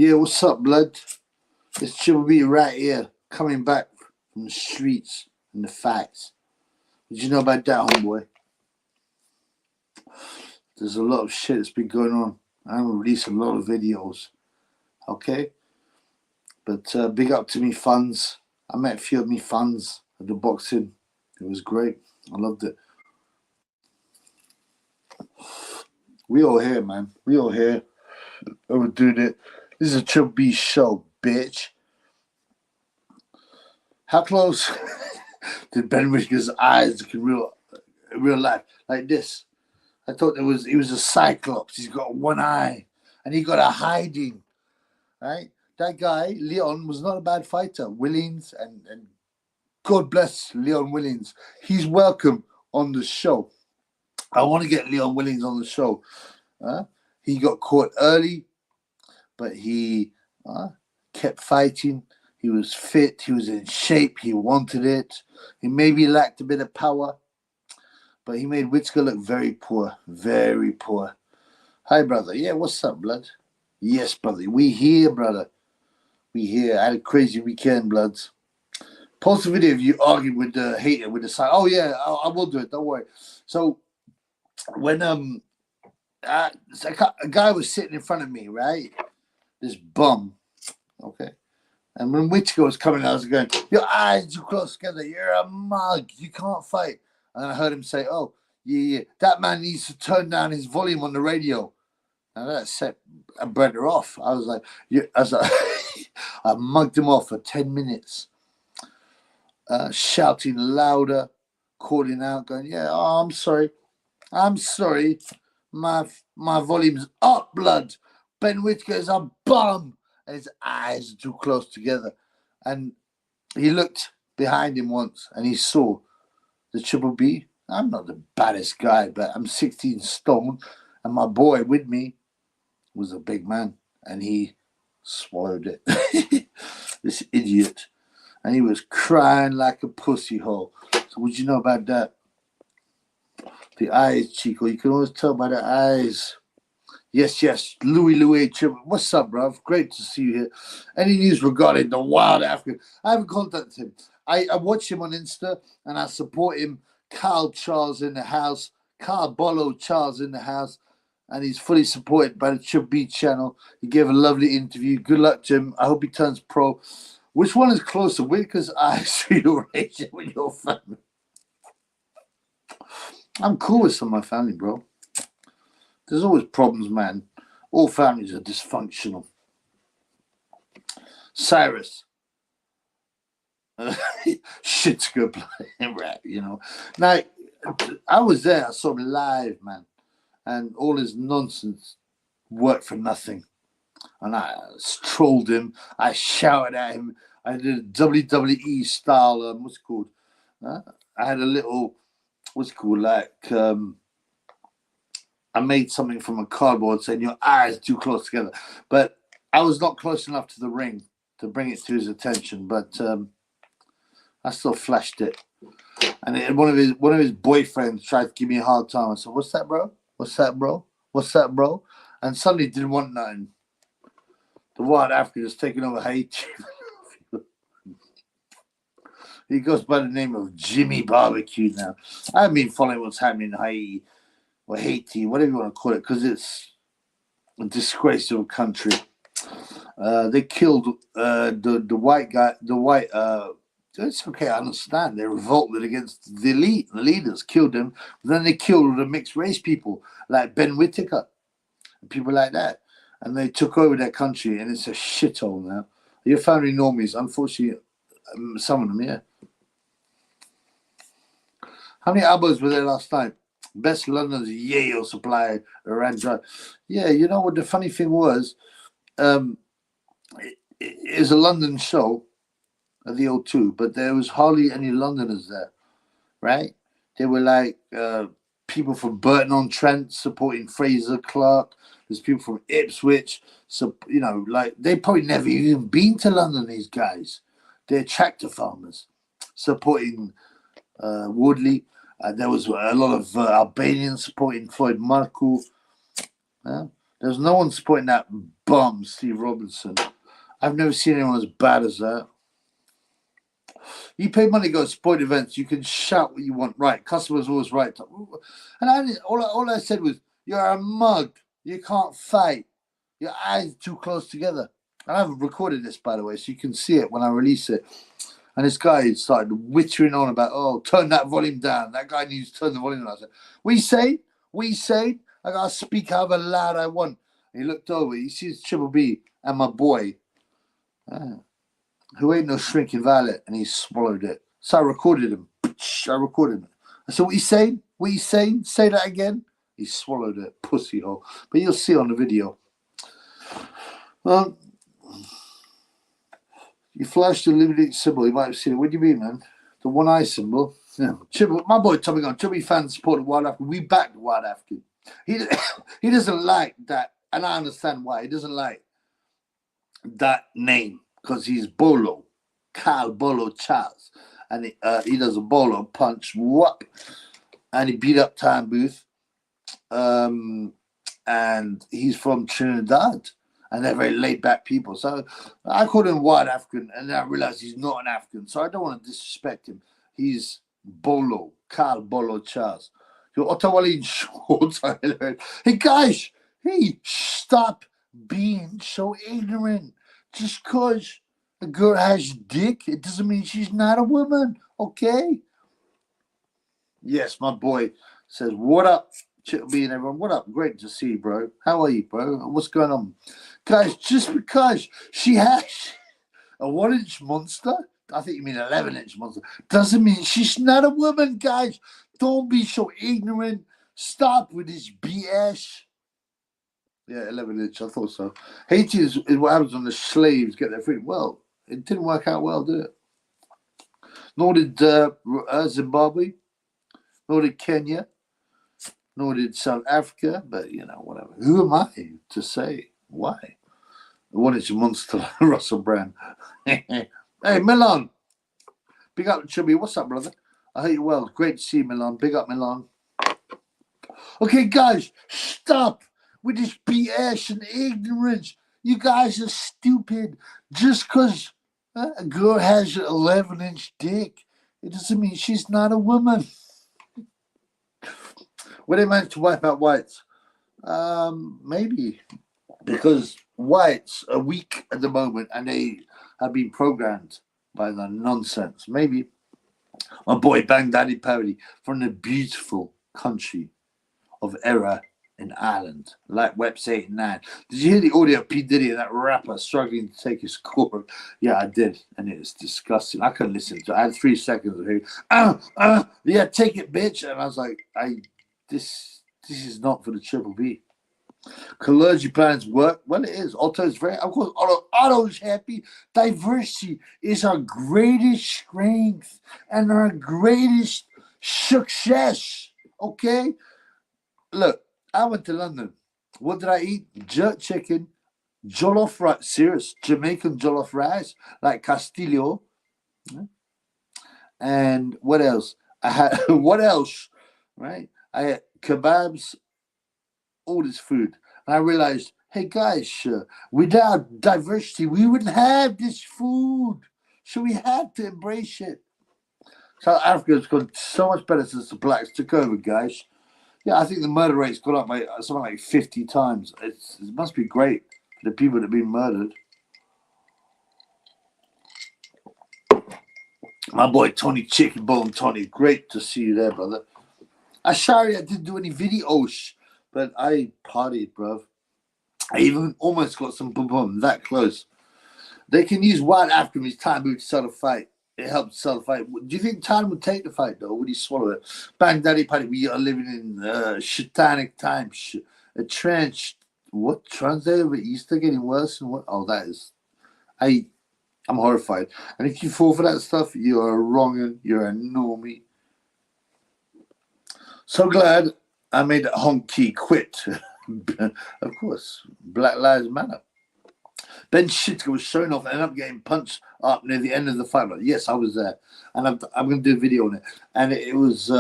Yeah, what's up, blood? It's Triple B right here, coming back from the streets and the facts. Did you know about that, homeboy? There's a lot of shit that's been going on. I'm released a lot of videos, okay? But big up to me fans. I met a few of me fans at the boxing. It was great. I loved it. We all here, man. We all here. We're doing it. This is a Triple B show, bitch. How close did Ben Whittaker's eyes look in real life? Like this. I thought he was a cyclops. He's got one eye. And he got a hiding. Right? That guy, Leon, was not a bad fighter. Willings and God bless Leon Willings. He's welcome on the show. I want to get Leon Willings on the show. He got caught early, but he kept fighting. He was fit. He was in shape. He wanted it. He maybe lacked a bit of power, but he made Whittaker look very poor. Very poor. Hi, brother. Yeah, what's up, blood? Yes, brother. We here, brother. We here. I had a crazy weekend, bloods. Post a video of you arguing with the hater, with the side. Oh, yeah, I will do it. Don't worry. So, when a guy was sitting in front of me, right? This bum, okay? And when Whittaker was coming, I was going, your eyes are close together. You're a mug. You can't fight. And I heard him say, oh, yeah. That man needs to turn down his volume on the radio. And that set a brother off. I was like, I mugged him off for 10 minutes, shouting louder, calling out, going, yeah, oh, I'm sorry. My volume's up, blood. Ben Whittaker is a bum. And his eyes are too close together. And he looked behind him once and he saw the Triple B. I'm not the baddest guy, but I'm 16 stone. And my boy with me was a big man. And he swallowed it. This idiot. And he was crying like a pussy hole. So what you know about that? The eyes, Chico. You can always tell by the eyes. Yes. Louis Triple. What's up, bro? Great to see you here. Any news regarding the wild African? I haven't contacted him. I watch him on Insta and I support him. Carl Charles in the house. Carl Bolo Charles in the house. And he's fully supported by the Triple B channel. He gave a lovely interview. Good luck to him. I hope he turns pro. Which one is closer, Whittaker's eyes to your relation with your family? I'm cool with some of my family, bro. There's always problems, man. All families are dysfunctional. Cyrus. Shit's good playing rap, you know. Now, I was there. I saw him live, man. And all his nonsense worked for nothing. And I trolled him. I shouted at him. I did a WWE style, what's it called? I had a little, what's it called, like... I made something from a cardboard saying your eyes too close together. But I was not close enough to the ring to bring it to his attention. But I still flashed it. And one of his boyfriends tried to give me a hard time. I said, what's that, bro? What's that, bro? What's that, bro? And suddenly didn't want nothing. The wild African is taking over Haiti. He goes by the name of Jimmy Barbecue now. I haven't been following what's happening in Haiti. Or Haiti, whatever you want to call it, because it's a disgrace to a country. They killed the white guy. It's okay, I understand. They revolted against the elite. The leaders killed them. But then they killed the mixed race people like Ben Whittaker and people like that. And they took over their country, and it's a shithole now. Your family normies, unfortunately, some of them, yeah. How many elbows were there last night? Best London's Yale supply ran dry. Yeah, you know what the funny thing was? It is a London show at the O2, but there was hardly any Londoners there, right? They were like people from Burton-on-Trent supporting Fraser Clarke. There's people from Ipswich. So, you know, like they probably never even been to London, these guys. They're tractor farmers supporting Wardley. There was a lot of Albanians supporting Floyd Markle. There's no one supporting that bum, Steve Robinson. I've never seen anyone as bad as that. You pay money to go to sport events. You can shout what you want. Right. Customers always right. And all I said was, you're a mug. You can't fight. Your eyes are too close together. And I've recorded this, by the way, so you can see it when I release it. And this guy started whittering on about, oh, turn that volume down. That guy needs to turn the volume down. I said, what you say? I got to speak however loud I want. And he looked over. He sees Triple B and my boy, who ain't no shrinking violet, and he swallowed it. So I recorded him. I said, what you saying? What you saying? Say that again. He swallowed it, pussy hole. But you'll see on the video. You flashed the limited symbol. You might have seen it. What do you mean, man? The one eye symbol. Yeah. My boy Tommy gone. Tommy fans supported Wild African. We backed Wild African. He doesn't like that, and I understand why. He doesn't like that name because he's Bolo, Carl Bolo Charles, and he does a Bolo punch, whoop, and he beat up Time Booth, and he's from Trinidad. And they're very laid-back people. So I called him White African, and then I realized he's not an African. So I don't want to disrespect him. He's Bolo, Carl Bolo Charles. You're Ottawali in shorts. Hey, guys, stop being so ignorant. Just because a girl has dick, it doesn't mean she's not a woman, okay? Yes, my boy says, what up, Chitleby and everyone? What up? Great to see you, bro. How are you, bro? What's going on? Guys, just because she has a 1-inch monster, I think you mean 11-inch monster, doesn't mean she's not a woman, guys. Don't be so ignorant. Stop with this BS. Yeah, 11-inch, I thought so. Haiti is what happens when the slaves get their freedom. Well, it didn't work out well, did it? Nor did Zimbabwe, nor did Kenya, nor did South Africa, but, whatever. Who am I to say? Why? What is your monster, Russell Brand? Hey, Milan. Big up, Chubby. What's up, brother? I hope you're well. Great to see you, Milan. Big up, Milan. Okay, guys, stop with this BS and ignorance. You guys are stupid. Just because a girl has an 11-inch dick, it doesn't mean she's not a woman. Will they manage to wipe out whites? Maybe. Because whites are weak at the moment and they have been programmed by the nonsense. Maybe. My boy Bang Daddy Parody from the beautiful country of Error in Ireland, like Webs 89. Did you hear the audio of P. Diddy and that rapper struggling to take his score? Yeah, I did. And it was disgusting. I couldn't listen to it. I had 3 seconds of hearing, yeah, take it, bitch. And I was like, this is not for the Triple B. Clergy plans work. Well, it is. Otto is very, of course, Otto is happy. Diversity is our greatest strength and our greatest success. Okay? Look, I went to London. What did I eat? Jerk chicken, jollof rice, serious, Jamaican jollof rice, like Castillo. And what else? Right? I had kebabs, all this food. And I realized, hey guys, without diversity, we wouldn't have this food. So we had to embrace it. South Africa's gone so much better since the blacks took over, guys. Yeah, I think the murder rate's gone up by something like 50 times. It must be great for the people that have been murdered. My boy Tony Chicken Bone Tony, great to see you there, brother. I'm sorry I didn't do any videos, but I partied, bruv. I even almost got some boom that close. They can use Wild African's time to sell the fight. It helps sell the fight. Do you think Time would take the fight, though? Would he swallow it? Bang Daddy Paddy, we are living in satanic times. A trench. What? Translate over Easter getting worse? And what? Oh, that is. I'm horrified. And if you fall for that stuff, you are wrong and you're a normie. So glad I made that honky quit. Of course, Black Lives Matter. Ben Shitka was showing off and ended up getting punched up near the end of the fight. Like, yes, I was there. And I'm going to do a video on it. And it was,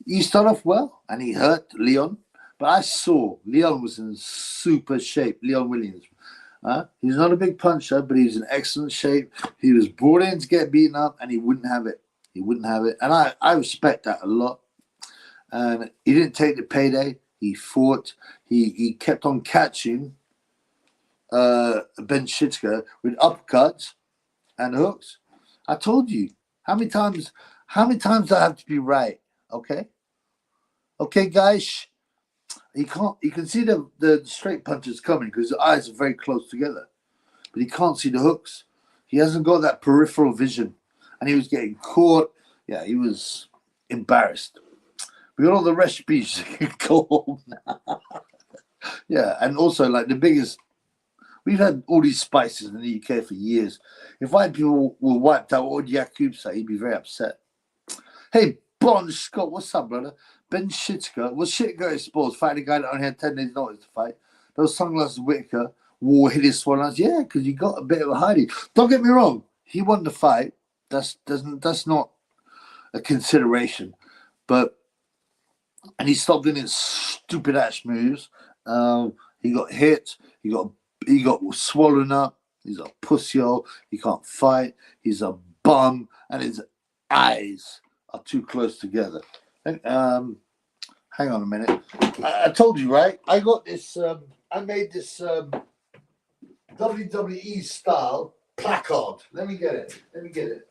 he started off well and he hurt Leon. But I saw Leon was in super shape. Leon Williams. He's not a big puncher, but he's in excellent shape. He was brought in to get beaten up, and he wouldn't have it. He wouldn't have it. And I respect that a lot. And he didn't take the payday. He fought. He kept on catching Ben Whittaker with uppercuts and hooks. I told you. How many times do I have to be right? Okay, guys. He can see the straight punches coming because his eyes are very close together. But he can't see the hooks. He hasn't got that peripheral vision. And he was getting caught. Yeah, he was embarrassed. We got all the recipes. Go home now. Yeah, and also like the biggest. We've had all these spices in the UK for years. If white people were wiped out, what would Jakub say? He'd be very upset. Hey, Bond Scott, what's up, brother? Ben Whittaker. Was Whittaker exposed? Fighting a guy that only had 10 days notice to fight. Those sunglasses Whittaker wore hideous swallows. Yeah, because he got a bit of a hiding. Don't get me wrong. He won the fight. That's not a consideration. And he stopped doing his stupid ass moves. He got hit. He got swollen up. He's a pussy-hole. He can't fight. He's a bum. And his eyes are too close together. Hang on a minute. I told you, right? I got this. I made this WWE style placard. Let me get it.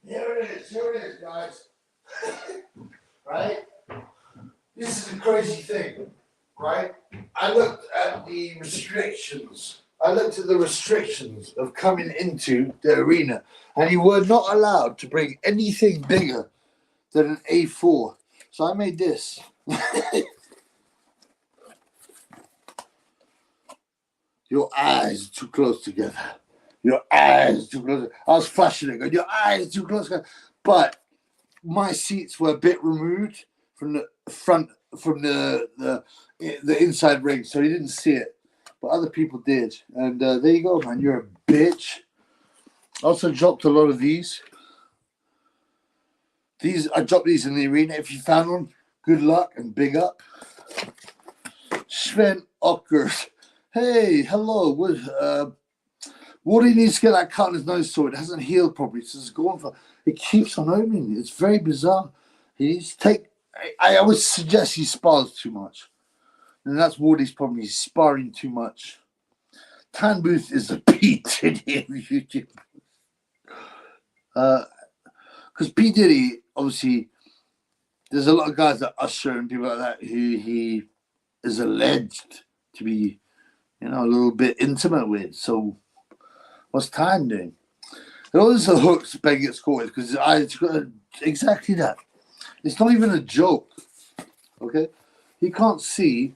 Here it is, guys. Right? This is a crazy thing, right? I looked at the restrictions. Of coming into the arena, and you were not allowed to bring anything bigger than an A4. So I made this. Your eyes are too close together. I was flashing it, going, your eyes are too close together. But my seats were a bit removed from the front, from the inside ring, so he didn't see it. But other people did. And there you go, man. You're a bitch. Also dropped a lot of these. I dropped these in the arena. If you found one, good luck and big up. Sven Ockers. Hey, hello. Wardley needs to get that cut on his nose so it hasn't healed properly. So it's going for. It keeps on opening. It's very bizarre. He needs to take. I would suggest he spars too much. And that's Wardley's problem. He's sparring too much. Tan Booth is a P. Diddy YouTube. Because P. Diddy, obviously, there's a lot of guys like Usher and people like that who he is alleged to be, a little bit intimate with. So what's Tan doing? And all this hooks Ben gets caught with because his eyes got exactly that. It's not even a joke. Okay? He can't see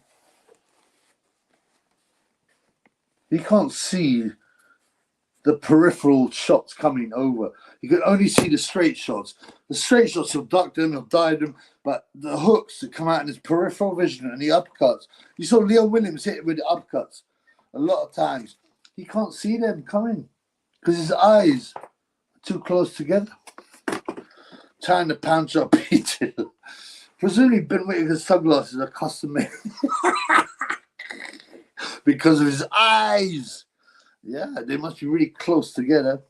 the peripheral shots coming over. You can only see the straight shots. The straight shots have ducked him, have died him, but the hooks that come out in his peripheral vision and the uppercuts. You saw Leon Williams hit it with the uppercuts a lot of times. He can't see them coming because his eyes are too close together. Trying to punch up Peter. Presumably Ben Whittaker's sunglasses are custom made because of his eyes. Yeah, they must be really close together.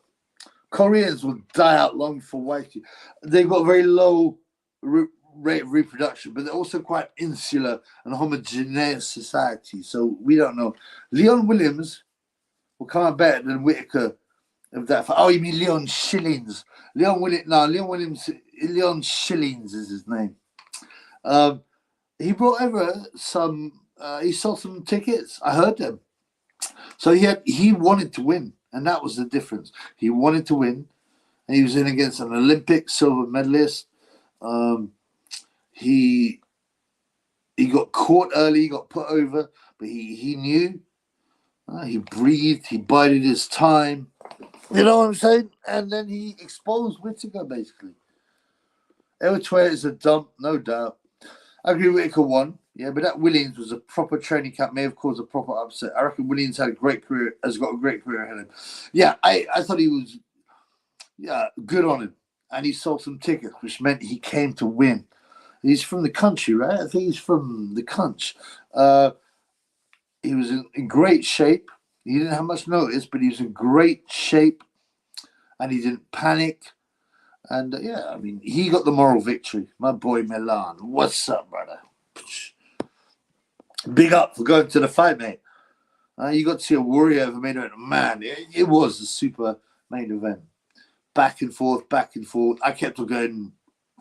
Koreans will die out long for whitey. They've got a very low rate of reproduction, but they're also quite insular and homogeneous society. So we don't know. Leon Williams will come out better than Whittaker of that. Oh, you mean Leon Shillings? Leon Williams. Leon Shillings is his name. He brought over some. He sold some tickets. I heard them. So he wanted to win, and that was the difference. He wanted to win, and he was in against an Olympic silver medalist. He got caught early, he got put over, but he knew He breathed, he bided his time. You know what I'm saying? And then he exposed Whittaker, basically. Elsewhere is a dump, no doubt. I agree Whittaker won. Yeah, but that Williams was a proper training camp, may have caused a proper upset. I reckon Williams has got a great career ahead of him. Yeah, I thought he was good on him. And he sold some tickets, which meant he came to win. He's from the country, right? I think he's from the country. He was in great shape. He didn't have much notice, but he was in great shape. And he didn't panic. And I mean, he got the moral victory. My boy Milan. What's up, brother? Big up for going to the fight, mate. You got to see a warrior of a main event. Man, it was a super main event. Back and forth, back and forth. I kept on going,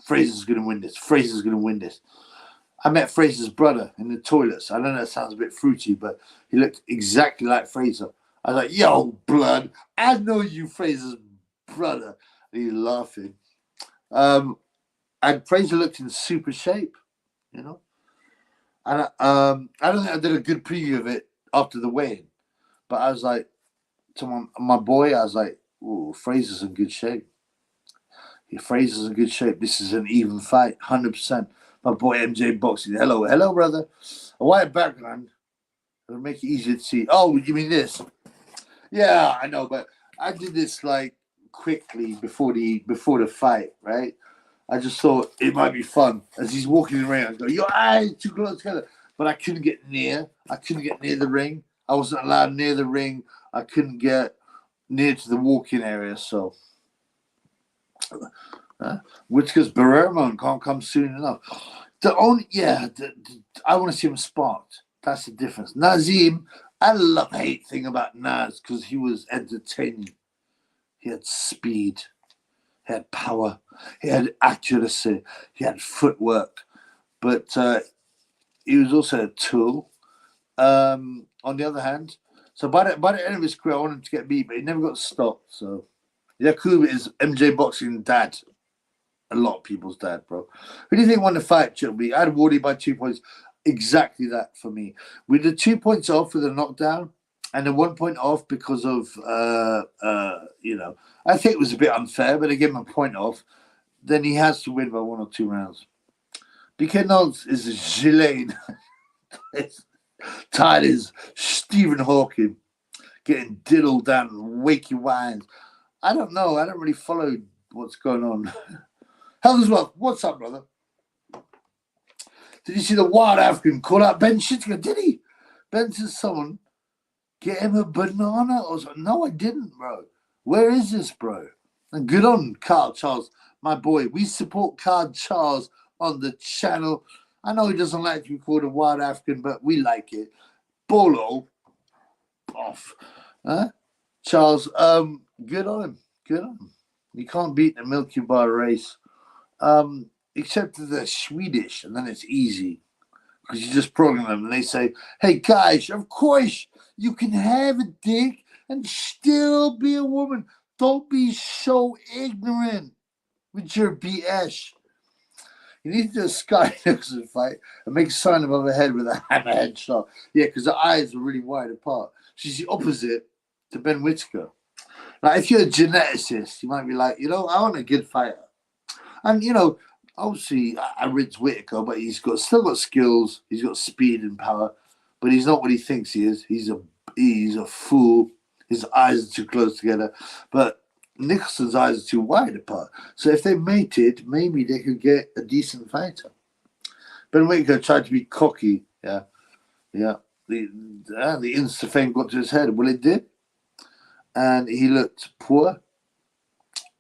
Fraser's going to win this. Fraser's going to win this. I met Fraser's brother in the toilets. I know that sounds a bit fruity, but he looked exactly like Fraser. I was like, yo, blood, I know you, Fraser's brother. And he's laughing. And Fraser looked in super shape, you know. And I don't think I did a good preview of it after the weigh-in, but I was like, to my boy, I was like, "Ooh, Fraser's in good shape. Fraser's in good shape. This is an even fight, 100%." My boy MJ Boxing. Hello, brother. A white background. It'll make it easier to see. Oh, you mean this? Yeah, I know, but I did this like quickly before the fight, right? I just thought it might be fun as he's walking around. I go, your eyes too close together, but I couldn't get near. I couldn't get near the ring. I wasn't allowed near the ring. I couldn't get near to the walking area. So, Whittaker's Barrermon can't come soon enough. I want to see him sparked. That's the difference. Nazim, I love hate thing about Naz because he was entertaining. He had speed. He had power. He had accuracy. He had footwork. But he was also a tool. On the other hand, so by the end of his career, I wanted him to get beat, but he never got stopped. So Yakub is MJ Boxing dad. A lot of people's dad, bro. Who do you think won the fight, Chilby? I had Wardley by 2 points. Exactly that for me. With the 2 points off for the knockdown and the 1 point off because of, I think it was a bit unfair, but I gave him a point off. Then he has to win by 1 or 2 rounds. BK Knowles is a Ghislaine. Tired as Stephen Hawking getting diddled down wakey wines. I don't know. I don't really follow what's going on. Hell's Wealth, what's up, brother? Did you see the wild African call out Ben Whittaker? Did he? Ben said someone get him a banana or something. No, I didn't, bro. Where is this, bro? And good on Carl Charles, my boy. We support Carl Charles on the channel. I know he doesn't like to be called a wild African, but we like it. Bolo off. Charles, good on him. Good on him. You can't beat the Milky Bar race. Except that they're Swedish, and then it's easy. Because you just program them, and they say, hey, guys, of course, you can have a dick and still be a woman. Don't be so ignorant with your BS. You need to do a Sky Nixon fight and make a sign above her head with a hammerhead shot. Yeah, because her eyes are really wide apart. She's the opposite to Ben Whittaker. Like, if you're a geneticist, you might be like, I want a good fighter. And, obviously, I read Whittaker, but he's still got skills. He's got speed and power, but he's not what he thinks he is. He's a fool. His eyes are too close together. But Nicholson's eyes are too wide apart. So if they mated, maybe they could get a decent fighter. Ben Whittaker tried to be cocky. Yeah. The Insta fame got to his head. Well, it did. And he looked poor.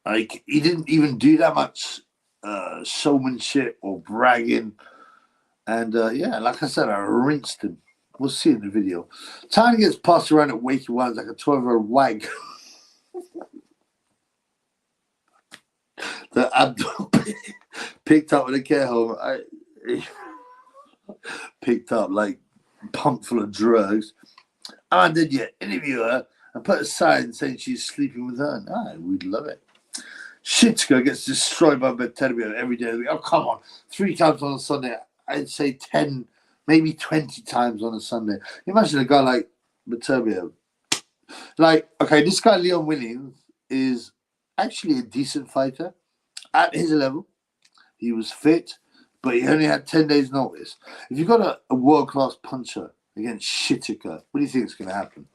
Like, he didn't even do that much showmanship or bragging. And, like I said, I rinsed him. We'll see in the video. Tiny gets passed around at wakey wines like a 12-year-old wag. The Abdul picked up in a care home. Picked up like pumped full of drugs. And did you interview her and put a sign saying she's sleeping with her? We'd love it. Whittaker gets destroyed by Beterbio every day of the week. Oh, come on. 3 times on a Sunday. I'd say 10, maybe 20 times on a Sunday. Imagine a guy like Beterbio Like, okay, this guy Leon Williams is actually a decent fighter at his level. He was fit, but he only had 10 days notice. If you've got a world-class puncher against Whittaker, what do you think is going to happen?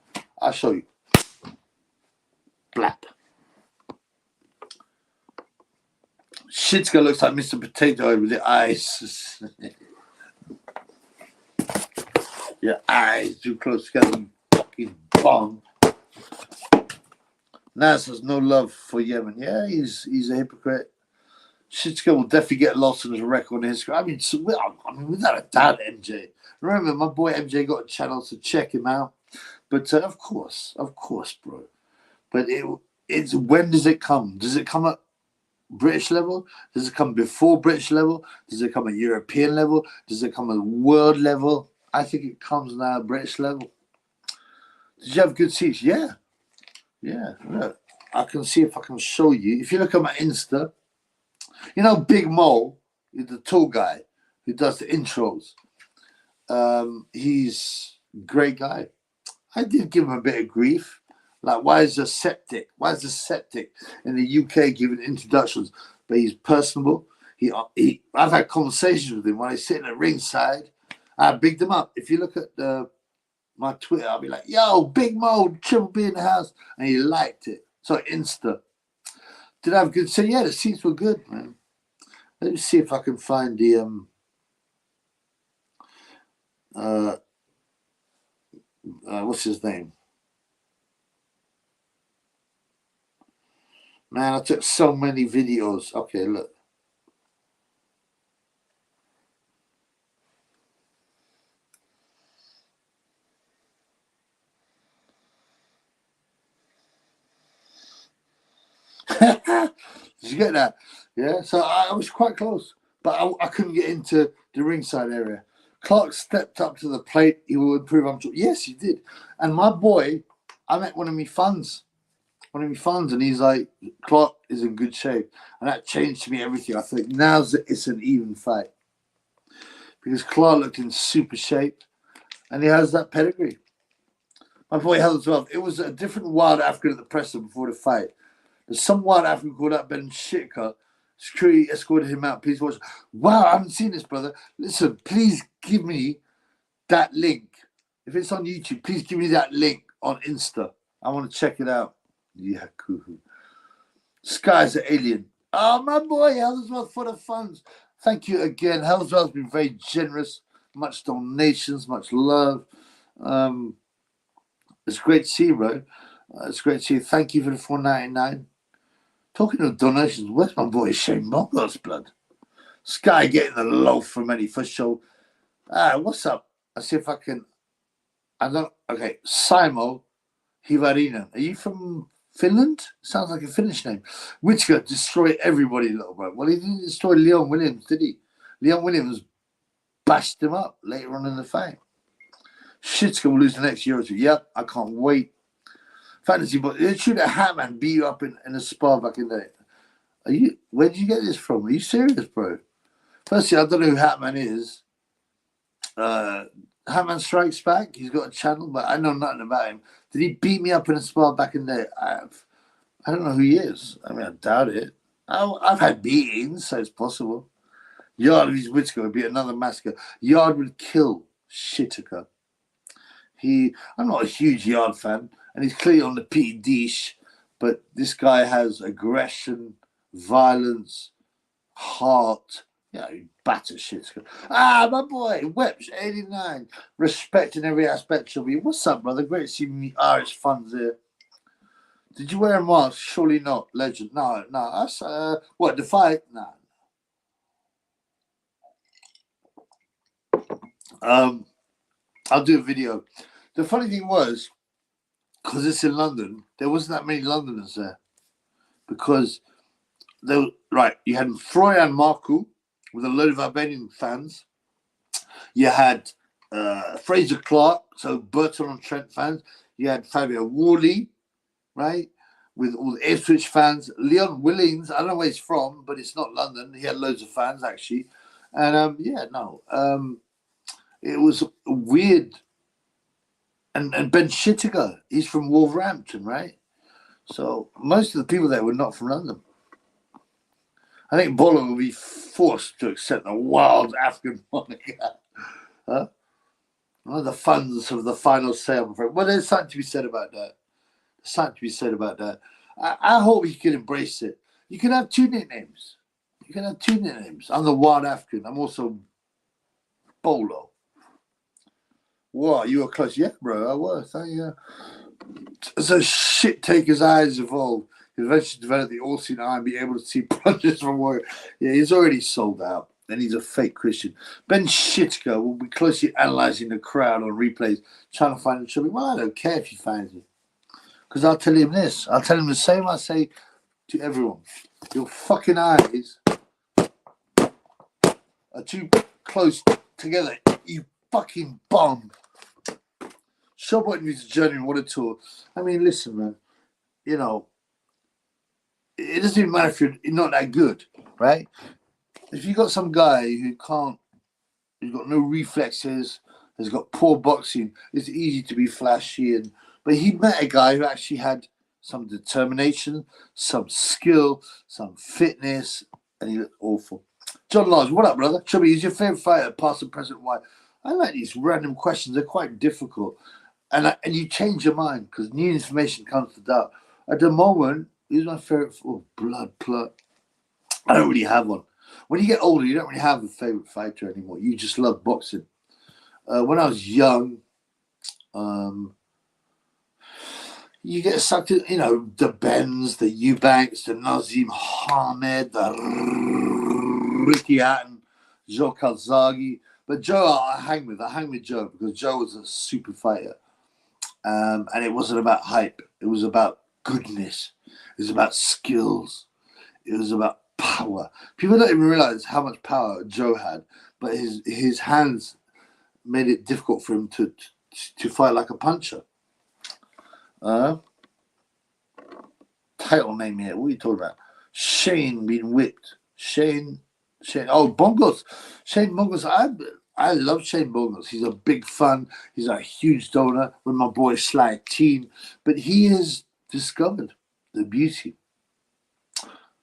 I'll show you. Blap. Whittaker looks like Mr. Potato Head with the eyes. Your eyes too close together, you fucking bomb. Nas has no love for Yemen. Yeah, he's a hypocrite. Whittaker will definitely get lost in his record in history. I mean, without a doubt, MJ. Remember, my boy MJ got a channel, so check him out. But of course, bro. But it's when does it come? Does it come at British level? Does it come before British level? Does it come at European level? Does it come at world level? I think it comes now at British level. Did you have good seats? Yeah. Look, I can see if I can show you. If you look at my Insta, you know Big Mo is the tall guy who does the intros. He's a great guy. I did give him a bit of grief. Like, why is the septic in the UK giving introductions? But he's personable. I've had conversations with him when I sit in the ringside. I bigged him up. If you look at my Twitter, I'll be like, yo, Big Mo, Triple B in the house. And he liked it. So Insta. Did I have good seats? Yeah, the seats were good, man. Let me see if I can find the what's his name? Man, I took so many videos. Okay, look. Did you get that? Yeah, so I was quite close, but I couldn't get into the ringside area. Clarke stepped up to the plate. He will improve. I'm sure. Yes, he did. And my boy, I met one of my fans, and he's like, Clarke is in good shape, and that changed to me everything. I think now it's an even fight because Clarke looked in super shape, and he has that pedigree. My boy held as well. It was a different wild African at the presser before the fight. There's some wild African called up Ben Whittaker. Security escorted him out. Please watch. Wow, I haven't seen this, brother. Listen, please give me that link. If it's on YouTube, please give me that link on Insta. I want to check it out. Yeah, cool. Sky's an alien. Oh, my boy, Hellsworth for the funds. Thank you again. Hellsworth's been very generous. Much donations, much love. It's great to see you, bro. It's great to see you. Thank you for the $4.99. Talking of donations, where's my boy Shane Mongo's blood? Sky getting the loaf from Eddie for show. What's up? I'll see if I can. Okay, Simo Hivarinen. Are you from Finland? Sounds like a Finnish name. Whittaker destroyed everybody, little bro. Well, he didn't destroy Leon Williams, did he? Leon Williams bashed him up later on in the fight. Whittaker will lose the next year or two. Yep, I can't wait. Fantasy, but they shoot a Hatman beat you up in a spa back in the day. Where did you get this from? Are you serious, bro? Firstly, I don't know who Hatman is. Hatman Strikes Back. He's got a channel, but I know nothing about him. Did he beat me up in a spa back in the day? I don't know who he is. I mean, I doubt it. I've had beatings, so it's possible. Yard of his Whittaker would be another massacre. Yard would kill Whittaker. I'm not a huge Yard fan, and he's clearly on the P dish, but this guy has aggression, violence, heart. Yeah, he batters shit. My boy, Weps 89, respect in every aspect of you. What's up, brother? Great to see me Irish fans here. Did you wear a mask? Surely not, legend. No. That's what the fight? No. I'll do a video. The funny thing was, because it's in London, there wasn't that many Londoners there. Because you had Froyan Marku with a load of Albanian fans. You had Fraser Clarke, so Burton on Trent fans. You had Fabio Wardley, right, with all the Ipswich fans. Leon Williams, I don't know where he's from, but it's not London. He had loads of fans, actually. And, it was weird. and Ben Whittaker, he's from Wolverhampton, right? So most of the people there were not from London. I think Bolo will be forced to accept the wild African moniker. Huh? One of the funds of the final sale. Well, there's something to be said about that. There's something to be said about that. I hope he can embrace it. You can have two nicknames. You can have two nicknames. I'm the wild African. I'm also Bolo. What? You were close? Yeah, bro, I was. So shit taker's eyes evolved. He eventually developed the all-seeing eye and be able to see plunges from Warrior. Yeah, he's already sold out, and he's a fake Christian. Ben Whittaker will be closely analysing the crowd on replays, trying to find the trouble. Well, I don't care if he finds it, because I'll tell him this. I'll tell him the same I say to everyone. Your fucking eyes are too close together, you fucking bum. Showboating is a journey and what a tour. I mean, listen, man. You know, it doesn't even matter if you're not that good, right? If you got some guy who's got no reflexes, has got poor boxing, it's easy to be flashy. But he met a guy who actually had some determination, some skill, some fitness, and he looked awful. John Lars, what up, brother? Chubby, is your favorite fighter, past and present? Why? I like these random questions. They're quite difficult. And you change your mind because new information comes to doubt. At the moment, who's my favorite? Oh, blood clot. I don't really have one. When you get older, you don't really have a favorite fighter anymore. You just love boxing. When I was young, you get sucked in, the Benz, the Eubanks, the Nazim Hamed, the Ricky Hatton, Joe Calzaghe. But Joe, I hang with Joe because Joe was a super fighter. And it wasn't about hype. It was about goodness. It was about skills. It was about power. People don't even realize how much power Joe had, but his hands made it difficult for him to fight like a puncher. Title name here. What are you talking about? Shane being whipped. Shane. Oh, Bongos. Shane Bongos. I love Shane Bongos. He's a big fan. He's a huge donor with my boy Sly Teen. But he has discovered the beauty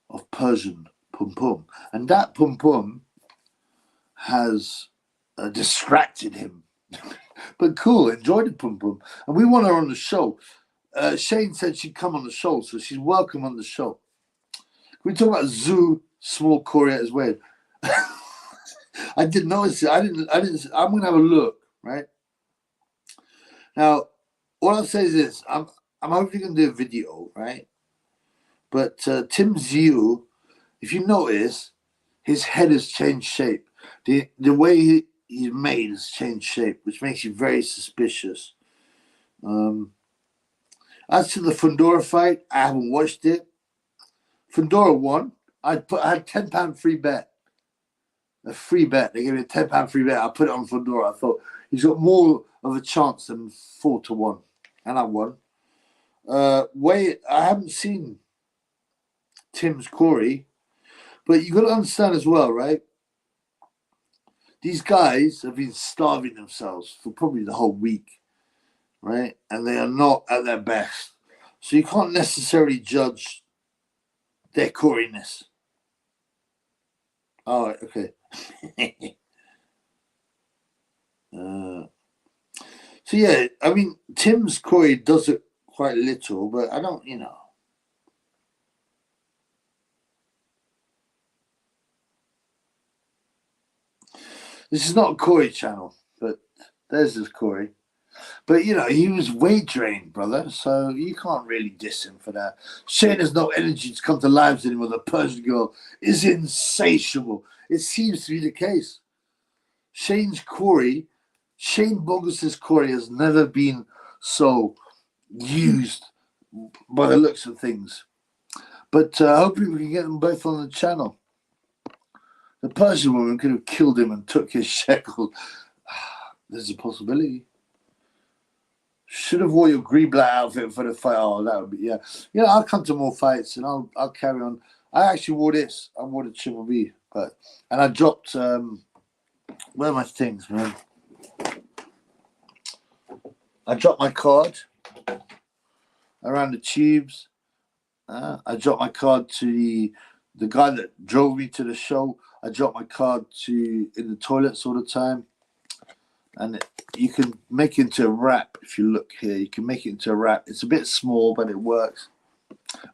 of Persian pum pum. And that pum pum has distracted him. But cool, enjoyed the pum pum. And we want her on the show. Shane said she'd come on the show, so she's welcome on the show. Can we talk about Zoo Small Korea as well? I didn't notice it. I didn't. I'm gonna have a look, right? Now, what I'll say is this: I'm hopefully gonna do a video, right? But Tim Ziu, if you notice, his head has changed shape. The way he's made has changed shape, which makes you very suspicious. As to the Fundora fight, I haven't watched it. Fundora won. I had £10 free bet. A free bet. They gave me a £10 free bet. I put it on Fundora. I thought he's got more of a chance than 4-1, and I won. I haven't seen Tim's Corey, but you got to understand as well, right? These guys have been starving themselves for probably the whole week, right? And they are not at their best, so you can't necessarily judge their Corey-ness. All right, okay. So yeah, I mean, Tim's Corey does it quite little, but I don't, This is not a Corey channel, but there's this Corey. But, he was weight drained, brother, so you can't really diss him for that. Shane has no energy to come to lives anymore. The Persian girl is insatiable. It seems to be the case. Shane Bogus's Corey has never been so used by the looks of things. But hopefully we can get them both on the channel. The Persian woman could have killed him and took his shekel. There's a possibility. Should have wore your green black outfit for the fight. Oh, that would be, yeah. I'll come to more fights and I'll carry on. I actually wore this. I wore the Triple B, and I dropped. Where are my things, man? I dropped my card around the tubes. I dropped my card to the guy that drove me to the show. I dropped my card in the toilets all the time. And you can make it into a wrap if you look here. You can make it into a wrap. It's a bit small, but it works.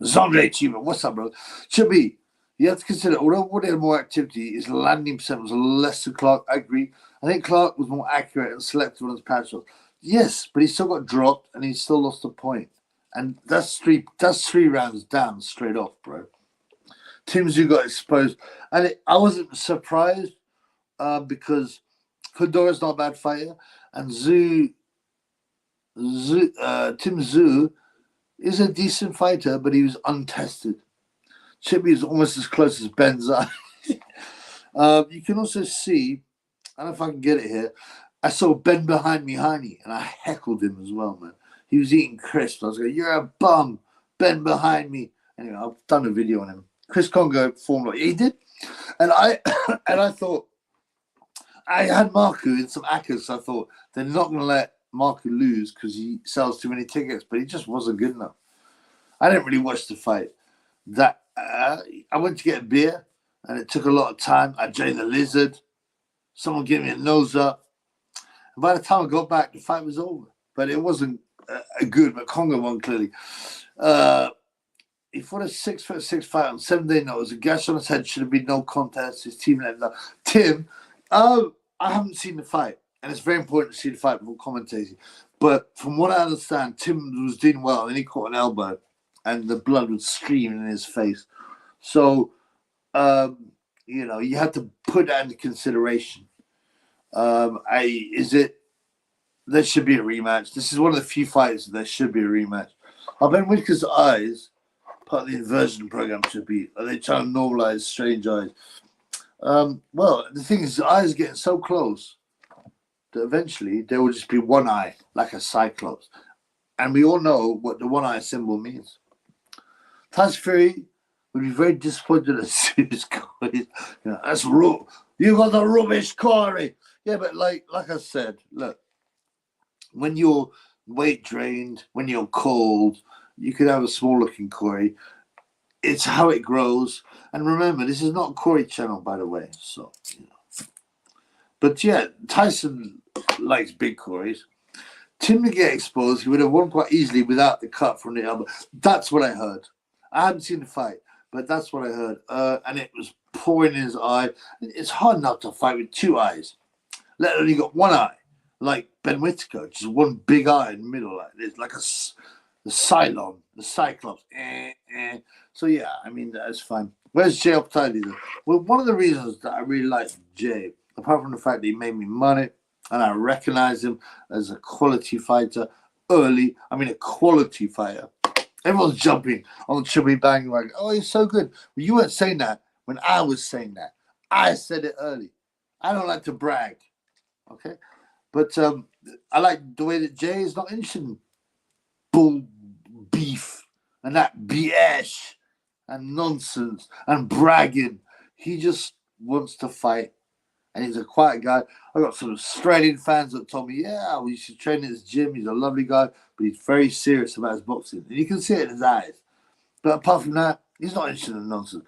Zombie Achievement, what's up, bro? Chubby, you have to consider, although Woody had more activity, his landing percent was less than Clarke. I agree. I think Clarke was more accurate and selective on his patch shots. Yes, but he still got dropped and he still lost a point. And that's three rounds down straight off, bro. Tim Zoo got exposed. And I wasn't surprised because Fedora's not a bad fighter. And Tim Zoo is a decent fighter, but he was untested. Chippy is almost as close as Ben's eye. You can also see, I don't know if I can get it here, I saw Ben behind me, Heine, and I heckled him as well, man. He was eating crisps. I was going, you're a bum. Ben behind me. Anyway, I've done a video on him. Chris Congo formed like he did. And I thought, I had Marku in some accas, so I thought they're not going to let Marku lose because he sells too many tickets, but he just wasn't good enough. I didn't really watch the fight. I went to get a beer, and it took a lot of time. I joined the Lizard. Someone gave me a nose up. And by the time I got back, the fight was over. But it wasn't good, but Congo won clearly. He fought a 6'6" fight on 7-day notice. A gash on his head should have been no contest. His team let him down. Tim, I haven't seen the fight, and it's very important to see the fight before commentating. But from what I understand, Tim was doing well, and he caught an elbow, and the blood was streaming in his face. So, you have to put that into consideration. There should be a rematch. This is one of the few fights that there should be a rematch. Ben Whittaker's eyes, part of the inversion program, should be. Are they trying to normalize strange eyes? Well, the thing is, the eyes are getting so close that eventually there will just be one eye, like a cyclops. And we all know what the one eye symbol means. Tyson Fury would be very disappointed at Sue's Corey. That's rubbish. You got the rubbish, Corey. Yeah, but like I said, look, when you're weight drained, when you're cold, you could have a small looking Corey. It's how it grows. And remember, this is not a Corey channel, by the way. So, But yeah, Tyson likes big Corys. Tim to get exposed, he would have won quite easily without the cut from the elbow. That's what I heard. I haven't seen the fight, but that's what I heard. And it was pouring in his eye. It's hard enough to fight with two eyes, let alone you got one eye, like Ben Whittaker, just one big eye in the middle, like this, like the Cylon, the Cyclops. So yeah, I mean, that's fine. Where's Jay Optali? Well, one of the reasons that I really like Jay, apart from the fact that he made me money, and I recognize him as a quality fighter early. I mean, a quality fighter. Everyone's jumping on the Chubby Bang like, oh, he's so good. Well, you weren't saying that when I was saying that. I said it early. I don't like to brag, okay? But I like the way that Jay is not interested in bull beef and that BS and nonsense and bragging. He just wants to fight. And he's a quiet guy. I got some Australian fans that told me, yeah, we should train at his gym. He's a lovely guy, but he's very serious about his boxing. And you can see it in his eyes. But apart from that, he's not interested in nonsense.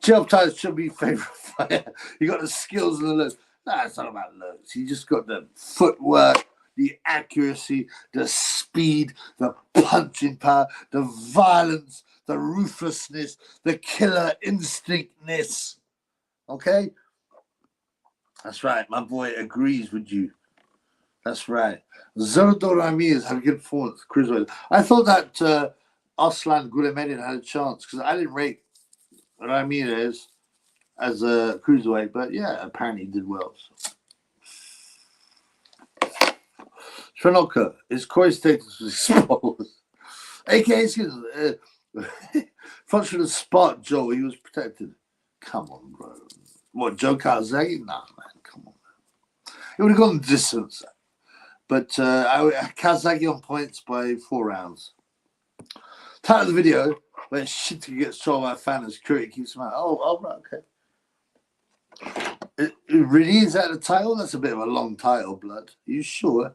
Gerald Tyler should be favorite fighter. He got the skills and the looks. Nah, it's not about looks. He just got the footwork, the accuracy, the speed, the punching power, the violence, the ruthlessness, the killer instinctness. Okay? That's right. My boy agrees with you. That's right. Zoldo Ramirez had a good performance. Cruiserweight. I thought that Aslan Gulemedin had a chance because I didn't rate Ramirez as a cruiserweight, but yeah, apparently he did well. Shanoka, his Corey status was exposed. AKA, functional spot Joe, he was protected. Come on, bro. What, Joe Calzaghe? Nah, man, come on. It would have gone the distance. But Calzaghe on points by 4 rounds. Title of the video, where shit gets trolled by a fan and security keeps him out. Oh, right, okay. It really is that the title? That's a bit of a long title, blood. Are you sure?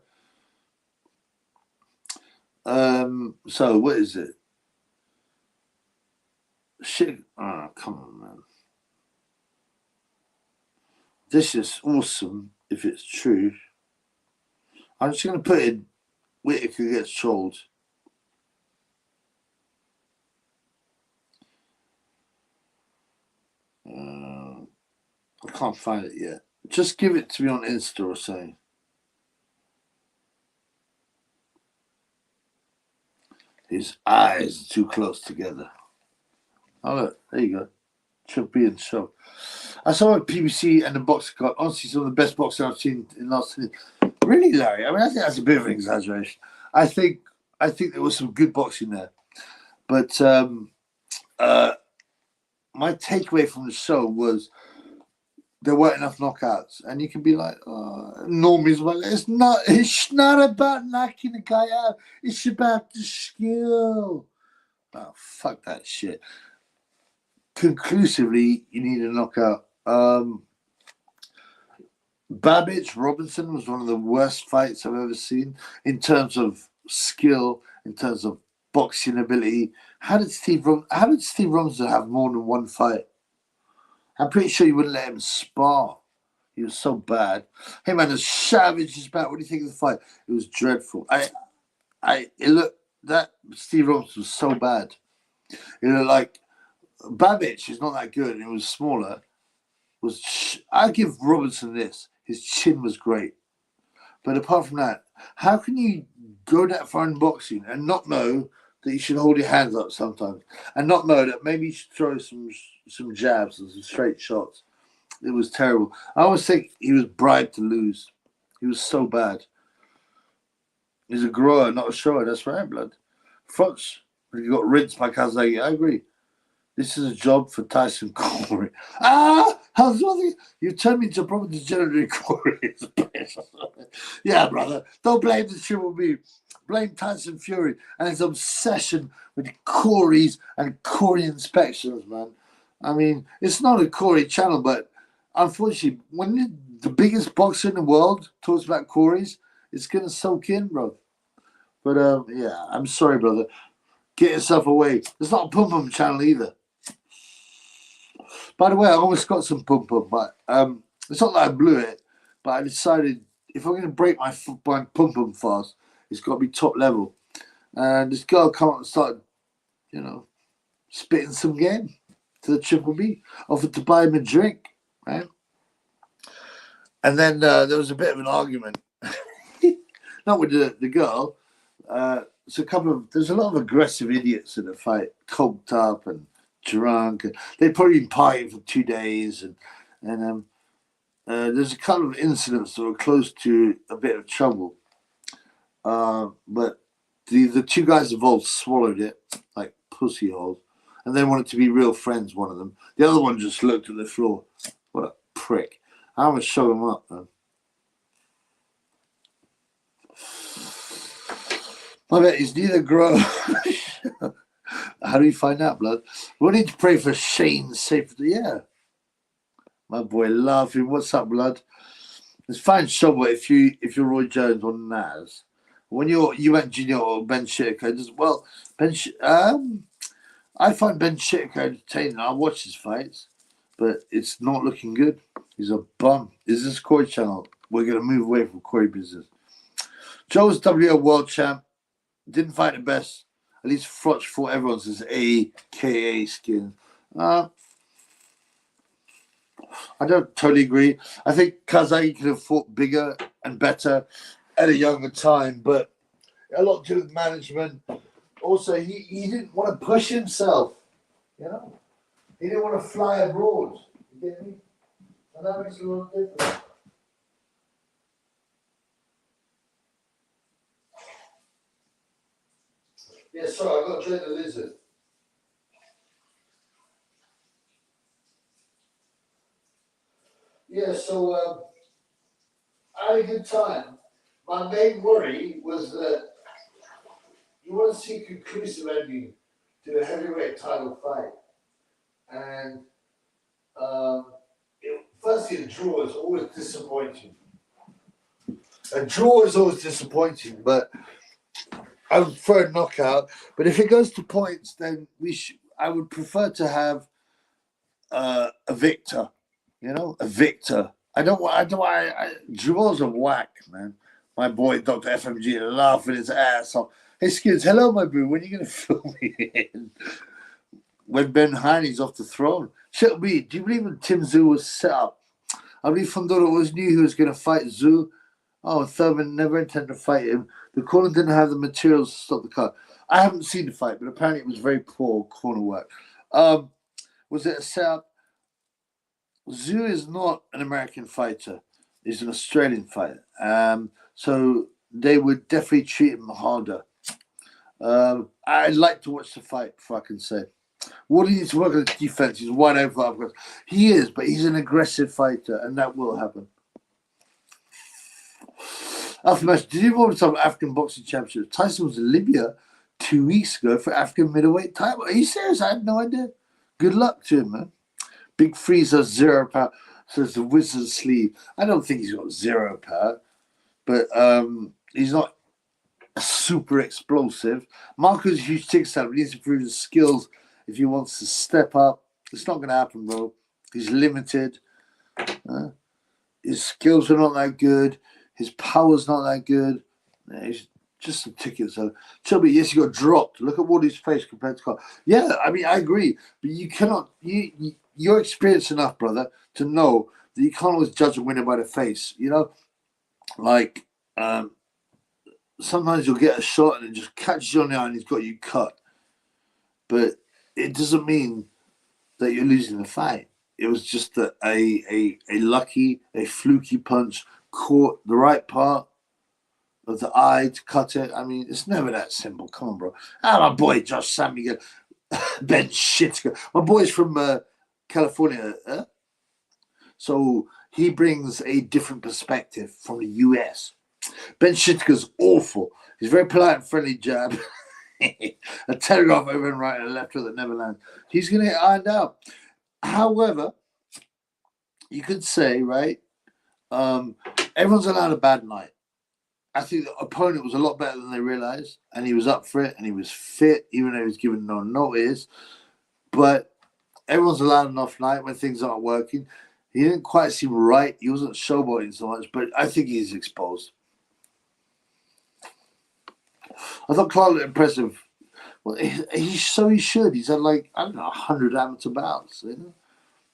So what is it? Shit. Oh, come on, man. This is awesome if it's true. I'm just going to put in Whittaker gets trolled. I can't find it yet. Just give it to me on Insta or something. His eyes are too close together. Oh, look, there you go. Champion show. I saw a PBC and the boxer got honestly some of the best boxing I've seen in the last 10 years. Really, Larry? I mean, I think that's a bit of an exaggeration. I think there was some good boxing there. But my takeaway from the show was there weren't enough knockouts, and you can be like, normies, well, it's not about knocking the guy out. It's about the skill. Oh, fuck that shit. Conclusively, you need a knockout. Babbage Robinson was one of the worst fights I've ever seen in terms of skill, in terms of boxing ability. How did Steve Robinson have more than one fight? I'm pretty sure you wouldn't let him spar. He was so bad. Hey man, the Savage is back. What do you think of the fight? It was dreadful. It looked that Steve Robinson was so bad. It looked like Babbage is not that good. It was smaller. I give Robinson this. His chin was great, but apart from that, how can you go that far in boxing and not know that you should hold your hands up sometimes, and not know that maybe you should throw some jabs and some straight shots? It was terrible. I always think he was bribed to lose. He was so bad. He's a grower, not a shower. That's right, blood. Fox, you got rinsed by Kazagi. I agree. This is a job for Tyson Corey. You turned me into a proper degenerate Corey. Yeah, brother. Don't blame the Triple B. Blame Tyson Fury and his obsession with Corys and Corey inspections, man. I mean, it's not a Corey channel, but unfortunately, when the biggest boxer in the world talks about Corys, it's going to soak in, bro. But, yeah, I'm sorry, brother. Get yourself away. It's not a Pum Pum channel either. By the way, I almost got some Pum Pum, but it's not that I blew it, but I decided if I'm going to break my Pum Pum fast, it's got to be top level. And this girl come up and started, spitting some game to the Triple B. Offered to buy him a drink, right? And then there was a bit of an argument. Not with the girl. There's a lot of aggressive idiots in the fight, coked up and drunk. And they'd probably been partying for 2 days. And there's a couple of incidents that were close to a bit of trouble. But the two guys involved swallowed it like pussy holes. And they wanted to be real friends, one of them. The other one just looked at the floor. What a prick. I'm going to show him up, man. I bet he's neither grow. How do you find out, blood? We need to pray for Shane's safety. Yeah. My boy laughing. What's up, blood? It's fine, Shobber, if you're Roy Jones or Naz. When you went junior or Ben Whittaker, I find Ben Whittaker entertaining. I watch his fights, but it's not looking good. He's a bum. Is this Corey channel? We're going to move away from Corey business. Joe's WO world champ. Didn't fight the best. At least Frotch fought everyone since AKA skin. I don't totally agree. I think Kazagi could have fought bigger and better at a younger time, but a lot to do with management. Also, he didn't want to push himself, He didn't want to fly abroad. You get me? And that makes a lot of difference. Yeah, sorry, I got to drink the lizard. Yeah, so I had a good time. My main worry was that you want to see a conclusive ending to a heavyweight title fight. And firstly, a draw is always disappointing. A draw is always disappointing, but I would prefer a knockout, but if it goes to points, then I would prefer to have a victor. You know, a victor. Draws are whack, man. My boy Dr. FMG laughing his ass off. Hey Skids, hello my boo. When are you gonna fill me in? When Ben Heine's off the throne. Shall we? Do you believe when Tim Zhu was set up? I believe Fondoro always knew he was gonna fight Zhu. Oh, Thurman never intended to fight him. The corner didn't have the materials to stop the cut. I haven't seen the fight, but apparently it was very poor corner work. Was it a setup? Zhu is not an American fighter. He's an Australian fighter. So they would definitely treat him harder. I'd like to watch the fight before I can say. Wardley needs to work on his defense. He's wide open. He is, but he's an aggressive fighter, and that will happen. After match, did you want to talk about African boxing championship? Tyson was in Libya 2 weeks ago for African middleweight title. Are you serious? I had no idea. Good luck to him, man. Big Freezer, 0 power. Says the wizard sleeve. I don't think he's got 0 power, but he's not super explosive. Marco's a huge tick stand, but he needs to improve his skills if he wants to step up. It's not going to happen, bro. He's limited. His skills are not that good. His power's not that good. He's just a ticket. So, Chubby, yes, he got dropped. Look at Wardley's face compared to Clarke. Yeah, I mean, I agree. But you cannot... You're experienced enough, brother, to know that you can't always judge a winner by the face. You know? Like, sometimes you'll get a shot and it just catches you on the eye and he's got you cut. But it doesn't mean that you're losing the fight. It was just a fluky punch caught the right part of the eye to cut it. I mean, it's never that simple. Come on, bro. My boy Josh Sam again. Ben Whittaker. My boy's from California. So he brings a different perspective from the US. Ben Whittaker's awful. He's very polite and friendly jab. A telegraph over and right and a left hook that never lands. He's going to get ironed out. However, you could say, right, everyone's allowed a bad night. I think the opponent was a lot better than they realized, and he was up for it, and he was fit, even though he was given no notice. But everyone's allowed an off night when things aren't working. He didn't quite seem right. He wasn't showboating so much, but I think he's exposed. I thought Clarke looked impressive. Well, he should. He's had like, I don't know, 100 amateur bouts, you know,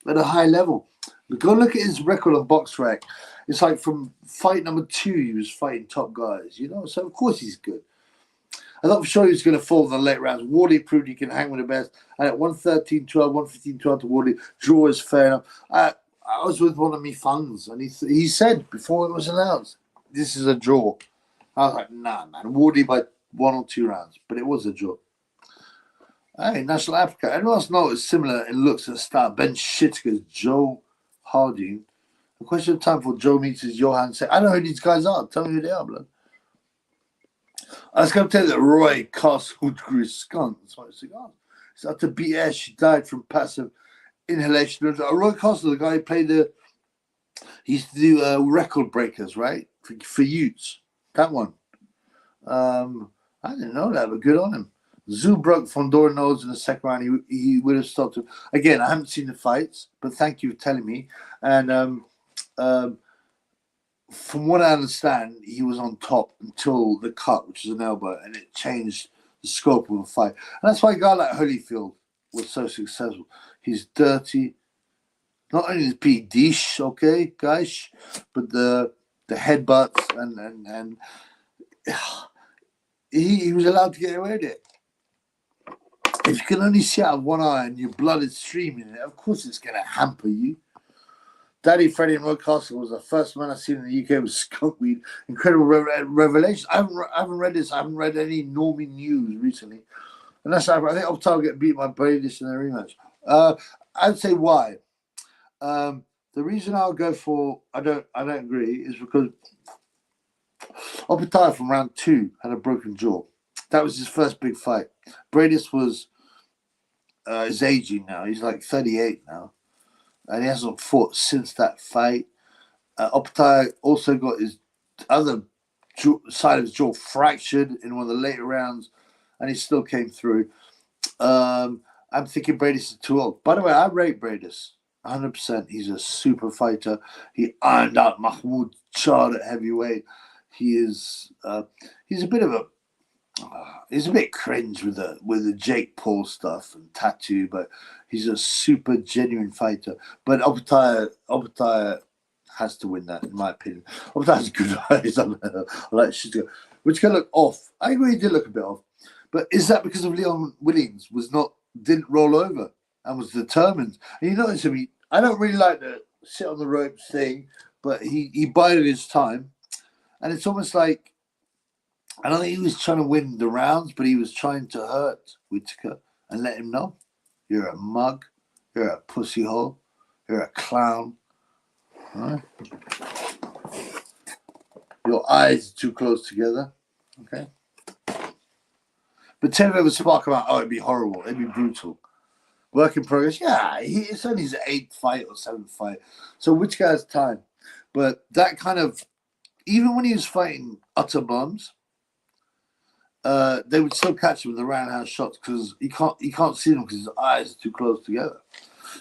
at a high level. But go look at his record on BoxRec. It's like from fight number 2, he was fighting top guys, you know. So of course he's good. I thought for sure he was going to fall in the late rounds. Wardley proved he can hang with the best. And at 113-12, 115-12 to Wardley, draw is fair enough. I was with one of my funds, and he said before it was announced, this is a draw. I was like, nah, man. Wardley by 1 or 2 rounds, but it was a draw. Hey, National Africa. Anyone else notice similar in looks and style? Ben Whittaker's Joe Harding. A question of time before Joe meets his Johan. Say, I don't know who these guys are. Tell me who they are, blood. I was going to tell you that Roy Castle grew skunk and smoked cigars. It's after BS, she died from passive inhalation. Roy Castle, the guy who played he used to do record breakers, right? For Utes. That one. I didn't know that, but good on him. Zhu broke Fondora nose in the second round. He would have stopped him. Again, I haven't seen the fights, but thank you for telling me. And from what I understand, he was on top until the cut, which is an elbow, and it changed the scope of the fight. And that's why a guy like Holyfield was so successful. He's dirty. Not only is he dish, okay, guys, but the headbutts and he was allowed to get away with it. If you can only see out of one eye and your blood is streaming, of course it's going to hamper you. Daddy Freddie and Roy Castle was the first man I've seen in the UK with skunk weed. Incredible revelation. I haven't read this. I haven't read any Normie news recently. And that's I think Optal get beat by Bradish in their rematch. I'd say why. The reason I'll go for I don't agree is because Optal from round 2 had a broken jaw. That was his first big fight. Bradish was is aging now. He's like 38 now. And he hasn't fought since that fight. Optai also got his other side of his jaw fractured in one of the later rounds, and he still came through. I'm thinking Bradis is too old. By the way, I rate Bradis 100%. He's a super fighter. He ironed out Mahmoud Chad at heavyweight. He's a bit of a he's a bit cringe with the Jake Paul stuff and tattoo, but he's a super genuine fighter. But Obitaya has to win that, in my opinion. Obitaya's good eyes. I like Shishka, which can look off. I agree, he did look a bit off. But is that because of Leon Williams didn't roll over and was determined? And you notice him, I don't really like the sit on the ropes thing, but he bided his time. And it's almost like, I don't think he was trying to win the rounds, but he was trying to hurt Whittaker and let him know, you're a mug, you're a pussy hole, you're a clown. All right? Your eyes are too close together. Okay? But Tevye would spark about, oh, it'd be horrible, it'd be brutal. Work in progress, yeah, it's only his 8th fight or 7th fight. So Whittaker has time. But that kind of, even when he was fighting utter bums, they would still catch him with the roundhouse shots because he can't see them because his eyes are too close together.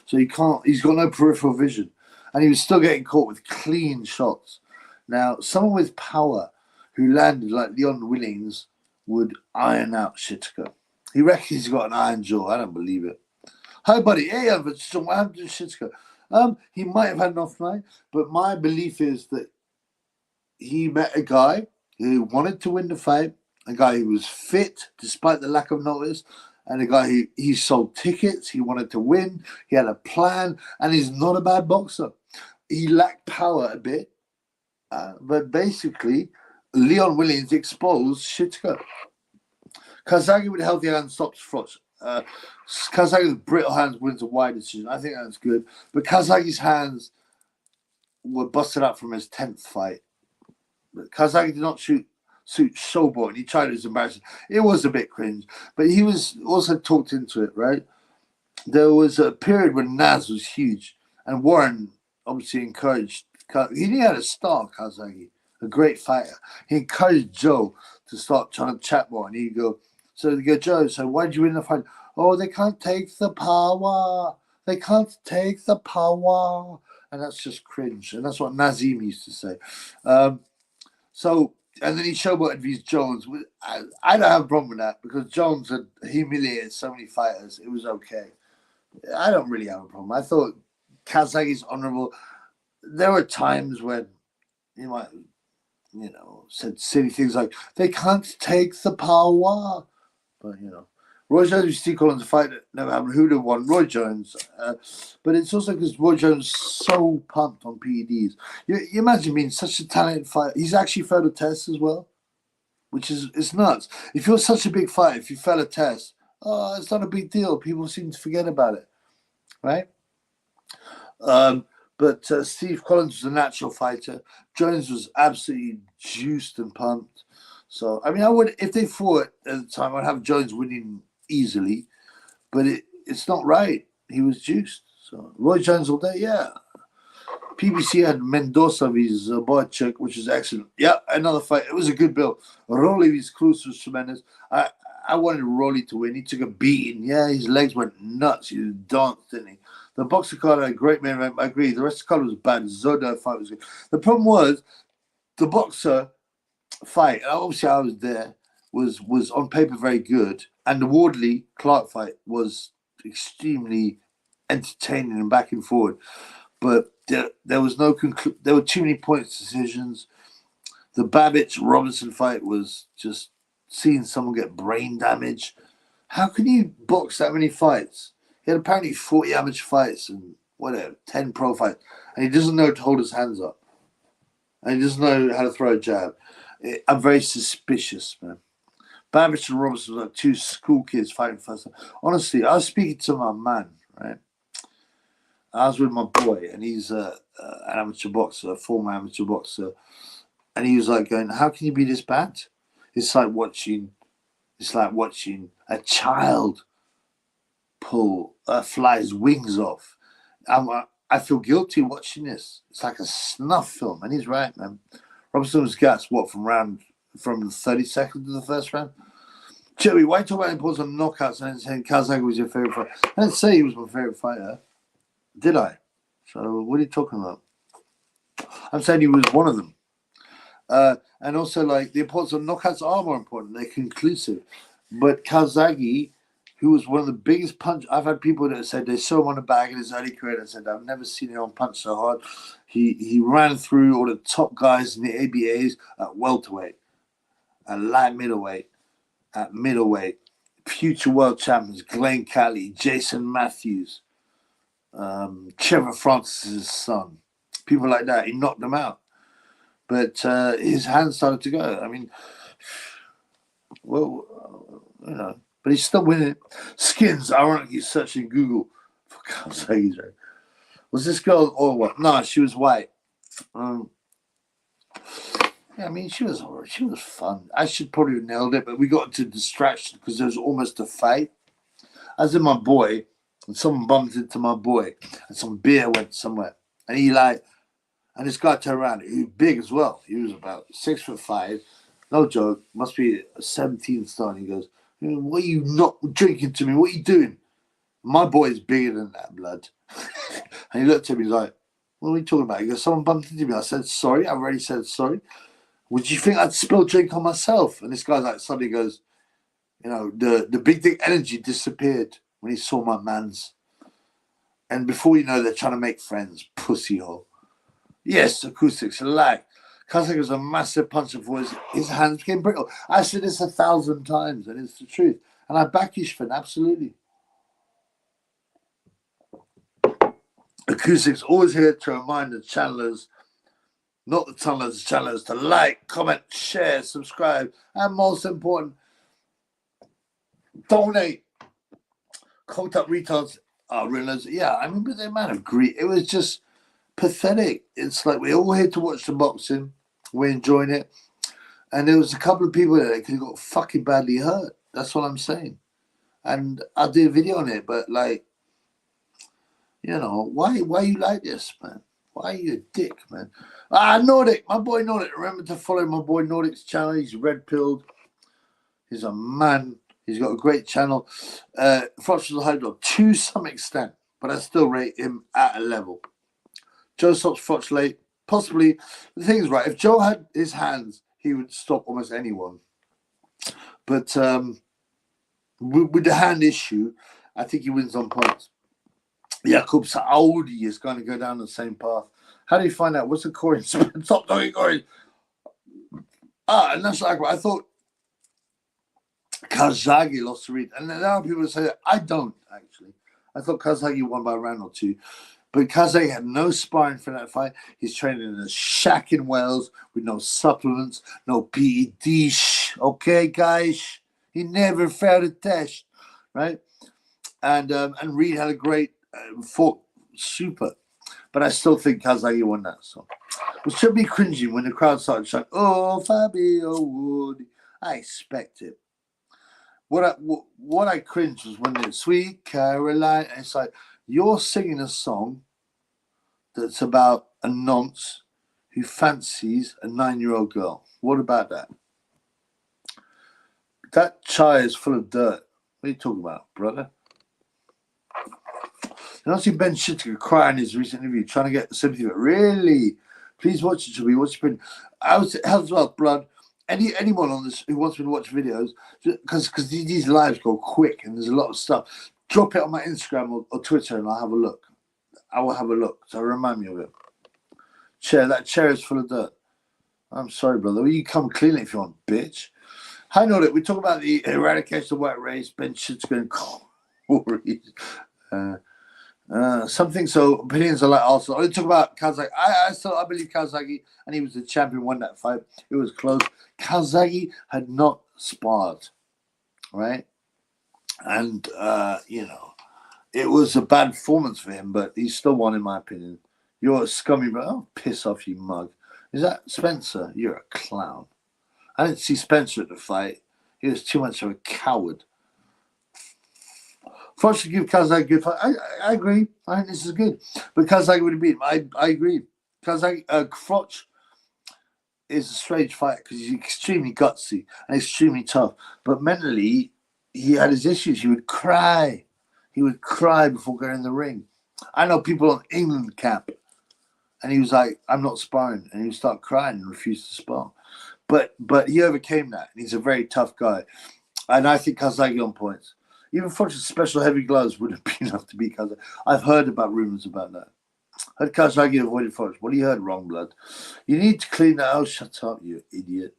So he's got no peripheral vision. And he was still getting caught with clean shots. Now, someone with power who landed like Leon Williams would iron out Whittaker. He reckons he's got an iron jaw. I don't believe it. Hi, buddy. Hey, but what happened to Whittaker? He might have had an off night, but my belief is that he met a guy who wanted to win the fight, a guy who was fit despite the lack of notice, and a guy who he sold tickets. He wanted to win. He had a plan, and he's not a bad boxer. He lacked power a bit, but basically, Leon Williams exposed Whittaker. Kazagi with healthy hands stops Froch. Kazagi with brittle hands wins a wide decision. I think that's good. But Kazagi's hands were busted up from his 10th fight. But Kazagi did not suit Showboat, and he tried his embarrassing. It was a bit cringe, but he was also talked into it, right? There was a period when Naz was huge, and Warren obviously encouraged. He knew how to start Kazagi, a great fighter. He encouraged Joe to start trying to chat more, and he'd go, Joe, so why did you win the fight? Oh, they can't take the power. They can't take the power. And that's just cringe. And that's what Nazim used to say. And then he showboated these Jones. I don't have a problem with that because Jones had humiliated so many fighters. It was okay. I don't really have a problem. I thought Kazagi's honorable. There were times when he might, said silly things like, they can't take the power. But, Roy Jones and Steve Collins fight that never happened. Who'd have won? Roy Jones. But it's also because Roy Jones is so pumped on PEDs. You imagine being such a talented fighter. He's actually failed a test as well, which is nuts. If you're such a big fighter, if you fail a test, it's not a big deal. People seem to forget about it, right? But Steve Collins was a natural fighter. Jones was absolutely juiced and pumped. So, I mean, I would, if they fought at the time, I'd have Jones winning easily, but it's not right. He was juiced. So, Roy Jones all day, yeah. PBC had Mendoza vs. Boychuk, which was excellent. Yeah, another fight. It was a good build. Rolly vs. Cruz was tremendous. I wanted Rolly to win. He took a beating. Yeah, his legs went nuts. He danced, didn't he? The boxer card had a great main event. I agree. The rest of the card was bad. Zoda fight was good. The problem was the boxer fight, and obviously I was there, was on paper very good, and the Wardley Clarke fight was extremely entertaining and back and forward, but there was no there were too many points decisions. The Babich Robinson fight was just seeing someone get brain damage. How can you box that many fights? He had apparently 40 amateur fights and 10 pro fights, and he doesn't know how to hold his hands up, and he doesn't know how to throw a jab. I'm very suspicious, man. Babich and Robinson were like two school kids fighting first time. Honestly, I was speaking to my man, right? I was with my boy, and he's an amateur boxer, a former amateur boxer, and he was like going, "How can you be this bad? It's like watching a child fly his wings off. I feel guilty watching this. It's like a snuff film," and he's right, man. Robinson was gassed, from round from 30 seconds of the first round. Joey, why talk about importance of knockouts and saying Kazag was your favorite fighter? I didn't say he was my favorite fighter, did I? So what are you talking about? I'm saying he was one of them. And also, like, the importance of knockouts are more important. They're conclusive. But Kazagi, who was one of the biggest punch, I've had people that said they saw him on the bag in his early career and said, I've never seen anyone punch so hard. He ran through all the top guys in the ABAs at welterweight, at light middleweight, at middleweight, future world champions, Glenn Cali, Jason Matthews, Trevor Francis' son, people like that. He knocked them out. But his hands started to go. I mean, well, you know, but he's still winning. Skins, ironically, searching Google for Kazagi's right. Was this girl or what? No, she was white. Yeah, I mean, she was fun. I should probably have nailed it, but we got into distraction because there was almost a fight. As in my boy, and someone bumped into my boy, and some beer went somewhere, and he like. And this guy turned around. He was big as well. He was about 6'5". No joke. Must be a 17 star. And he goes, what are you not drinking to me? What are you doing? My boy is bigger than that, blood. And he looked at me, he's like, what are you talking about? He goes, someone bumped into me. I said, sorry. I already said sorry. Would you think I'd spill drink on myself? And this guy like suddenly goes, you know, the big dick energy disappeared when he saw my mans. And before you know, they're trying to make friends. Pussy hole. Yes, acoustics, like Kazak was a massive puncher for his hands became brittle. I said this 1,000 times, and it's the truth. And I back Ishvin, absolutely. Acoustics always here to remind the channelers, not the tunnelers, the channelers, to like, comment, share, subscribe, and most important, donate. Coked up retards are ruiners. Yeah, I mean, but the amount of greed, it was just pathetic. It's like we're all here to watch the boxing. We're enjoying it. And there was a couple of people that could have got fucking badly hurt. That's what I'm saying. And I did a video on it, but like, you know, why you like this, man? Why are you a dick, man? Nordic, my boy Nordic. Remember to follow my boy Nordic's channel. He's red-pilled. He's a man. He's got a great channel. Froch was a high dog to some extent, but I still rate him at a level. Joe stops Froch late. Possibly, the thing is, right, if Joe had his hands, he would stop almost anyone. But with the hand issue, I think he wins on points. Jakub Saudi is going to go down the same path. How do you find out? What's the Korean? Stop doing Korean. And that's like, I thought Kazagi lost to Reed. And now people say that. I don't, actually. I thought Kazagi won by a round or two. But Kazagi had no sparring for that fight. He's training in a shack in Wales with no supplements, no PED. Okay, guys? He never failed a test, right? And Reed had a great fought super. But I still think Kazagi won that. So it should be cringing when the crowd started shouting, oh, Fabio Wood. I expect it. What I cringed was when the Sweet Caroline, and it's like, you're singing a song that's about a nonce who fancies a 9-year-old girl. What about that? That chai is full of dirt. What are you talking about, brother? And I see Ben Whittaker cry in his recent interview, trying to get sympathy. But really, please watch it to me. What's been? I was hell's well, blood. Anyone on this who wants me to watch videos, because these lives go quick and there's a lot of stuff. Drop it on my Instagram or Twitter and I'll have a look. I will have a look. So remind me of it. That chair is full of dirt. I'm sorry, brother. Well, you come clean it if you want, bitch. Hi, Nordic. We talk about the eradication of white race, Ben Whittaker and Corey. Something so opinions are like also. I talk about Kazagi. I believe Kazagi, and he was the champion, won that fight. It was close. Kazagi had not sparred, right? And you know, it was a bad performance for him, but he still won, in my opinion. You're a scummy, bro. Oh, piss off, you mug. Is that Spencer? You're a clown. I didn't see Spencer at the fight. He was too much of a coward. Froch should give Kazagi a good fight. I agree. I think this is good. But Kazagi would have beat him. I agree. Kazagi, Froch, is a strange fighter because he's extremely gutsy and extremely tough. But mentally, he had his issues. He would cry. He would cry before going in the ring. I know people on England camp, and he was like, "I'm not sparring," and he would start crying and refuse to spar. But he overcame that, and he's a very tough guy. And I think Kazagi on points. Even Fortune's special heavy gloves wouldn't be enough to beat Kazagi. I've heard about rumors about that. Heard Kazagi avoided Fortune. What do you heard wrong, blood? You need to clean that. Oh, shut up, you idiot.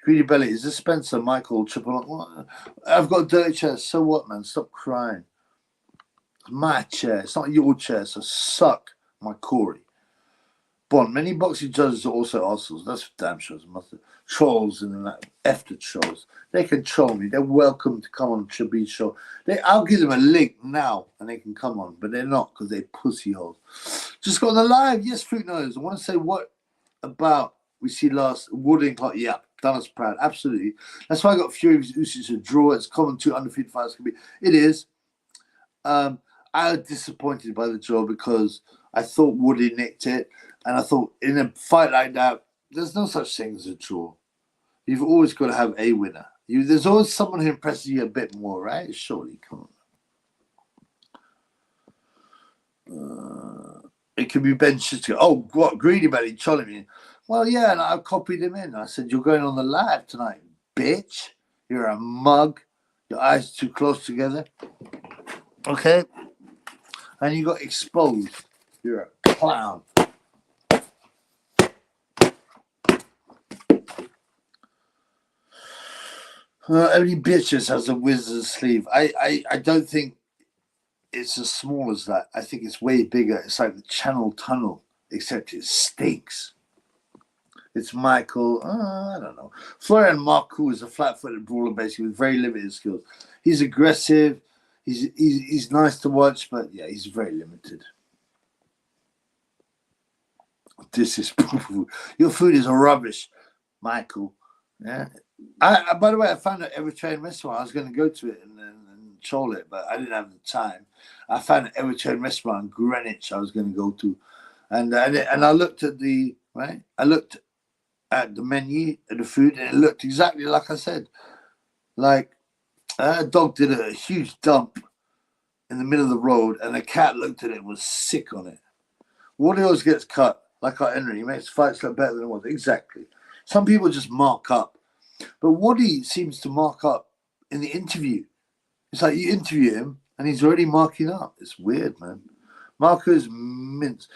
Greedy Belly, is this Spencer, Michael, Triple? What? I've got a dirty chair. So what, man? Stop crying. It's my chair. It's not your chair, so suck my Corey. Bond, many boxing judges are also assholes. That's for damn sure. Trolls and that. After trolls. They can troll me. They're welcome to come on Chabi's show. I'll give them a link now and they can come on, but they're not because they're pussy holes. Just got on the live. Yes, Fruit Nose. I want to say what about we see last Woodley and Clarke. Yeah, done us proud. Absolutely. That's why I got Fury Usyk to draw. It's common to undefeated fighters can be. It is. I was disappointed by the draw because I thought Woodley nicked it. And I thought in a fight like that, there's no such thing as a draw. You've always got to have a winner. There's always someone who impresses you a bit more, right? Surely, come on. It could be Ben Shittick. Oh, what? Greedy Belly trolling me. Well, yeah, and I copied him in. I said, you're going on the live tonight, bitch. You're a mug. Your eyes are too close together. Okay? And you got exposed. You're a clown. Every bitches has a wizard's sleeve. I don't think it's as small as that. I think it's way bigger. It's like the Channel Tunnel, except it stinks. It's Michael. I don't know. Florian Marcoux is a flat-footed brawler, basically with very limited skills. He's aggressive. He's nice to watch, but yeah, he's very limited. This is your food is rubbish, Michael. Yeah. By the way, I found an Evertrain restaurant. I was going to go to it and troll it, but I didn't have the time. I found an Evertrain restaurant in Greenwich I was going to go to, and I looked at the right. I looked at the menu and the food, and it looked exactly like I said. Like a dog did a huge dump in the middle of the road, and a cat looked at it and was sick on it. Wardley always gets cut, like our Henry. He makes fights look better than it was. Exactly. Some people just mark up. But Wardley seems to mark up in the interview. It's like you interview him and he's already marking up. It's weird, man. Marco's mince.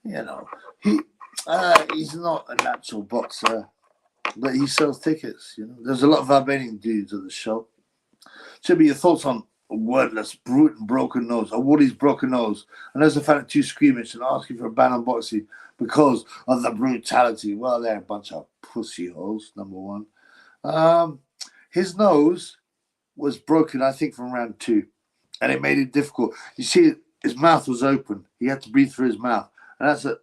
You know, he's not a natural boxer, but he sells tickets. You know, there's a lot of Albanian dudes at the show. Should be your thoughts on a wordless, brute and broken nose, or Woody's broken nose. And there's a fan of too squeamish and asking for a ban on boxing because of the brutality. Well, they're a bunch of pussy holes, number one. His nose was broken, I think, from round 2, and it made it difficult. You see, his mouth was open. He had to breathe through his mouth, and that's it.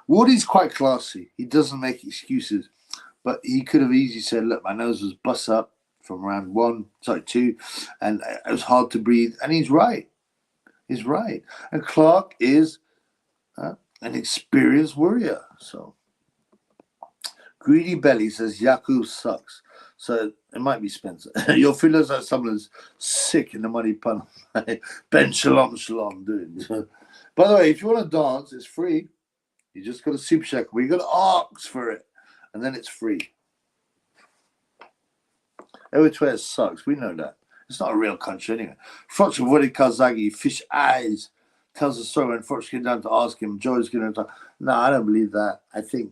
Woody's quite classy. He doesn't make excuses, but he could have easily said, "Look, my nose was bust up from round 2, and it was hard to breathe." And he's right. He's right. And Clarke is an experienced warrior, so. Greedy Belly says Yaku sucks. So it might be Spencer. Your feelings like someone's sick in the muddy pun. Ben Shalom, dude. By the way, if you want to dance, it's free. You just got a super check. We got to ask for it. And then it's free. Everywhere sucks. We know that. It's not a real country anyway. Froch avoided Kazagi. Fish eyes. Tells the story when Froch came down to ask him. Joe's going to talk. No, I don't believe that. I think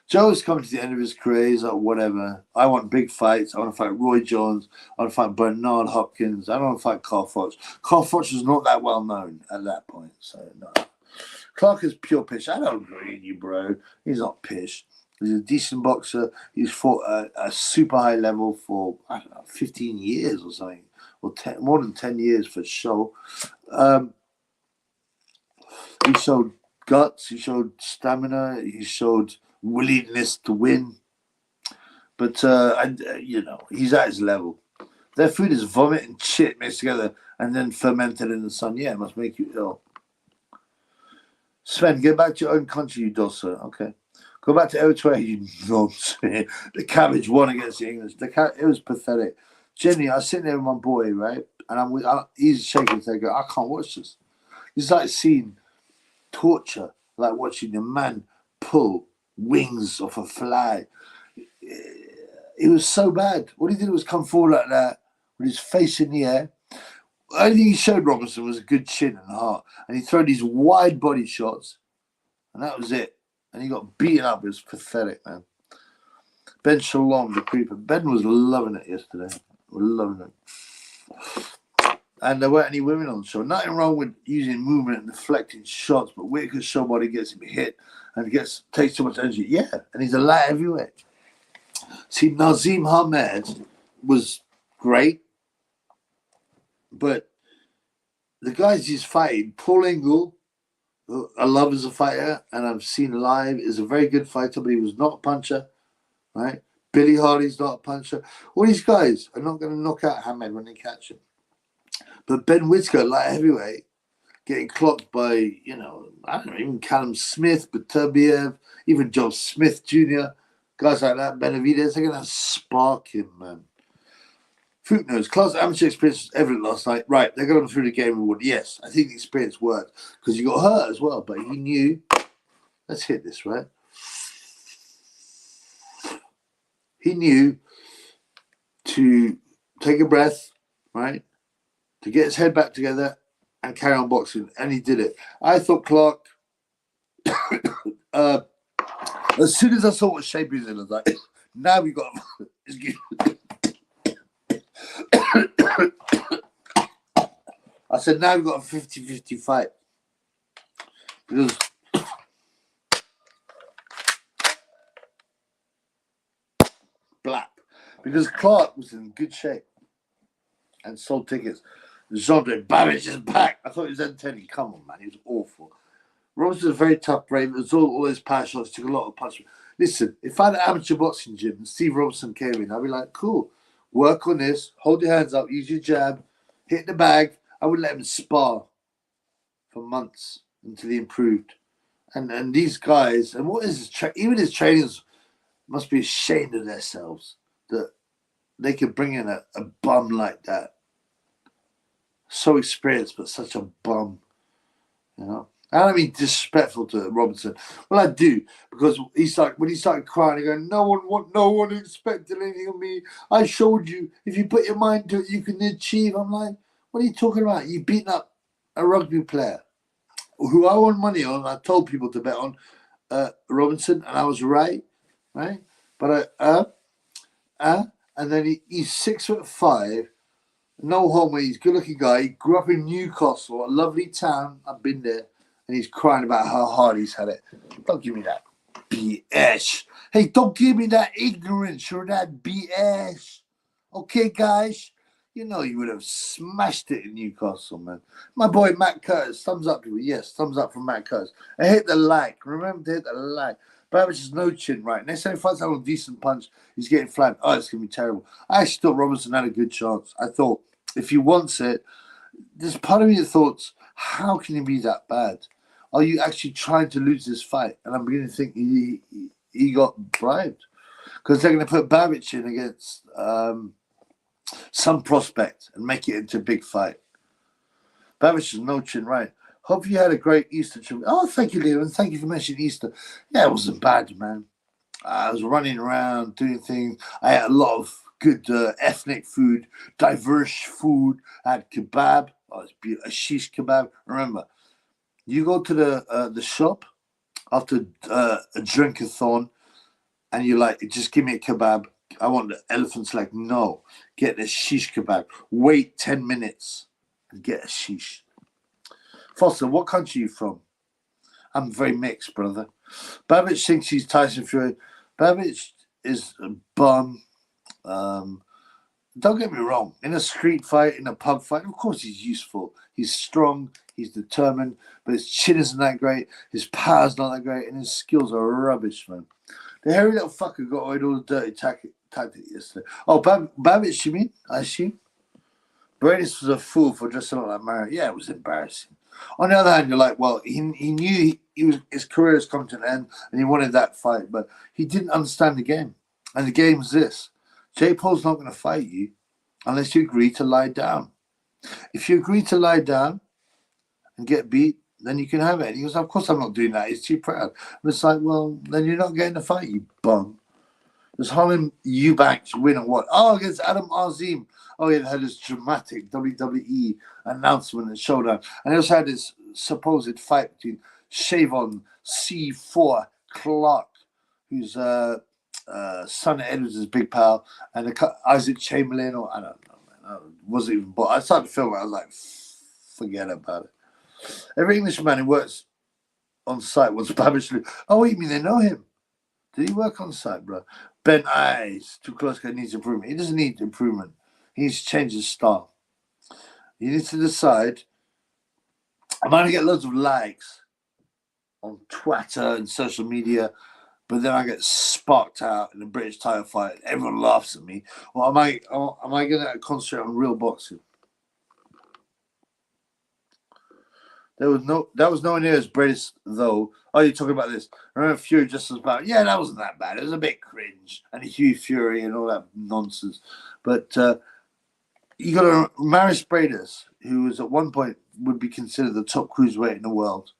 Joe's coming to the end of his career. He's like, whatever. I want big fights. I want to fight Roy Jones. I want to fight Bernard Hopkins. I don't want to fight Carl Froch. Carl Froch is not that well known at that point. So, no. Clarke is pure pish. I don't agree with you, bro. He's not pish. He's a decent boxer. He's fought a super high level for, I don't know, 15 years or something. Or more than 10 years for sure. He showed guts. He showed stamina. He showed willingness to win, but he's at his level. Their food is vomit and shit mixed together and then fermented in the sun. Yeah, it must make you ill. Sven, get back to your own country, you dosso. Okay. Go back to L2A, you nonsense. The Cabbage won against the English. It was pathetic. Genuinely, I was sitting there with my boy, right? And he's shaking his head, I can't watch this. It's like seeing torture, like watching a man pull wings off a fly. It was so bad. What he did was come forward like that with his face in the air. The only thing he showed Robinson was a good chin and heart. And he threw these wide body shots, and that was it. And he got beaten up. It was pathetic, man. Ben Shalom, the creeper. Ben was loving it yesterday. Loving it. And there weren't any women on the show. Nothing wrong with using movement and deflecting shots, but Whittaker's show body gets him hit and takes too much energy. Yeah, and he's a light heavyweight. See, Nazim Hamed was great, but the guys he's fighting, Paul Engel, I love as a fighter, and I've seen live, is a very good fighter, but he was not a puncher, right? Billy Hardy's not a puncher. All these guys are not going to knock out Hamed when they catch him. But Ben Whittaker, light heavyweight, getting clocked by, I don't know, even Callum Smith, Baturbiev, even Joe Smith Jr., guys like that, Benavidez, they're going to spark him, man. Foot knows. Clarke's amateur experience was evident last night. Right, they got him through the game reward. Yes, I think the experience worked because he got hurt as well, but he knew. Let's hit this, right? He knew to take a breath, right? To get his head back together and carry on boxing, and he did it. I thought Clarke, as soon as I saw what shape he was in, I was like, now we got. I said, now we've got a 50-50 fight. Because Because Clarke was in good shape and sold tickets. Jean-Andre Babbage is back. I thought he was entertaining. Come on, man. He was awful. Robinson's a very tough brave. It was all his power shots. Took a lot of punishment. Listen, if I had an amateur boxing gym and Steve Robinson came in, I'd be like, cool. Work on this. Hold your hands up. Use your jab. Hit the bag. I would let him spar for months until he improved. And these guys, and what is his even his trainers must be ashamed of themselves that they could bring in a bum like that. So experienced, but such a bum, you know. I don't mean disrespectful to Robinson. Well, I do, because he's like, when he started crying, he going, no one expected anything of me. I showed you, if you put your mind to it, you can achieve. I'm like, what are you talking about? You beaten up a rugby player who I won money on. I told people to bet on Robinson, and I was right? But and then he's 6'5", no homo. He's a good-looking guy. He grew up in Newcastle, a lovely town. I've been there, and he's crying about how hard he's had it. Don't give me that BS. Hey, don't give me that ignorance or that BS. Okay, guys. You know you would have smashed it in Newcastle, man. My boy Matt Curtis, thumbs up to me. Yes, thumbs up from Matt Curtis. And hit the like. Remember to hit the like. Babbage has no chin, right? Next time he fights out a decent punch, he's getting flagged. Oh, it's going to be terrible. I actually thought Robinson had a good chance. I thought if he wants it, there's part of me that thought, how can he be that bad? Are you actually trying to lose this fight? And I'm beginning to think he got bribed. Because they're going to put Babbage in against some prospect and make it into a big fight. Babbage has no chin, right? Hope you had a great Easter trip. Oh, thank you, Leo, and thank you for mentioning Easter. Yeah, it wasn't bad, man. I was running around doing things. I had a lot of good ethnic food, diverse food. I had kebab. Oh, it's beautiful. A shish kebab. Remember, you go to the shop after a drink-a-thon, and you're like, just give me a kebab. I want the elephant's leg. No, get the shish kebab. Wait 10 minutes and get a shish. Foster, what country are you from? I'm very mixed, brother. Babbage thinks he's Tyson Fury. Babbage is a bum. Don't get me wrong. In a street fight, in a pub fight, of course he's useful. He's strong. He's determined. But his chin isn't that great. His power's not that great. And his skills are rubbish, man. The hairy little fucker got away with all the dirty tactic yesterday. Oh, Babbage, you mean? I assume? Bradis was a fool for dressing up like Mario. Yeah, it was embarrassing. On the other hand, you're like, well, he knew his career has come to an end and he wanted that fight, but he didn't understand the game. And the game is this. Jake Paul's not going to fight you unless you agree to lie down. If you agree to lie down and get beat, then you can have it. And he goes, of course I'm not doing that. He's too proud. And it's like, well, then you're not getting the fight, you bum. Does Harlem Eubanks win or what? Oh, against Adam Azim. Oh, he had this dramatic WWE announcement and showdown. And he also had this supposed fight between Shavon C4 Clarke, who's son of Edwards' big pal, and Isaac Chamberlain, or I don't know, man. I wasn't even, but I started to film it. I was like, forget about it. Every Englishman who works on site was babishly. Oh, what do you mean they know him? Did he work on site, bro? Ben Eyes, too close, needs improvement. He doesn't need improvement. He needs to change his style. He needs to decide, I'm going to get loads of likes on Twitter and social media, but then I get sparked out in a British title fight. Everyone laughs at me. Or am I going to concentrate on real boxing? That was nowhere near as greatest, though. Oh, you're talking about this. I remember Fury just was about, yeah, that wasn't that bad. It was a bit cringe. And Hugh Fury and all that nonsense. But you got a Maris Bradus, who was at one point would be considered the top cruiserweight in the world,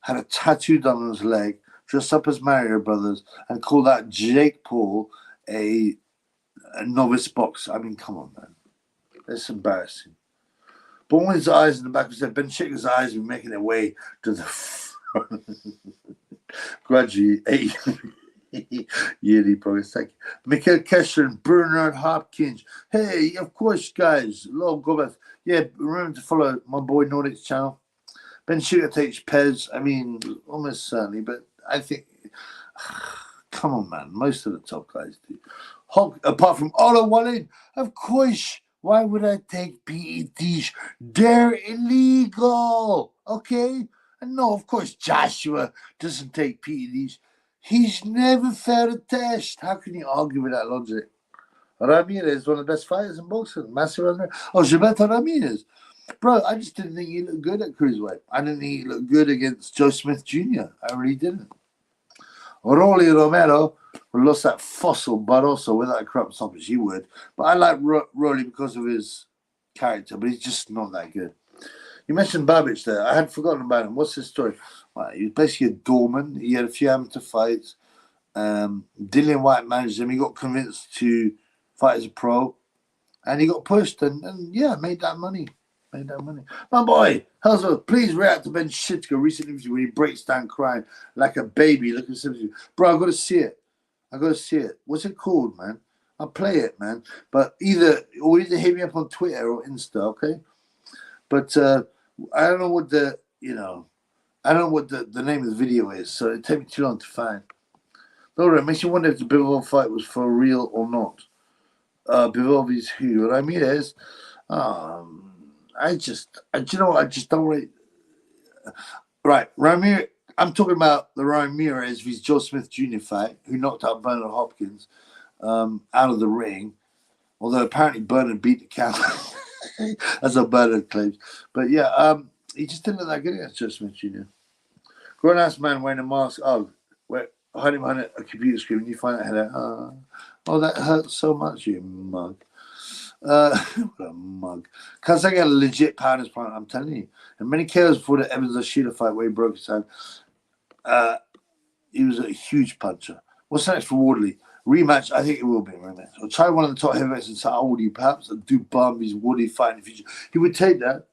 had a tattoo done on his leg, dressed up as Mario Brothers, and called out Jake Paul a novice boxer. I mean, come on, man. That's embarrassing. Baldwin's eyes in the back of his head. Ben Chicken's eyes were making their way to the front. Gradually, yearly progress. Thank you. Michael Kessler and Bernard Hopkins. Hey, of course, guys. Lord Gomez. Yeah, remember to follow my boy Nordic's channel. Ben Chicken takes Pez. I mean, almost certainly, but I think, come on, man. Most of the top guys do. Apart from Ola Wallin, of course. Why would I take PEDs? They're illegal, okay? And no, of course, Joshua doesn't take PEDs. He's never failed a test. How can you argue with that logic? Ramirez is one of the best fighters in boxing. Massive Ramirez. Oh, Gilberto Ramirez. Bro, I just didn't think he looked good at cruiserweight. I didn't think he looked good against Joe Smith Jr. I really didn't. Rolly Romero lost that fossil, but also without a corrupt stoppage, he would. But I like Rolly because of his character, but he's just not that good. You mentioned Babbage there. I had forgotten about him. What's his story? Well, he was basically a doorman. He had a few amateur fights. Dillian White managed him. He got convinced to fight as a pro, and he got pushed, and yeah, made that money. My boy, Hellsworth, please react to Ben Shitko recent interview when he breaks down crying like a baby. Look at this interview. Bro, I got to see it. What's it called, man? I'll play it, man. But either hit me up on Twitter or Insta, okay? But I don't know what the name of the video is, so it take me too long to find. No, it makes you wonder if the Bivol fight was for real or not. Bivol is who? Ramirez. I just don't rate. Right, Ramirez. I'm talking about the Ramirez vs. Joe Smith Jr. fight, who knocked out Bernard Hopkins out of the ring. Although apparently Bernard beat the count. That's what Bernard claims. But yeah, he just didn't look that good against Joe Smith Jr. Grown-ass man wearing a mask. Oh, hiding behind a computer screen. And you find that head out. Oh, that hurts so much, you mug. What a mug. Kazak had a legit power in his prime, I'm telling you. And many cares before the Evans Ashita fight where he broke his hand. He was a huge puncher. What's next for Wardley? Rematch? I think it will be a rematch. I'll try one of the top heavyweights in Saudi, perhaps, and do Barmby's Woody fight in the future. He would take that.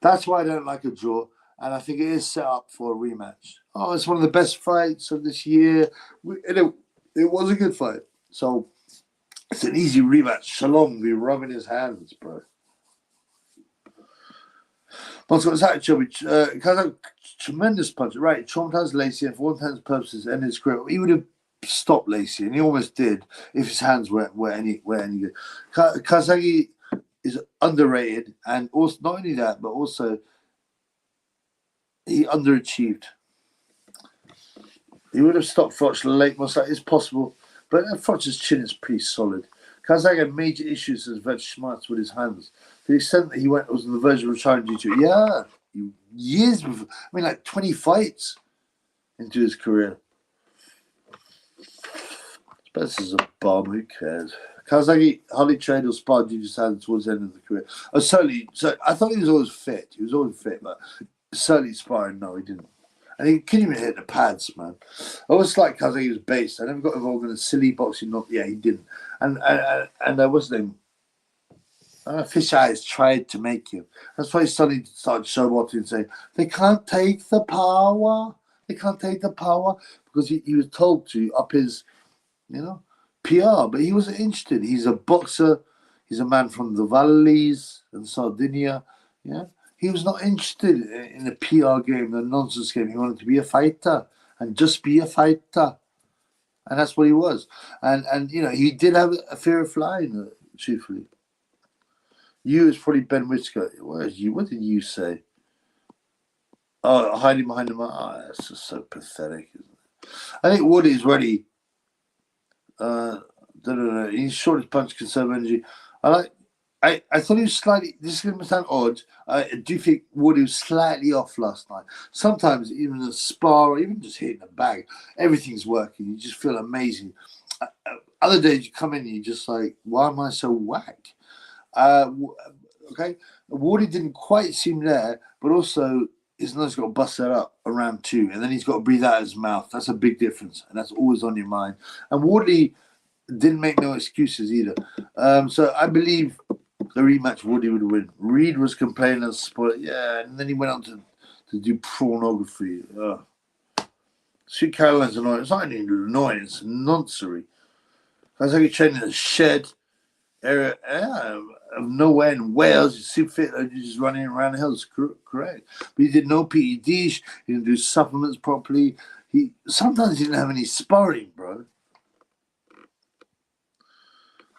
That's why I don't like a draw. And I think it is set up for a rematch. Oh, it's one of the best fights of this year. It was a good fight. So it's an easy rematch. Shalom be rubbing his hands, bro. What's that, Chubby? Kazak, tremendous punch. Right, traumatized Lacey, and for all intents and purposes, ended his career. He would have stopped Lacey, and he almost did if his hands were any good. Kazagi is underrated, and also not only that, but also he underachieved. He would have stopped Froch late, most likely. It's possible, but Froch's chin is pretty solid. Kazak had major issues as Veg Schmartz with his hands. To the extent that he was on the verge of retiring due to, years before. I mean, like 20 fights into his career. Spencer's a bum, who cares? Kazaki hardly trained or sparred due to his hands towards the end of the career. I thought he was always fit. He was always fit, but certainly sparring, no, he didn't. And he couldn't even hit the pads, man. I always liked Kazaki was based. I never got involved in a silly boxing. He didn't. And what's his name? Fish Eyes tried to make him. That's why he suddenly started showboating and saying, they can't take the power. They can't take the power. Because he was told to up his, PR, but he wasn't interested. He's a boxer. He's a man from the valleys and Sardinia. Yeah. He was not interested in the PR game, the nonsense game. He wanted to be a fighter and just be a fighter. And that's what he was. And he did have a fear of flying, truthfully. You is probably Ben Whittaker. What did you say? Oh, hiding behind the mask. Oh, that's just so pathetic, isn't it? I think Woody is ready. He's short his punch, conserve energy. I thought he was slightly. This is going to sound odd. I do think Woody was slightly off last night. Sometimes even a spar or even just hitting a bag, everything's working. You just feel amazing. Other days you come in and you're just like, why am I so whack? Okay, Woody didn't quite seem there, but also his nose got busted up around 2, and then he's got to breathe out his mouth. That's a big difference, and that's always on your mind. And Wardley didn't make no excuses either. So I believe the rematch Woody would win. Reed was complaining as spoiled, and then he went on to do pornography. Sweet Caroline's annoying. It's not even annoying, it's nonsense. That's like he trained in a shed area of nowhere in Wales. He's super fit, you're just running around the hills. Correct. But he did no PEDs, he didn't do supplements properly. Sometimes he didn't have any sparring, bro.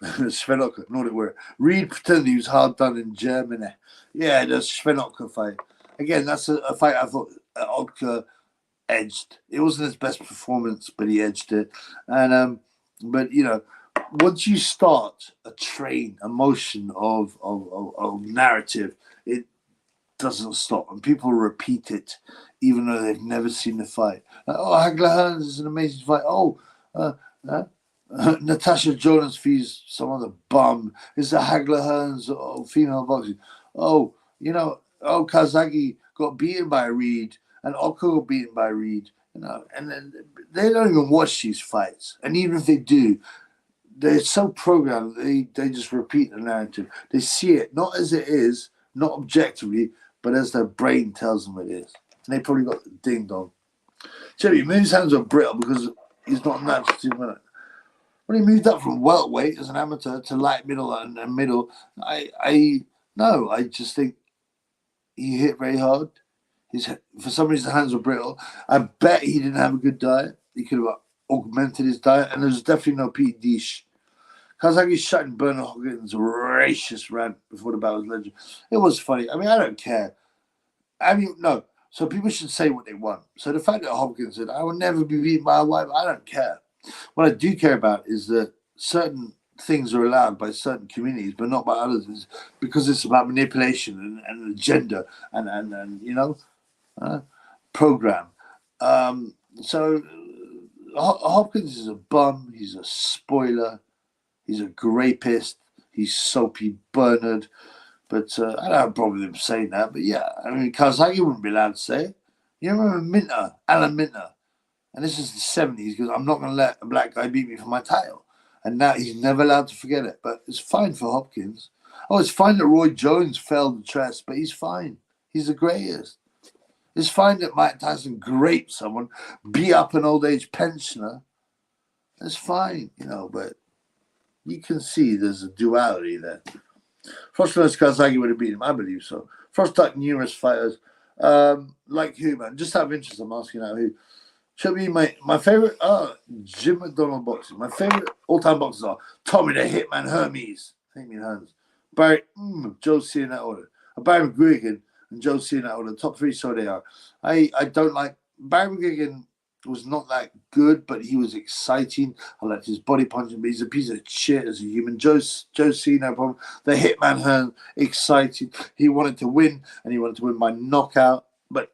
Svenoka, Nordic Warrior. Reed pretended he was hard done in Germany. Yeah, the Svenoka fight. Again, that's a fight I thought Odka edged. It wasn't his best performance, but he edged it. And but once you start a train, a motion of narrative, it doesn't stop, and people repeat it even though they've never seen the fight. Hagler Hearns is an amazing fight. Natasha Jonas feeds some other bum. It's the Hagler Hearns of female boxing. Kazaki got beaten by Reed, and Oko got beaten by Reed. And they don't even watch these fights, and even if they do, they're so programmed, they just repeat the narrative. They see it not as it is, not objectively, but as their brain tells them it is. And they probably got ding dong. Jimmy, Moon's hands are brittle because he's not natural to minute. When he moved up from welterweight as an amateur to light middle and middle, I just think he hit very hard. For some reason, the hands were brittle. I bet he didn't have a good diet. He could have augmented his diet, and there's definitely no PED. Kazaki shutting Bernard Hopkins' racist rant before the battle was legend. It was funny. I mean, I don't care. No. So people should say what they want. So the fact that Hopkins said, I will never be beaten by a wife, I don't care. What I do care about is that certain things are allowed by certain communities, but not by others, because it's about manipulation and agenda and program. So Hopkins is a bum. He's a spoiler. He's a rapist. He's Soapy Bernard. But I don't have a problem with him saying that. But yeah, I mean, Kazaki wouldn't be allowed to say it. You remember Alan Minter? And this is the 70s. He goes, I'm not going to let a black guy beat me for my title. And now he's never allowed to forget it. But it's fine for Hopkins. It's fine that Roy Jones failed the test, but he's fine. He's the greatest. It's fine that Mike Tyson raped someone, beat up an old age pensioner. It's fine, but you can see there's a duality there. Frost knows Kazaki would have beaten him. I believe so. Frost like numerous fighters. Like who, man? Just out of interest, I'm asking out who. Show me my favorite Jim McDonald boxing. My favorite all-time boxers are Tommy the Hitman Hermes. Damien Hearns. Barry Joe C in that order. Barry McGuigan and Joe C in that order. Top 3, so they are. I don't like Barry McGuigan. was not that good, but he was exciting. I liked his body punching, but he's a piece of shit as a human. Joe C, no problem. The Hitman Hearn, exciting. He wanted to win, and he wanted to win by knockout, but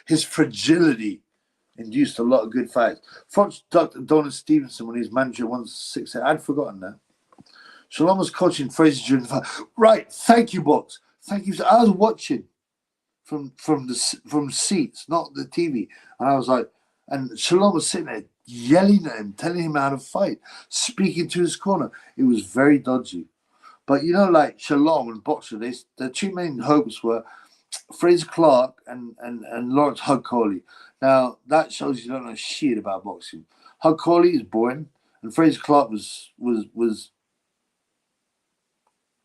his fragility induced a lot of good fights. Fox Dr. Donald Stevenson, when he was manager, won 6. I'd forgotten that. Shalom was coaching Fraser during the fight. Right, thank you, Box. Thank you. I was watching from seats, not the TV, and I was like, and Shalom was sitting there yelling at him, telling him how to fight, speaking to his corner. It was very dodgy. But you know, like Shalom and Boxer, the two main hopes were Fraser Clarke and Lawrence Hug Coley. Now that shows you don't know shit about boxing. Hug Coley is boring, and Fraser Clarke was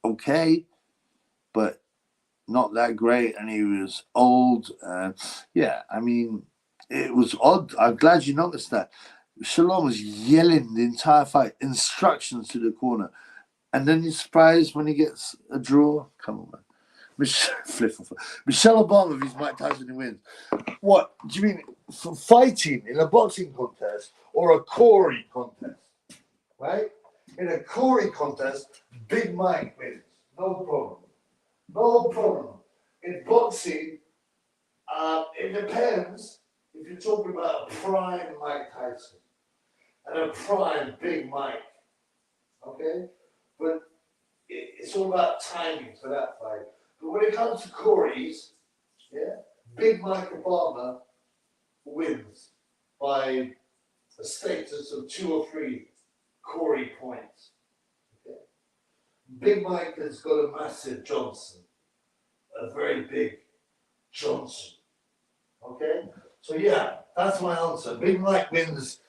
okay, but not that great, and he was old. Yeah, I mean, it was odd. I'm glad you noticed that. Shalom was yelling the entire fight, instructions to the corner, and then he's surprised when he gets a draw. Come on, man. Michelle Obama vs Mike Tyson who wins. What do you mean for fighting in a boxing contest or a Corey contest? Right? In a Corey contest, Big Mike wins. No problem. No problem. In boxing, it depends if you're talking about a prime Mike Tyson and a prime Big Mike. Okay? But it's all about timing for that fight. But when it comes to Corey's, yeah, Big Mike Obama wins by a status of 2 or 3 Corey points. Okay? Big Mike has got a massive Johnson, a very big Johnson. Okay? So yeah, that's my answer. Big Mike wins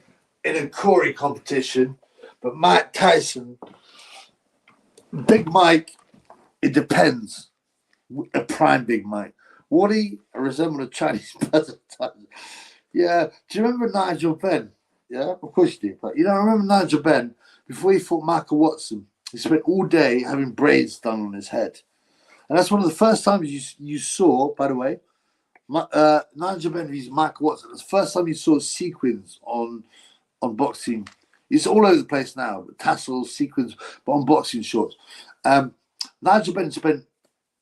in a Corey competition, but Mike Tyson, Big Mike, it depends. A prime Big Mike. Wardley resembled a Chinese person. Yeah. Do you remember Nigel Benn? Yeah, of course you do. But I remember Nigel Benn before he fought Michael Watson. He spent all day having braids done on his head, and that's one of the first times you saw. By the way, Nigel Benn vs Michael Watson. It's the first time you saw sequins on boxing. It's all over the place now, but tassels, sequins, but on boxing shorts. Nigel Benn spent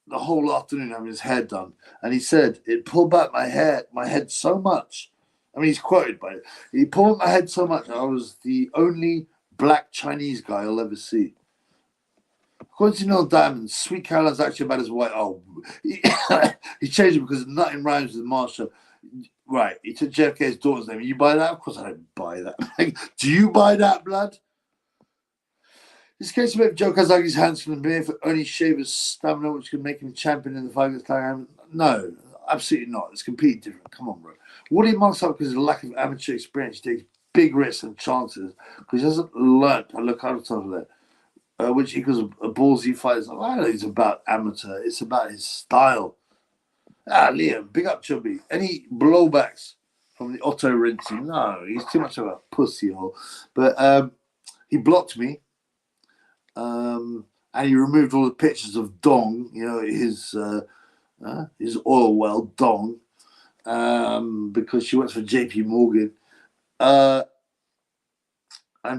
the whole afternoon having his hair done, and he said it pulled back my head so much. I mean, he's quoted by it. He pulled my head so much. I was the only black Chinese guy I'll ever see. According to Neil Diamond, Sweet Caroline's actually about as white. Oh, he changed it because nothing rhymes with Marshall. Right, he took JFK's daughter's name. You buy that? Of course I don't buy that. Do you buy that, blood? This case of Joe Kazaki's hands from the beer for only shave his stamina, which could make him champion in the fight against Clarke. No, absolutely not. It's completely different. Come on, bro. What he marks up because of the lack of amateur experience. He takes big risks and chances because he hasn't learned to look out of that, which equals a ballsy fight. I don't know it's about amateur. It's about his style. Liam, big up Chubby. Any blowbacks from the auto rinsing? No, he's too much of a pussy hole. But he blocked me. And he removed all the pictures of Dong, his oil well Dong, because she works for JP Morgan, and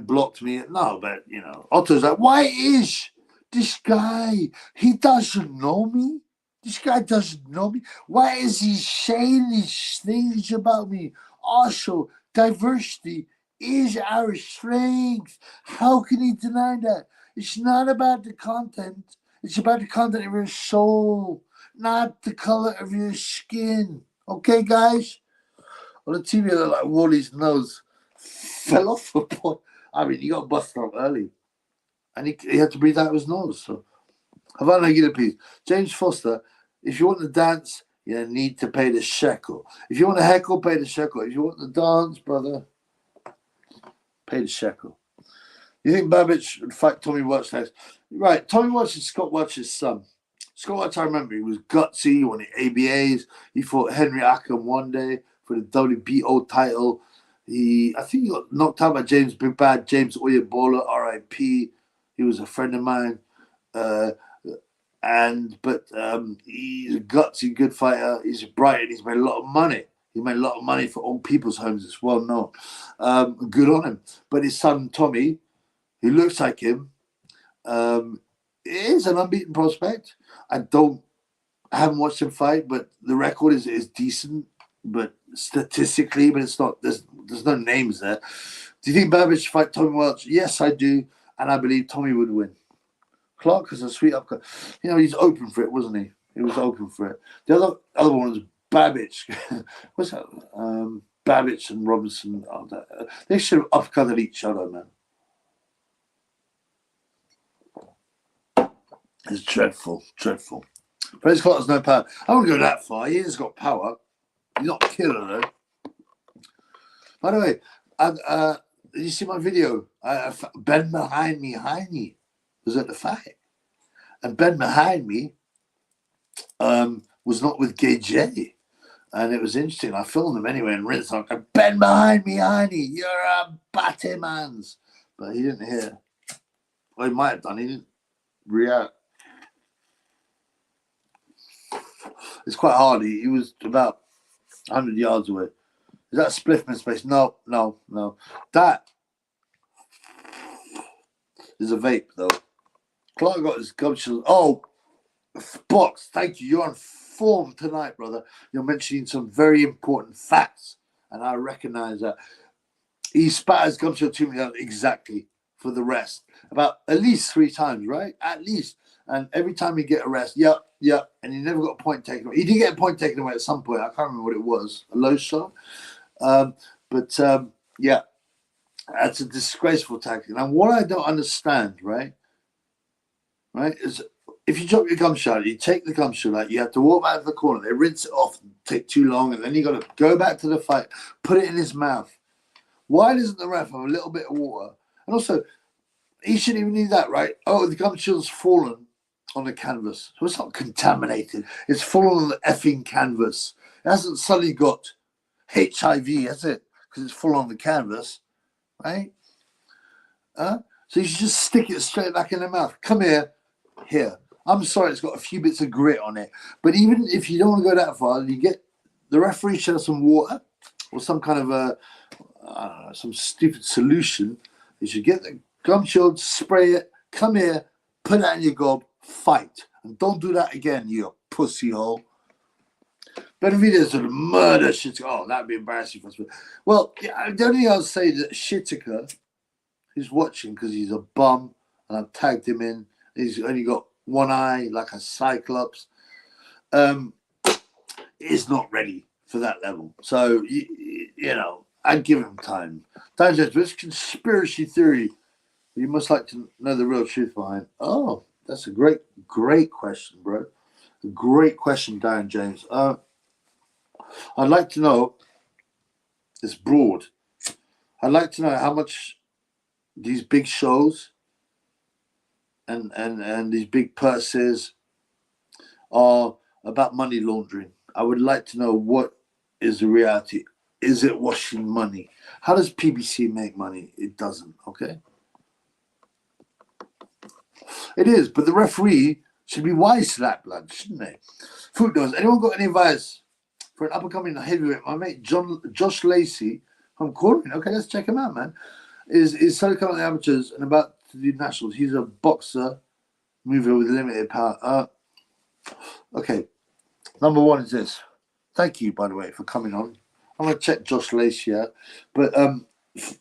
blocked me. No, but Otto's like, why is this guy? He doesn't know me. This guy doesn't know me. Why is he saying these things about me? Also, diversity is our strength. How can he deny that? It's not about the content. It's about the content of your soul, not the color of your skin. Okay, guys? On the TV, it looked like Wally's nose fell off a point. I mean, he got busted up early. And he had to breathe out his nose. So, Havana Gila, please. James Foster, if you want to dance, you need to pay the shekel. If you want to heckle, pay the shekel. If you want to dance, brother, pay the shekel. You think Babbage would fight Tommy Watch next? Right, Tommy Watch is Scott Watch's son. Scott Watch, I remember, he was gutsy, he won the ABAs. He fought Henry Ackham one day for the WBO title. I think he got knocked out by James Big Bad, James Oyebola, R.I.P. He was a friend of mine. But he's a gutsy, good fighter. He's bright and he's made a lot of money. He made a lot of money for old people's homes. It's well known. Good on him. But his son Tommy, who looks like him, is an unbeaten prospect. I haven't watched him fight, but the record is decent. But statistically, but it's not. There's no names there. Do you think Burbage should fight Tommy Welch? Yes, I do, and I believe Tommy would win. Clarke is a sweet upcut. He's open for it, wasn't he? He was open for it. The other one was Babbage. What's that? Babbage and Robinson. They should have upcutted each other, man. It's dreadful, dreadful. Praise Clarke has no power. I wouldn't go that far. He has got power. He's not a killer, though. By the way, did you see my video? Ben behind me, Heine, was at the fight. And Ben behind me was not with Gay J. And it was interesting. I filmed him anyway and rinsed like, Ben behind me, Heine, you're a batty man's. But he didn't hear. Well, he might have done. He didn't react. It's quite hard. He was about 100 yards away. Is that a spliffman space? No. That is a vape, though. Clarke got his gumshoes. Oh, Box, thank you. You're on form tonight, brother. You're mentioning some very important facts, and I recognize that. He spat his gumshoe to me exactly for the rest. About at least 3 times, right? At least. And every time he get a rest, yep. And he never got a point taken away. He did get a point taken away at some point. I can't remember what it was. A low shot. Yeah, that's a disgraceful tactic. Now, what I don't understand, right, is if you drop your gum shot, you take the gum shot out, you have to walk back to the corner. They rinse it off, and take too long, and then you got to go back to the fight, put it in his mouth. Why doesn't the ref have a little bit of water? And also, he shouldn't even need that, right? Oh, the gum shot's fallen on the canvas. So it's not contaminated. It's fallen on the effing canvas. It hasn't suddenly got HIV, has it? Because it's full on the canvas, right? So you should just stick it straight back in the mouth. Come here. I'm sorry, it's got a few bits of grit on it. But even if you don't want to go that far, you get the referee should have some water or some kind of some stupid solution. You should get the gum shield, spray it, come here, put that in your gob, fight. And don't do that again, you pussy hole. Benavidez would murder Whittaker. Oh, that'd be embarrassing for us. Well, yeah, the only thing I'll say is that Whittaker, who's watching because he's a bum, and I've tagged him in, he's only got one eye like a cyclops, is not ready for that level. So, I'd give him time. Digest, but it's conspiracy theory. You must like to know the real truth behind. Oh, that's a great question, bro. A great question, Darren James. I'd like to know, it's broad. I'd like to know how much these big shows and these big purses are about money laundering. I would like to know what is the reality. Is it washing money? How does PBC make money? It doesn't, okay? It is, but the referee should be wise to that, blood, shouldn't they? Food knows. Anyone got any advice for an up-and-coming heavyweight? My mate Josh Lacey from Corwin. Okay, let's check him out, man. Is solo coming the amateurs and about to do nationals. He's a boxer, mover with limited power. Okay, number one is this. Thank you, by the way, for coming on. I'm going to check Josh Lacey out. But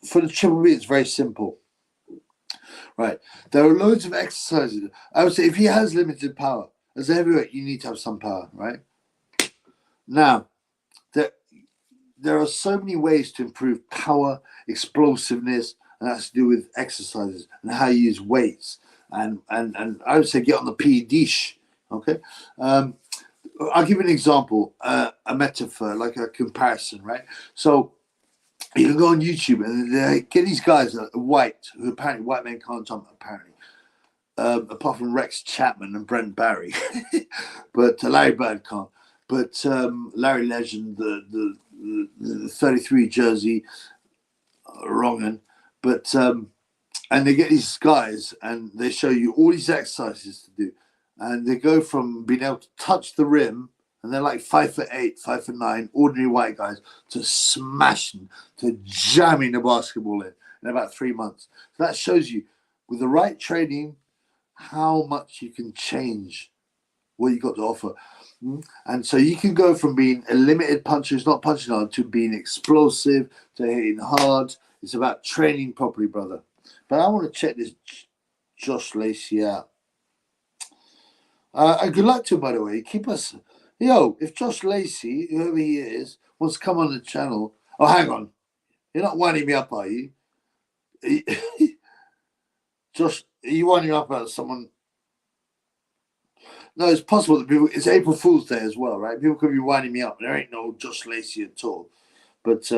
for the Triple B, it's very simple. Right. There are loads of exercises. I would say if he has limited power, as a heavyweight, you need to have some power, right? Now, there are so many ways to improve power, explosiveness, and that's to do with exercises and how you use weights. And I would say get on the PE dish, okay? I'll give you an example, a metaphor, like a comparison, right? So you can go on YouTube and they get these guys that are white, who apparently white men can't jump, apparently. Apart from Rex Chapman and Brent Barry. But Larry Bird can't. But Larry Legend, the 33 jersey, wrong. But and they get these guys and they show you all these exercises to do. And they go from being able to touch the rim and they're like 5'8", 5'9", ordinary white guys, to smashing, to jamming the basketball in about 3 months. So that shows you, with the right training, how much you can change what you got to offer. And so you can go from being a limited puncher who's not punching hard to being explosive, to hitting hard. It's about training properly, brother. But I want to check this Josh Lacey out. And good luck to him, by the way. Keep us... Yo, if Josh Lacey, whoever he is, wants to come on the channel... Oh, hang on. You're not winding me up, are you? Josh, are you winding up about someone... No, it's possible that people... It's April Fool's Day as well, right? People could be winding me up. There ain't no Josh Lacey at all. But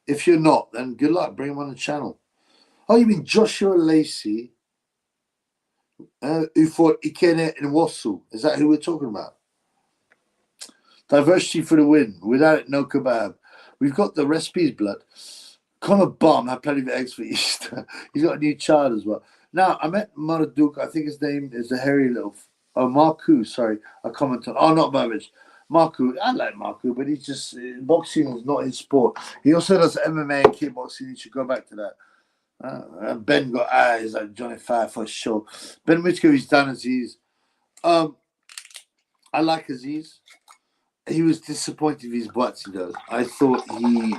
if you're not, then good luck. Bring him on the channel. Oh, you mean Joshua Lacey, who fought Ikene in Wasu? Is that who we're talking about? Diversity for the win. Without it, no kebab. We've got the recipes, blood. Connor Bomb had plenty of eggs for Easter. He's got a new child as well. Now, I met Marduk. I think his name is the hairy little... Oh, Marku, sorry. I commented. Oh, not Burbage. Marku. I like Marku, but he's just... boxing is not his sport. He also does MMA and kickboxing. He should go back to that. Ben got eyes like Johnny Five for sure. Ben Whittaker, he's done Aziz. I like Aziz. He was disappointed with his butts, he does. I thought he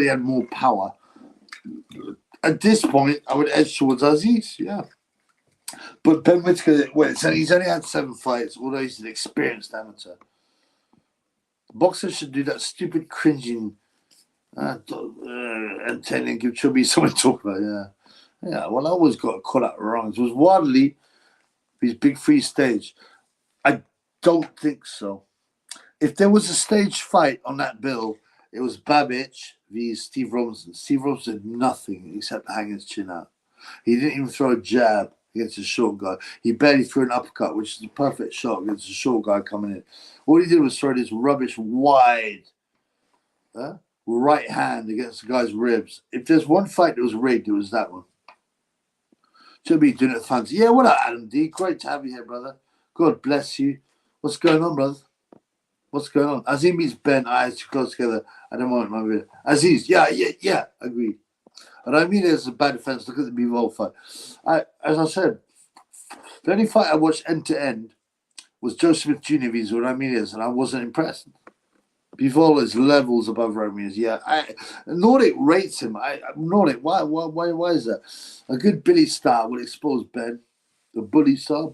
had more power. At this point, I would edge towards Aziz, yeah. But Ben Whittaker, he's only had 7 fights, although he's an experienced amateur. Boxers should do that stupid cringing and telling give Chubby something to talk about, yeah. Yeah, well, I always got to call out wrongs. It was Wardley, his big free stage. I don't think so. If there was a stage fight on that bill, it was Babich v. Steve Robinson. Steve Robinson did nothing except hang his chin out. He didn't even throw a jab against a short guy. He barely threw an uppercut, which is a perfect shot against a short guy coming in. All he did was throw this rubbish wide right hand against the guy's ribs. If there's one fight that was rigged, it was that one. Should be doing it fancy. Yeah, what up, Adam D? Great to have you here, brother. God bless you. What's going on, brother? What's going on? Aziz meets Ben, eyes too close together. I don't want my video. Aziz, yeah, agreed. And I mean, there's a bad defense. Look at the Bivol fight. As I said, the only fight I watched end to end was Joe Smith Jr. vs. Ramirez, and I wasn't impressed. Bivol is levels above Ramirez. Yeah, Nordic rates him. Nordic, why is that? A good Billy star will expose Ben. The Billy star,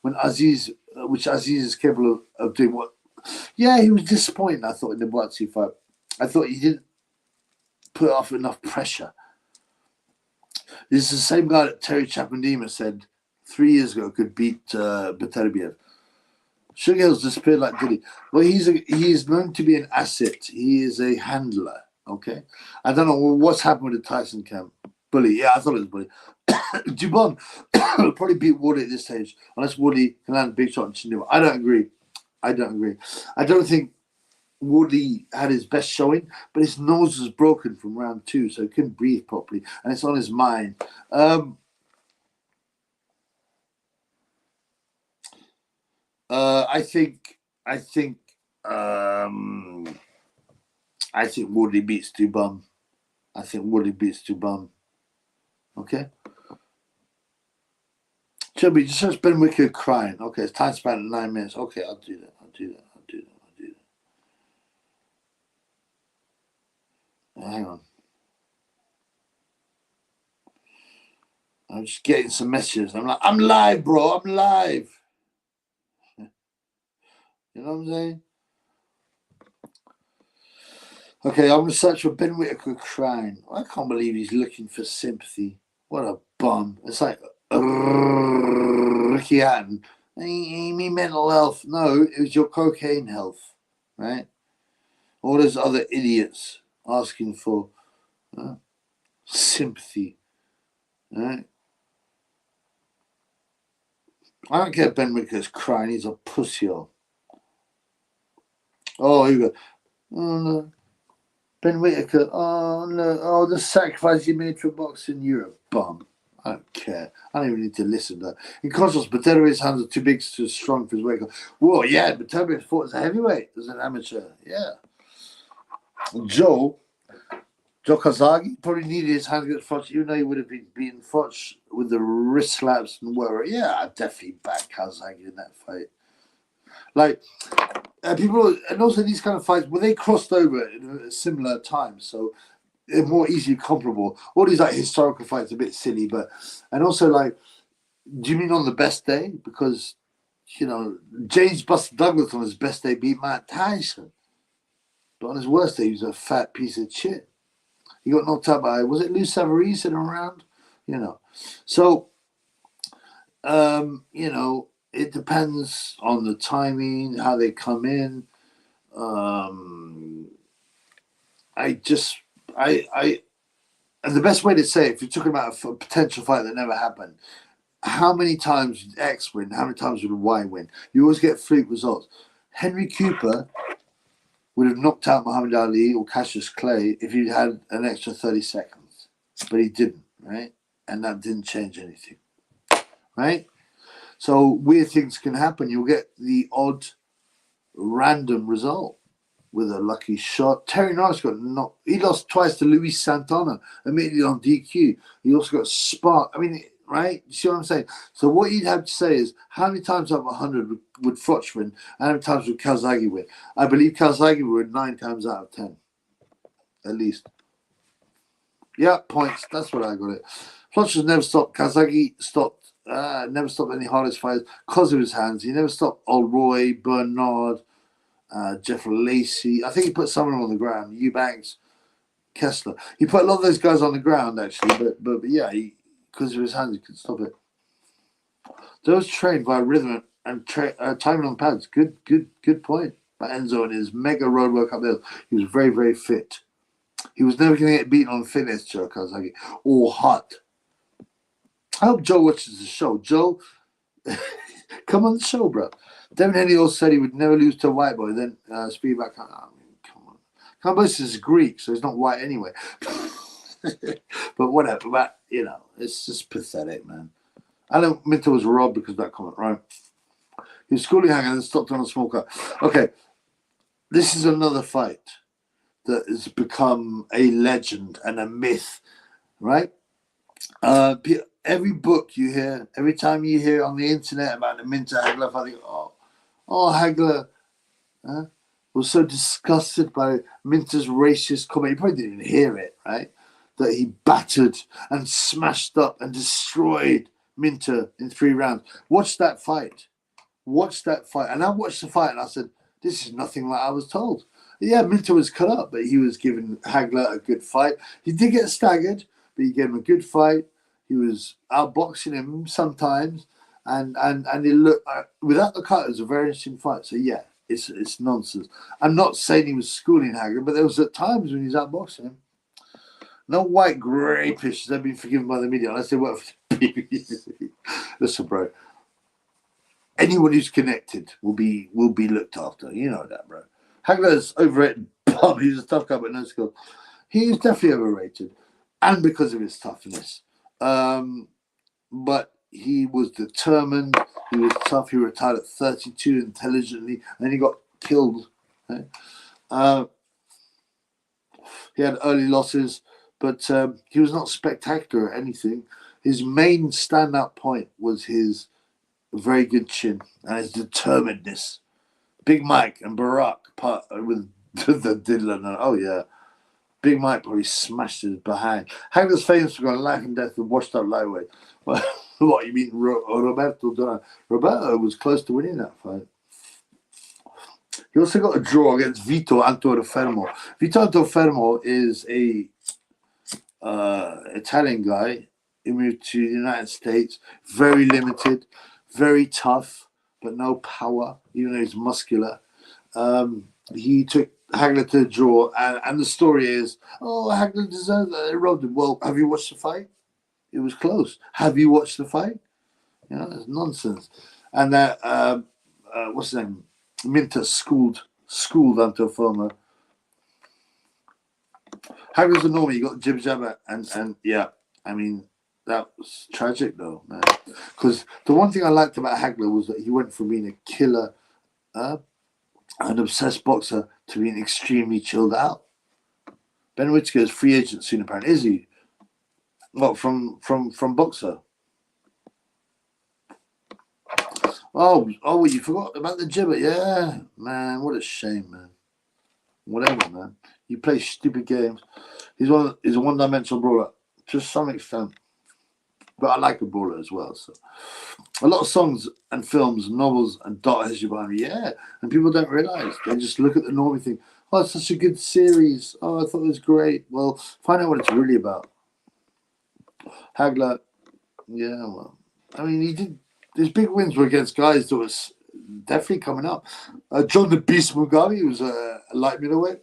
when Aziz, which Aziz is capable of doing what. Yeah, he was disappointing, I thought, in the Boatsy fight. I thought he didn't put off enough pressure. This is the same guy that Terry Chapandima said 3 years ago could beat Beterbiev. Sugar Hill's disappeared like Diddy. Well, he is known to be an asset. He is a handler, okay? I don't know what's happened with the Tyson camp. Bully, yeah, I thought it was Bully. Dubon will probably beat Wardley at this stage, unless Wardley can land a big shot in Chinua. I don't agree. I don't think Wardley had his best showing, but his nose was broken from round 2, so he couldn't breathe properly, and it's on his mind. I think Wardley beats Dubon. Okay. Chubby, just search Ben Whittaker crying. Okay, it's time span of 9 minutes. Okay, I'll do that. Hang on. I'm just getting some messages. I'm like, I'm live, bro. I'm live. You know what I'm saying? Okay, I'm going to search for Ben Whittaker crying. I can't believe he's looking for sympathy. What a bum. It's like Ricky Hatton. You mean mental health? No, it was your cocaine health, right? All those other idiots asking for sympathy, right? I don't care if Ben Whittaker's crying. He's a pussy. Oh, here we go. Oh, no. Ben Whittaker. Oh, no. Oh, the sacrifice you made for boxing. You're a bum. I don't care. I don't even need to listen to that. In contrast, Batero's hands are too big, too strong for his weight. Whoa, yeah, Batero fought as a heavyweight, as an amateur. Yeah. Joe Kazagi probably needed his hand against Foch, even though he would have been beaten Foch with the wrist slaps and whatever. Yeah, I definitely back Kazagi in that fight. Like, people, and also these kind of fights, well, they crossed over at a similar time, so they're more easily comparable. All these like historical fights are a bit silly, but, and also like, do you mean on the best day? Because, you know, James Buster Douglas on his best day beat Mike Tyson. But on his worst day, he was a fat piece of shit. He got knocked out by, was it Lou Savarese in a round? You know. So, you know, it depends on the timing, how they come in. And the best way to say it, if you're talking about a potential fight that never happened, how many times did X win? How many times would Y win? You always get fluke results. Henry Cooper would have knocked out Muhammad Ali or Cassius Clay if he'd had an extra 30 seconds. But he didn't, right? And that didn't change anything, right? So weird things can happen. You'll get the odd random result with a lucky shot. Terry Norris got knocked. He lost twice to Luis Santana, immediately on DQ. He also got sparked. I mean, right? You see what I'm saying? So what you'd have to say is, how many times out of 100 would Foch win? And how many times would Kazagi win? I believe Kazagi would 9 times out of 10. At least. Yeah, points. That's what I got it. Foch has never stopped. Kazagi never stopped any hardest fights because of his hands. He never stopped Old Roy, Bernard, Jeff Lacey. I think he put some of them on the ground. Eubanks, Kessler. He put a lot of those guys on the ground, actually. But yeah, because of his hands, he could stop it. Those trained by rhythm and timing on pads. Good point by Enzo and his mega road work up there. He was very, very fit. He was never going to get beaten on fitness, Joe Kazagi, or hot. I hope Joe watches the show. Joe, come on the show, bro. Devin Haney also said he would never lose to a white boy. Then speak back. I mean, come on. Cambos is Greek, so he's not white anyway. But whatever. But, you know, it's just pathetic, man. Alan Minter was robbed because of that comment, right? He was schooling hanger and then stopped on a small car. Okay, this is another fight that has become a legend and a myth, right? Every book you hear, every time you hear on the internet about the Minter Hagler, I think, oh, Hagler was so disgusted by Minter's racist comment. You probably didn't even hear it, right? That he battered and smashed up and destroyed Minter in 3 rounds. Watch that fight. And I watched the fight and I said, this is nothing like I was told. Yeah, Minter was cut up, but he was giving Hagler a good fight. He did get staggered, but he gave him a good fight. He was outboxing him sometimes, and it looked without the cut, it was a very interesting fight. So yeah, it's nonsense. I'm not saying he was schooling Hagler, but there was at times when he was outboxing him. No white grey pictures have been forgiven by the media unless they work for the BBC. Listen, bro. Anyone who's connected will be looked after. You know that, bro. Hagler's overrated bum. He's a tough guy, but no skill. He is definitely overrated, and because of his toughness. But he was determined. He was tough. He retired at 32 intelligently, and then he got killed. Right? He had early losses, but he was not spectacular at anything. His main standout point was his very good chin and his determinedness. Big Mike and Barack with the Dylan. Oh, yeah. Big Mike probably smashed his behind. Hagler's famous for going life and death with washed up lightweight. What, you mean Roberto Duran? Roberto was close to winning that fight. He also got a draw against Vito Antofermo. Vito Antofermo is a Italian guy. He moved to the United States. Very limited, very tough, but no power, even though he's muscular. He took Hagler to the draw, and the story is, Hagler deserved that. They robbed him. Well, have you watched the fight? It was close. Have you watched the fight? You know, it's nonsense. And that, what's his name? Minter schooled Antofermo. Hagler's a normie. You got jib jab and yeah, I mean, that was tragic, though, man. Because the one thing I liked about Hagler was that he went from being a killer, an obsessed boxer, to being extremely chilled out. Ben Whittaker is free agent soon, apparently. Is he? What, from boxer? Oh, you forgot about the gibbet. Yeah, man, what a shame, man. Whatever, man. You play stupid games. He's a one-dimensional brawler to some extent, but I like a brawler as well. So, a lot of songs and films, novels, and dark history behind me. Yeah, and people don't realize. They just look at the normie thing. Oh, it's such a good series. Oh, I thought it was great. Well, find out what it's really about. Hagler, yeah, well, I mean, he did. His big wins were against guys that was definitely coming up. John the Beast Mugabe was a light middleweight.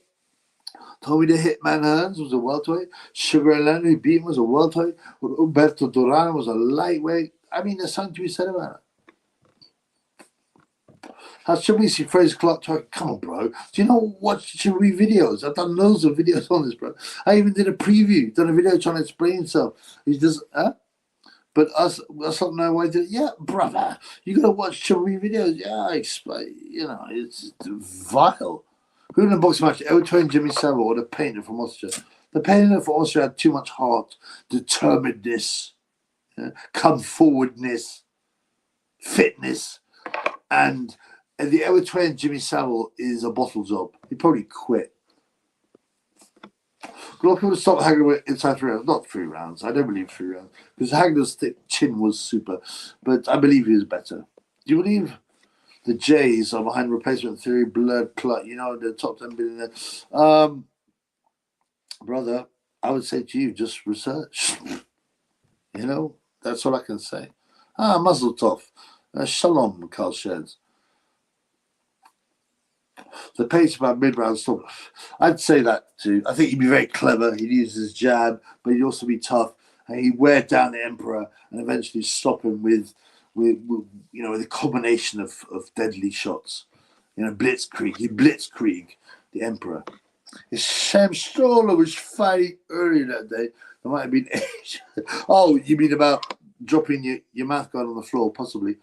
Tommy the Hitman Hearns was a welterweight. Sugar Ray who beat him, was a welterweight. Umberto Duran was a lightweight. I mean, there's something to be said about it. Has Shabisi Fraser Clarke talk? Come on, bro. Do you know what Shabisi videos? I've done loads of videos on this, bro. I even did a preview, done a video trying to explain himself. He's just, But us don't know why. Yeah, brother, you gotta watch Shabisi videos. Yeah, I explain. You know, it's vile. Who in the boxing match? L2 and Jimmy Savile or the painter from Austria? The painter from Austria had too much heart, determinedness, come forwardness, fitness, and the L2 and Jimmy Savile is a bottle job. He probably quit. A lot of people stop Hagler inside 3 rounds. Not 3 rounds. I don't believe 3 rounds. Because Hagler's thick chin was super. But I believe he was better. Do you believe the Jays are behind replacement theory, blood clot, you know, the top 10 billionaire? Brother, I would say to you, just research. You know, that's all I can say. Mazel tov. Shalom, Carl Sheds. The pace about mid-round stuff, I'd say that too. I think he'd be very clever. He'd use his jab, but he'd also be tough. And he'd wear down the Emperor and eventually stop him with a combination of deadly shots. You know, blitzkrieg. He'd blitzkrieg the Emperor. Sam Stroller was fighting earlier that day. There might have been Oh, you mean about dropping your mouth guard on the floor? Possibly,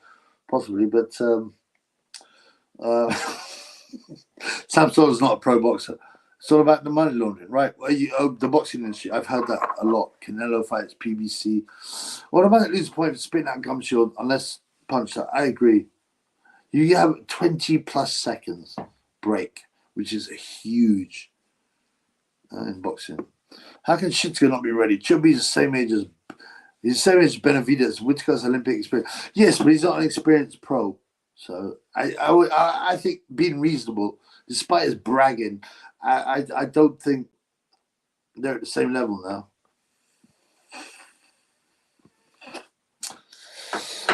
but Sam Stroll's not a pro boxer. It's all about the money laundering, right? The boxing industry, I've heard that a lot. Canelo fights, PBC. What about it? Lose a point for spitting out gum shield unless punch that? I agree. You have 20 plus seconds break, which is huge in boxing. How can Shitska not be ready? Chubby's the same age as Benavidez. Whittaker's Olympic experience. Yes, but he's not an experienced pro. So I think being reasonable, despite his bragging, I don't think they're at the same level now.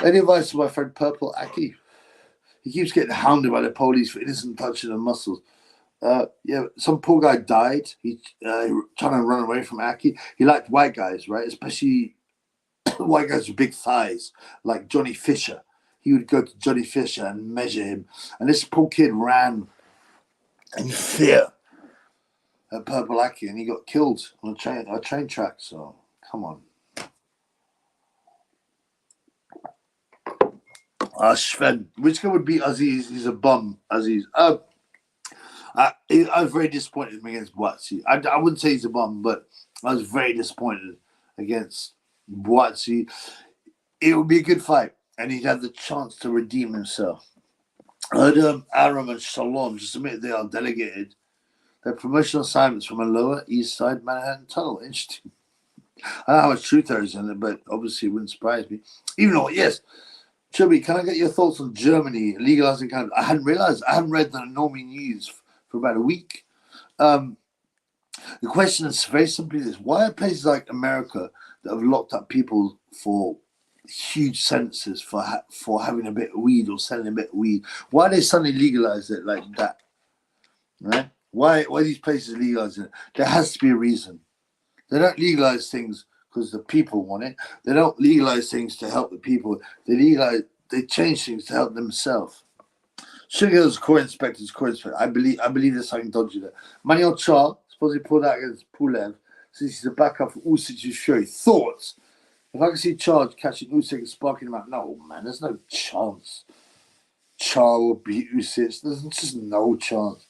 Any advice to my friend Purple Aki? He keeps getting hounded by the police for innocent touching of muscles. Yeah, some poor guy died. He trying to run away from Aki. He liked white guys, right? Especially white guys with big thighs, like Johnny Fisher. He would go to Johnny Fisher and measure him. And this poor kid ran in fear at Purple Aki, and he got killed on a train track. So, come on. Sven, which guy would beat Aziz? He's a bum, Aziz. I was very disappointed him against Boatsi. I wouldn't say he's a bum, but I was very disappointed against Boatsi. It would be a good fight, and he'd have the chance to redeem himself. I heard Aram and Shalom just admit they are delegated their promotional assignments from a lower east side Manhattan tunnel. Interesting. I don't know how much truth there is in it, but obviously it wouldn't surprise me. Even though, yes, Chubby, can I get your thoughts on Germany legalizing cannabis? I hadn't realized. I hadn't read the Normie news for about a week. The question is very simply this: why are places like America that have locked up people for huge sentences for having a bit of weed or selling a bit of weed, why they suddenly legalize it like that? Right? Why these places legalizing it? There has to be a reason. They don't legalize things because the people want it. They don't legalize things to help the people. They change things to help themselves. Sugar's core inspector's core inspector. I believe there's something dodgy there. Manuel Char, suppose he pulled out against Pulev, since he's a backup for Usyk Fury. Thoughts? If I can see Charles catching Usyk and sparking him out, no, man, there's no chance. Charles will beat Usyk. There's just no chance.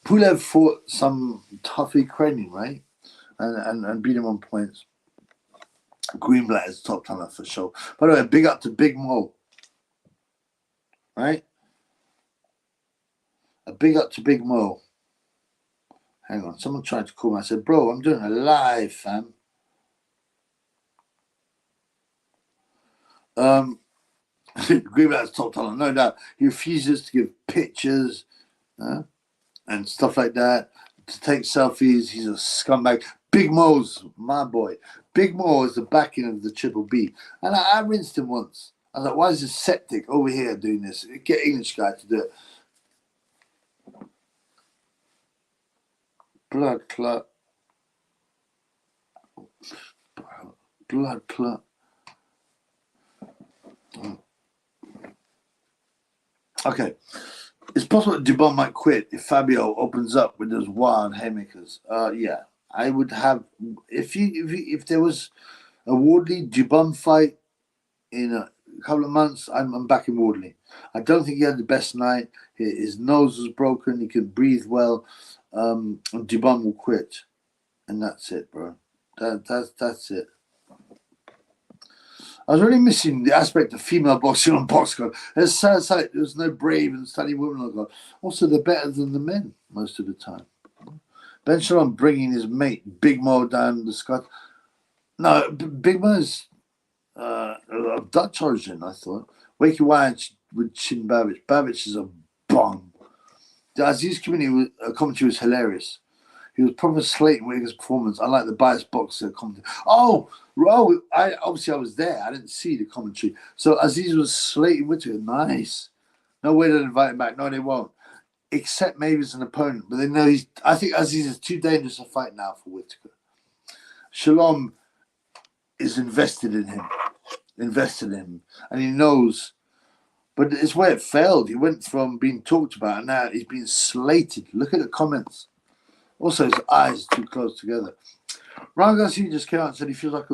Pulev fought some tough Ukrainian, right? And beat him on points. Greenblatt is top talent for sure. By the way, big up to Big Mo. Right? A big up to Big Mo. Hang on, someone tried to call me. I said, bro, I'm doing a live, fam. Greenblatt's top talent, no doubt. He refuses to give pictures and stuff like that, to take selfies. He's a scumbag. Big Mo's my boy. Big Mo is the backing of the Triple B. And I rinsed him once. I was like, why is this septic over here doing this? Get English guy to do it. Blood clot. Blood clot. Okay. It's possible that Dubon might quit if Fabio opens up with those wild haymakers. Yeah. I would have, if there was a Wardley Dubon fight in a couple of months, I'm back in Wardley. I don't think he had the best night. His nose was broken. He could breathe well. And Dubon will quit, and that's it, bro. That's it. I was really missing the aspect of female boxing on Boxcon. It's sad sight. There's no brave and stunning women on God. Also, they're better than the men most of the time. Ben Shalom bringing his mate Big Mo down the sky. No, Big Mo's of Dutch origin, I thought. Wakey Wyatt with Chin Babbage. Babbage is a bomb. The Aziz commentary was hilarious. He was proper slating Whittaker's performance, unlike the biased boxer commentary. I was there. I didn't see the commentary. So Aziz was slating Whittaker. Nice. No way to invite him back. No, they won't. Except maybe as an opponent. But they know I think Aziz is too dangerous a fight now for Whittaker. Shalom is invested in him. And he knows. But it's where it failed. He went from being talked about and now he's being slated. Look at the comments. Also, his eyes too close together. Ryan Garcia just came out and said he feels like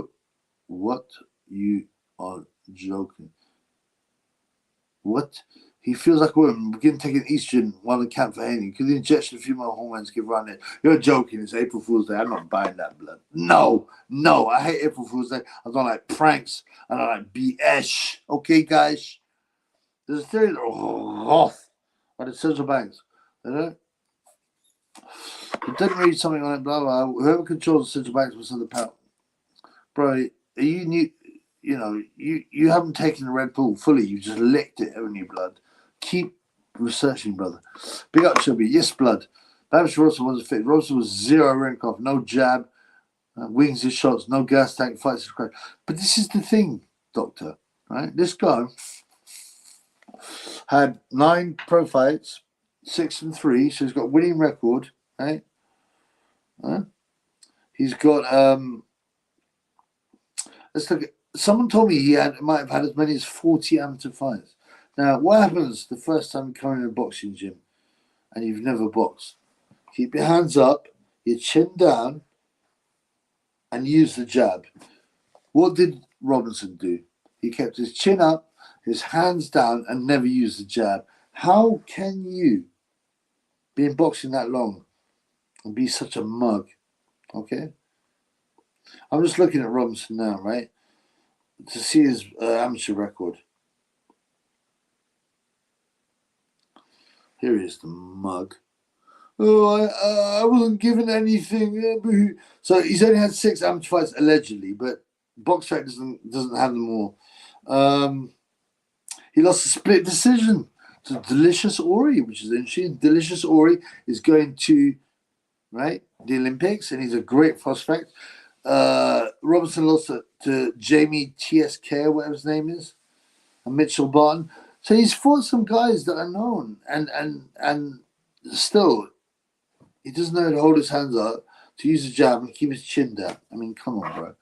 what? You are joking. What? He feels like a woman. Begin taking estrogen while in camp for Haney. Because the injection of female hormones give around it. You're joking. It's April Fool's Day. I'm not buying that blood. No. I hate April Fool's Day. I don't like pranks. I don't like BS. Okay, guys? There's a theory that Roth by the central banks. You know? It didn't read something on it, blah, blah. Whoever controls the central banks will send the power. Bro, you new? You know, you haven't taken the Red Bull fully. You just licked it, haven't you, blood? Keep researching, brother. Big up, Shelby. Yes, blood. Babish Rosa wasn't fit. Rosa was zero rank off. No jab. Wings his shots. No gas tank. Fights. But this is the thing, doctor. Right? This guy had 9 pro fights, 6 and 3. So he's got a winning record. Right? He's got let's look at. Someone told me he might have had as many as 40 amateur fights. Now, what happens the first time you come in a boxing gym and you've never boxed? Keep your hands up, your chin down, and use the jab. What did Robinson do? He kept his chin up, his hands down, and never used the jab. How can you be in boxing that long and be such a mug? Okay? I'm just looking at Robinson now, right? To see his amateur record. Here he is, the mug. Oh, I wasn't given anything. So he's only had 6 amateur fights allegedly, but BoxTrack doesn't have them all. He lost a split decision to Delicious Ori, which is interesting. Delicious Ori is going to the Olympics, and he's a great prospect. Robinson lost to Jamie TSK, or whatever his name is, and Mitchell Barton. So he's fought some guys that are known, and still, he doesn't know how to hold his hands up, to use the jab and keep his chin down. I mean, come on, bro.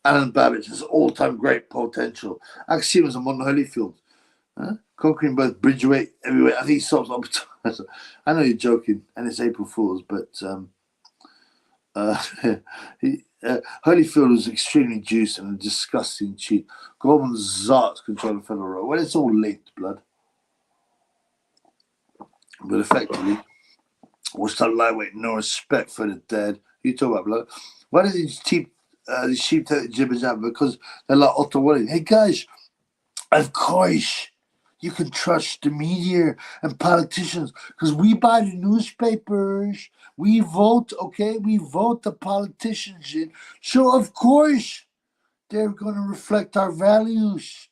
Alan Babbage has all-time great potential. I can see him as a modern Holyfield. Conquering both bridgeweight, heavyweight. I think he stops up. I know you're joking, and it's April Fool's, but Holyfield was extremely juiced and a disgusting cheat. Gorman Zarts control the federal road. Well, it's all linked, blood. But effectively, what's that lightweight? No respect for the dead. You talk about, blood. Why does these sheep take the gibbers out? Because they're like Otto Walling. Hey, guys, of course, you can trust the media and politicians because we buy the newspapers. We vote, okay? We vote the politicians in. So, of course, they're going to reflect our values.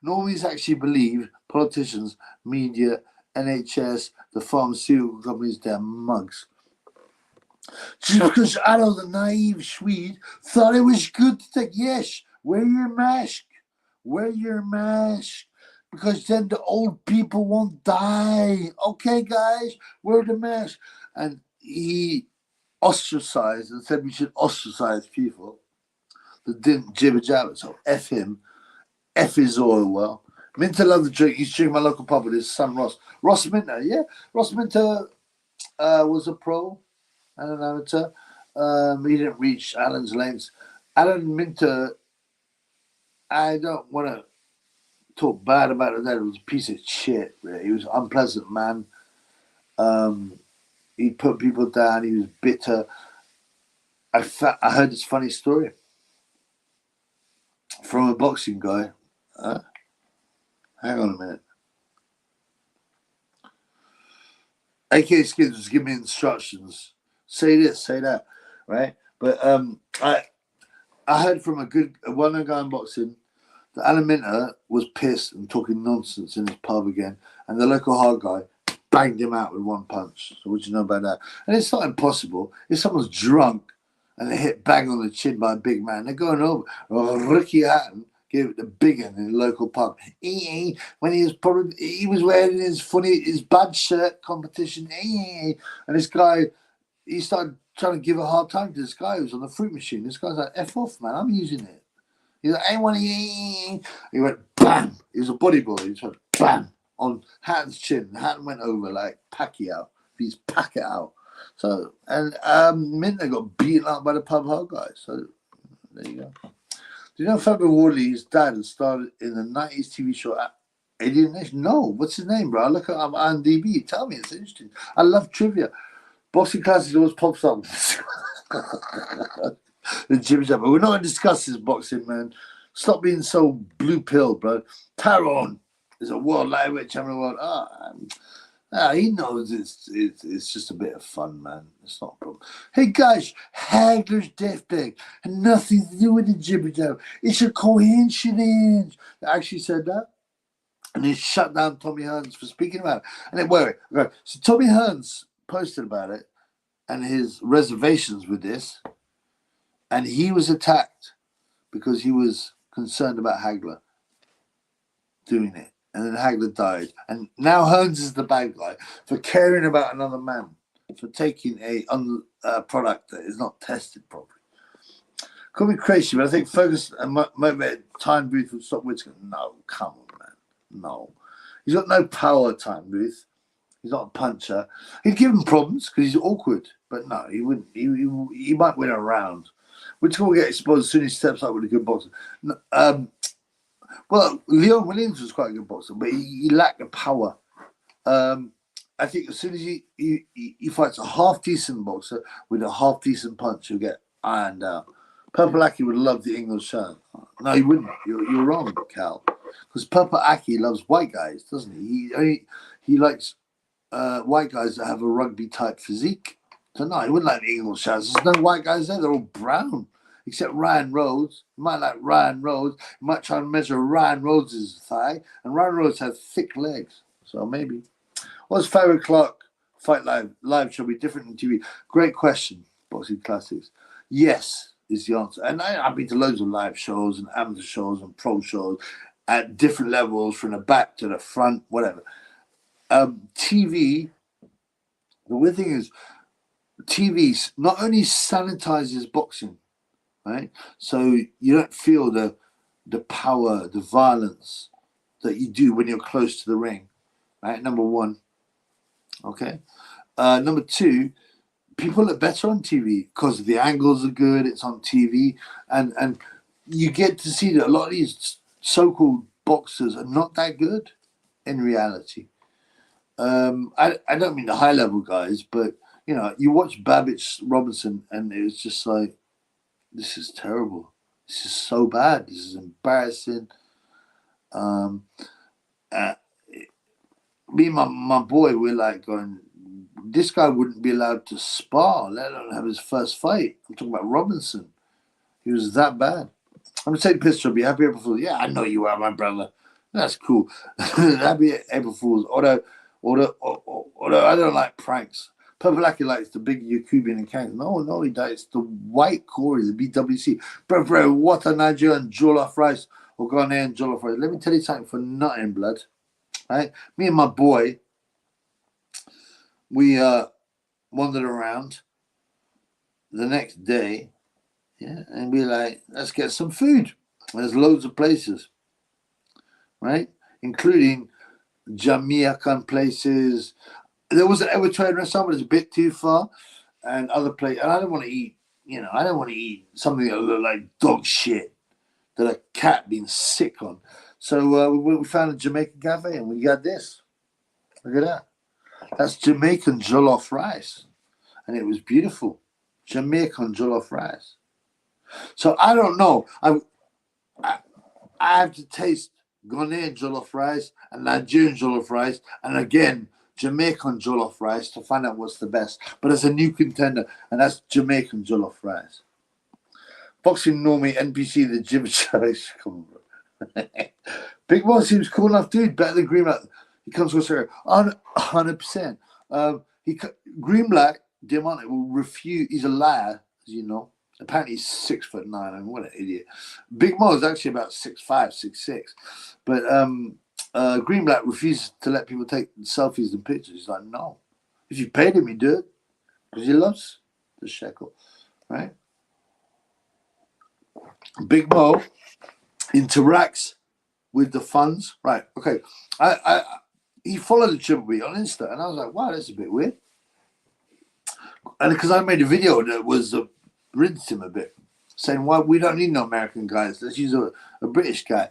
Normies actually believe politicians, media, NHS, the pharmaceutical companies, they're mugs. Just because Adolf, the naive Swede, thought it was good to take, yes, wear your mask. Wear your mask. Because then the old people won't die. Okay, guys, wear the mask. And he ostracized and said we should ostracize people that didn't jibber jabber. So F him. F his oil well. Minter loved the drink. He's drinking my local pub with his son Ross. Ross Minter, yeah. Ross Minter was a pro and an amateur. He didn't reach Alan's lengths. Alan Minter, I don't want to talk bad about it. That was a piece of shit. Really. He was an unpleasant man. He put people down. He was bitter. I heard this funny story from a boxing guy. Hang on a minute. AK Skids was giving me instructions. Say this, say that, right? But I heard from a well-known guy in boxing that Alan Minter was pissed and talking nonsense in his pub again, and the local hard guy banged him out with one punch. So what do you know about that? And it's not impossible. If someone's drunk and they hit bang on the chin by a big man, they're going over. Or Ricky Hatton gave it the big one in the local pub. When he was wearing his badge shirt competition. And this guy, he started trying to give a hard time to this guy who was on the fruit machine. This guy's like, F off, man, I'm using it. He's like, I want to. He went, bam. He was a bodybuilder. He just went, bam, on Hatton's chin. Hatton went over like Pacquiao. He's Pacquiao. So, and Minter got beaten up by the pub hard guy. So, there you go. Do you know Fabian Wardley's dad had started in the 90s TV show Alien Nation? No. What's his name, bro? I look at IMDb. Tell me, it's interesting. I love trivia. Boxing classes always pops up. The Jimmy Jabber. We're not going to discuss this boxing, man. Stop being so blue pill, bro. Taron is a world lightweight champion of the world. He knows it's just a bit of fun, man. It's not a problem. Hey, guys, Hagler's deathbed had nothing to do with the jibber jabber. It's a coincidence. They actually said that. And he shut down Tommy Hearns for speaking about it. And then, wait. So Tommy Hearns posted about it and his reservations with this. And he was attacked because he was concerned about Hagler doing it. And then Hagler died. And now Hearns is the bad guy for caring about another man, for taking a product that is not tested properly. Could be crazy, but I think focus and motivated Time Booth would stop Whittaker. No, come on, man. No. He's got no power, Time Booth. He's not a puncher. He'd give him problems because he's awkward. But no, he wouldn't. He might win a round. Whittaker will get exposed as soon as he steps up with a good boxer. Well, Leon Williams was quite a good boxer, but he lacked the power. I think as soon as he fights a half-decent boxer with a half-decent punch, he'll get ironed out. Purple Aki would love the English shirt. No, he wouldn't. You're wrong, Cal. Because Purple Aki loves white guys, doesn't he? He likes white guys that have a rugby-type physique. So no, he wouldn't like the English shirts. There's no white guys there. They're all brown. Except Ryan Rhodes. You might like Ryan Rhodes. You might try and measure Ryan Rhodes' thigh. And Ryan Rhodes has thick legs. So maybe. What's favorite Clarke fight live show be different than TV? Great question, Boxing Classics. Yes is the answer. And I've been to loads of live shows and amateur shows and pro shows at different levels, from the back to the front, whatever. TV, the weird thing is, TV not only sanitizes boxing, right? So you don't feel the power, the violence that you do when you're close to the ring, right? Number one. Okay. Number two, people look better on TV because the angles are good. It's on TV, and you get to see that a lot of these so-called boxers are not that good in reality. I don't mean the high-level guys, but you know, you watch Babbitt Robinson, and it was just like, this is terrible. This is so bad. This is embarrassing. Um, uh, Me and my boy, we're like going, this guy wouldn't be allowed to spar, let alone have his first fight. I'm talking about Robinson. He was that bad. I'm going to take a picture of you. Happy April Fool's. Yeah, I know you are, my brother. That's cool. Happy April Fool's. Although I don't like pranks. Purple likes the big Yakubian and Kangs. No, he does. The white Corey, the BWC. Bro, what a Nigerian jollof rice or Ghanaian jollof rice. Let me tell you something for nothing, blood. Right? Me and my boy, we wandered around the next day, yeah, and we like, let's get some food. There's loads of places, right? Including Jamaican places. There was an Everton restaurant, but it's a bit too far, and other places. And I don't want to eat, I don't want to eat something that look like dog shit that a cat been sick on. So we found a Jamaican cafe, and we got this. Look at that. That's Jamaican jollof rice, and it was beautiful. Jamaican jollof rice. So I don't know. I have to taste Ghanaian jollof rice and Nigerian jollof rice, and again Jamaican jollof rice to find out what's the best. But it's a new contender, and that's Jamaican jollof rice. Boxing normie NPC the gym shows. Come on, bro. Big Mo seems cool enough, dude. Better than Greenblatt. He comes across here 100%. Greenblatt, Diamante will refuse. He's a liar, as you know. Apparently he's 6'9". I mean, what an idiot. Big Mo is actually about 6'5", 6'6". But Greenblatt refuses to let people take selfies and pictures. He's like, no. If you paid him, he'd do it. Because he loves the shekel, right? Big Mo interacts with the funds. Right, okay. He followed the Triple B on Insta, and I was like, wow, that's a bit weird. And because I made a video that was rinsed him a bit, saying, well, we don't need no American guys. Let's use a British guy.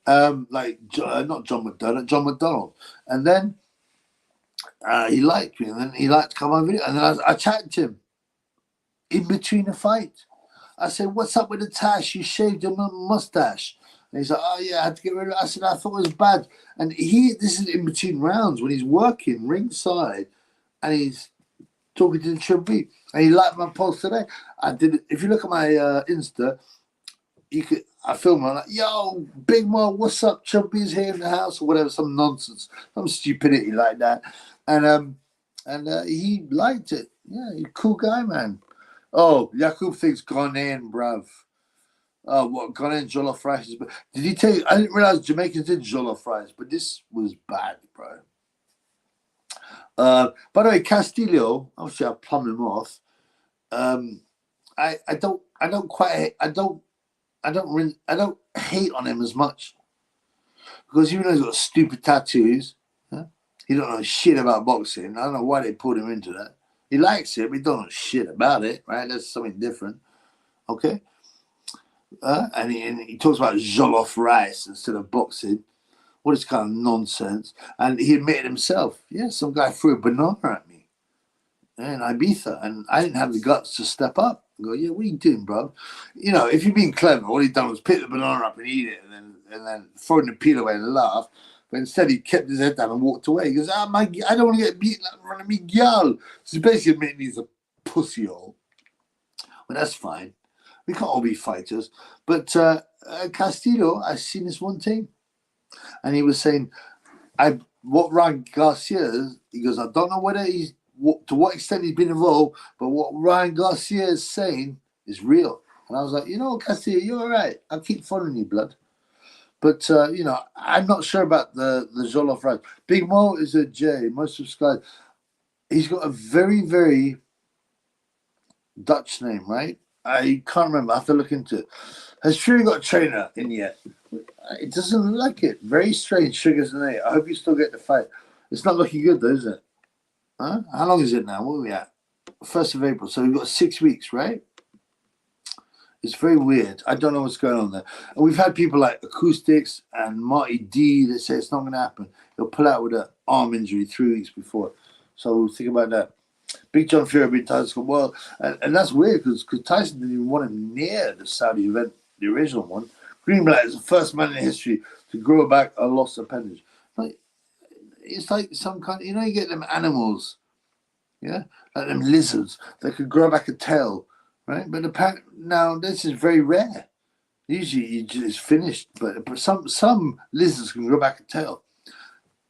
Not John McDonough, John McDonald. And then he liked me, and then he liked to come on video. And then I chatted to him in between the fight. I said, what's up with the tash? You shaved your mustache. And he's like, oh, yeah, I had to get rid of it. I said, I thought it was bad. And this is in between rounds when he's working ringside and he's talking to the Triple B. And he liked my post today. I did it. If you look at my Insta, I film him. I'm like, yo, Big Mo, what's up? Triple B's here in the house or whatever, some nonsense, some stupidity like that. And he liked it. Yeah, he's a cool guy, man. Oh, Yakub thinks Ghanaian, bruv. Oh, what Ghanaian jollof rice is? Did he tell you? I didn't realize Jamaicans did jollof rice, but this was bad, bro. By the way, Castillo, obviously I plumb him off. I don't hate on him as much because even though he's got stupid tattoos, he don't know shit about boxing. I don't know why they pulled him into that. He likes it, but he don't know shit about it, right? That's something different, okay? And he talks about jollof rice instead of boxing. What is kind of nonsense? And he admitted himself, yeah, some guy threw a banana at me in Ibiza, and I didn't have the guts to step up and go, yeah, what are you doing, bro? You know, if you're being clever, all he done was pick the banana up and eat it, and then throw the peel away and laugh. But instead, he kept his head down and walked away. He goes, I don't want to get beaten up in front of me, girl. So he's basically admitting he's a pussy-hole. Well, that's fine. We can't all be fighters. But Castillo, I've seen this one thing. And he was saying, what Ryan Garcia is, he goes, I don't know whether to what extent he's been involved, but what Ryan Garcia is saying is real. And I was like, you know, Castillo, you're all right. I'll keep following you, blood. But, I'm not sure about the jollof rice. Big Mo is a J, most subscribed. He's got a very, very Dutch name, right? I can't remember. I have to look into it. Has Fury got a trainer in yet? It doesn't look like it. Very strange. Sugars and eight. I hope you still get the fight. It's not looking good, though, is it? Huh? How long is it now? What are we at? 1st of April. So we've got 6 weeks, right? It's very weird. I don't know what's going on there. And we've had people like Acoustics and Marty D that say it's not going to happen. He'll pull out with an arm injury 3 weeks before. So think about that. Big John Fury beat Tyson. Well, and that's weird because Tyson didn't even want him near the Saudi event, the original one. Greenblatt is the first man in history to grow back a lost appendage. Like, it's like some kind of, you get them animals, yeah, like them lizards that could grow back a tail, right? But now this is very rare. Usually it's finished, but some lizards can grow back a tail.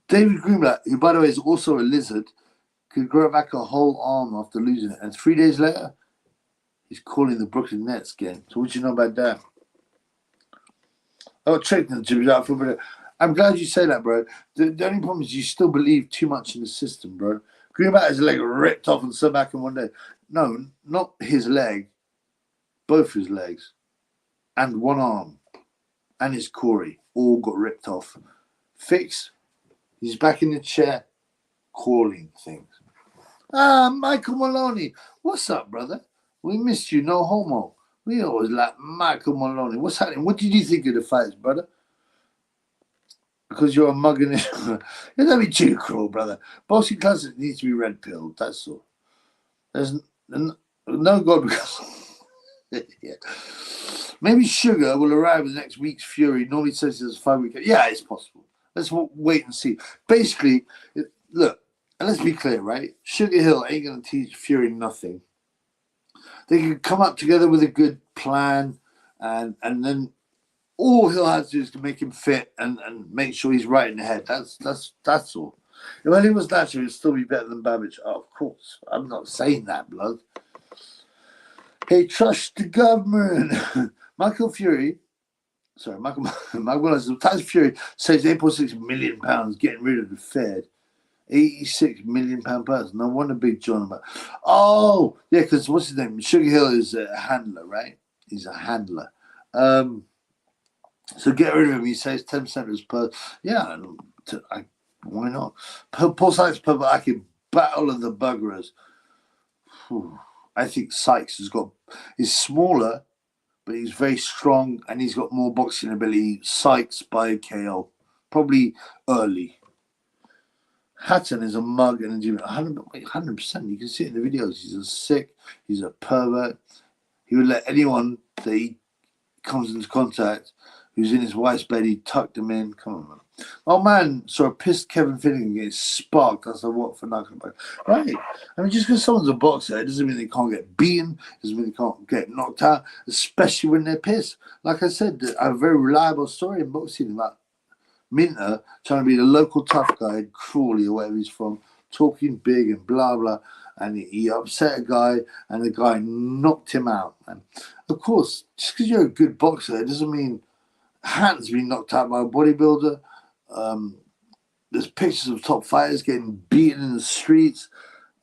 David Greenblatt, who by the way is also a lizard, could grow back a whole arm after losing it, and 3 days later, he's calling the Brooklyn Nets game. So what do you know about that? Oh, tricked them to be out for a I'm glad you say that, bro. The only problem is you still believe too much in the system, bro. Greenblatt has a leg ripped off and sent back in one day. No, not his leg, both his legs, and one arm, and his Corey all got ripped off. Fix. He's back in the chair, calling things. Michael Maloney, what's up, brother? We missed you, no homo. We always like Michael Maloney. What's happening? What did you think of the fights, brother? Because you're a mug in it. Don't be too cruel, brother. Boxing Classic needs to be red pilled, that's all. There's no God. Yeah. Maybe Sugar will arrive with next week's Fury. Normally says it's a 5-week. Yeah, it's possible. Let's wait and see. Basically, look, and let's be clear, right? Sugar Hill ain't going to teach Fury nothing. They can come up together with a good plan, and then all he'll have to do is to make him fit and make sure he's right in the head. That's all. If he was natural, he'd still be better than Babbage. Oh, of course. I'm not saying that, blood. Hey, trust the government. Michael Tyson Fury saves £8.6 million getting rid of the Fed. £86 million person. No wonder Big John about. Oh, yeah, because what's his name? Sugar Hill is a handler, right? He's a handler. So get rid of him. He saves 10% of his per. Yeah, why not? Paul Sykes, Purple Aki, Battle of the Buggerers. I think Sykes is smaller, but he's very strong and he's got more boxing ability. Sykes by KO, probably early. Hatton is a mug and a gym. 100%. You can see it in the videos. He's a sick. He's a pervert. He would let anyone that he comes into contact who's in his wife's bed, he tucked him in. Come on, man. Oh, man, so a pissed Kevin Finnegan gets sparked. That's a what for knocking back. Right. I mean, just because someone's a boxer, it doesn't mean they can't get beaten. It doesn't mean they can't get knocked out, especially when they're pissed. Like I said, a very reliable story in boxing about Minter trying to be the local tough guy, Crawley or wherever he's from, talking big and blah, blah. And he upset a guy, and the guy knocked him out. And of course, just because you're a good boxer, it doesn't mean Hatton's been knocked out by a bodybuilder. There's pictures of top fighters getting beaten in the streets,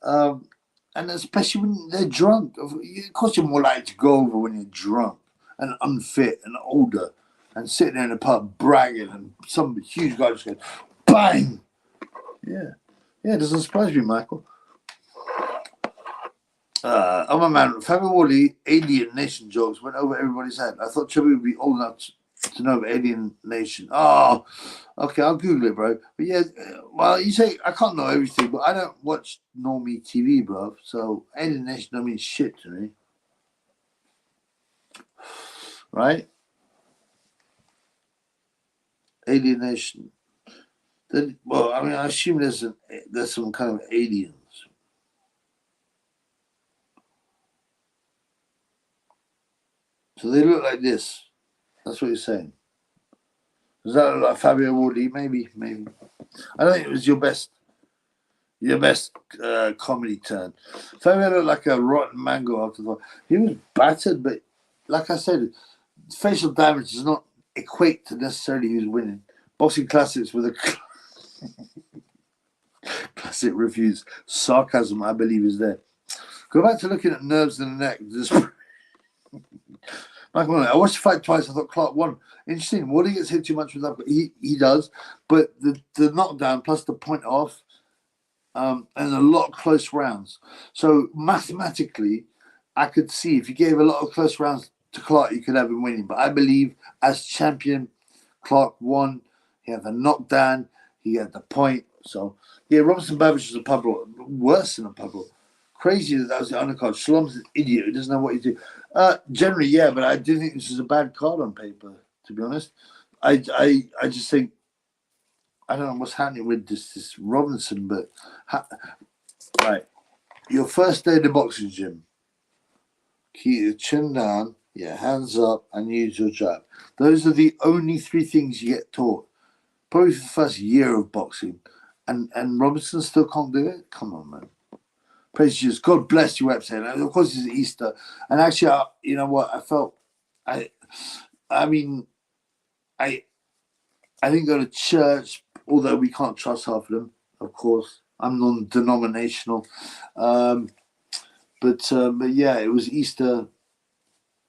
and especially when they're drunk. Of course, you're more likely to go over when you're drunk and unfit and older, and sitting there in the pub bragging, and some huge guy just goes bang. Yeah, it doesn't surprise me, Michael. Oh my man, Fabio Wardley, Alien Nation jokes went over everybody's head. I thought Chubby would be old enough to know about Alien Nation. Oh, okay, I'll Google it, bro. But yeah, well, you say I can't know everything, but I don't watch normie TV, bro. So Alien Nation don't mean shit to me, right? Alien Nation. Then, well, I mean, I assume there's some kind of aliens. So they look like this. That's what you're saying. Does that look like Fabio Wardley? Maybe. I don't think it was your best comedy turn. Fabio looked like a rotten mango after the. He was battered, but like I said, facial damage does not equate to necessarily who's winning. Boxing Classics with a classic reviews. Sarcasm, I believe, is there. Go back to looking at nerves in the neck. Michael, I watched the fight twice. I thought Clarke won. Interesting. Wardley gets hit too much with that, but he does. But the knockdown plus the point off, and a lot of close rounds. So mathematically, I could see if you gave a lot of close rounds to Clarke, you could have him winning. But I believe as champion, Clarke won. He had the knockdown. He had the point. So yeah, Robinson Babbage was a pub brawl, worse than a pub brawl. Crazy that was the undercard. Shalom's an idiot who doesn't know what he's doing. Generally, yeah, but I do think this is a bad card on paper. To be honest, I just think I don't know what's happening with this Robinson, but right, your first day in the boxing gym, keep your chin down, your hands up, and use your jab. Those are the only three things you get taught. Probably for the first year of boxing, and Robinson still can't do it. Come on, man. Praise Jesus. God bless you, website. And of course, it's Easter, and actually, you know what? I mean, I didn't go to church, although we can't trust half of them. Of course, I'm non-denominational, but yeah, it was Easter,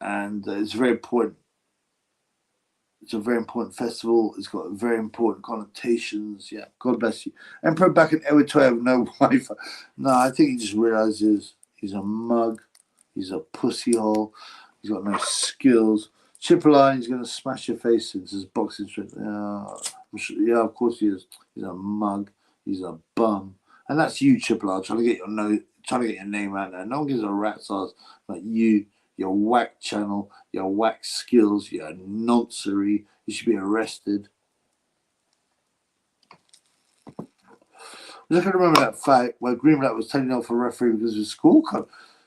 and it's very important. It's a very important festival. It's got very important connotations. Yeah, God bless you. Emperor back in Eritrea with no wife. No, I think he just realizes he's a mug. He's a pussy hole. He's got no skills. Triple I, he's going to smash your face into his boxing strength. Yeah, of course he is. He's a mug. He's a bum. And that's you, Triple I, trying to get your name out there. No one gives a rat's ass like you. Your whack channel, your whack skills, your noncery. You should be arrested. I can remember that fight where Greenblatt was telling off a referee because of his scorecard,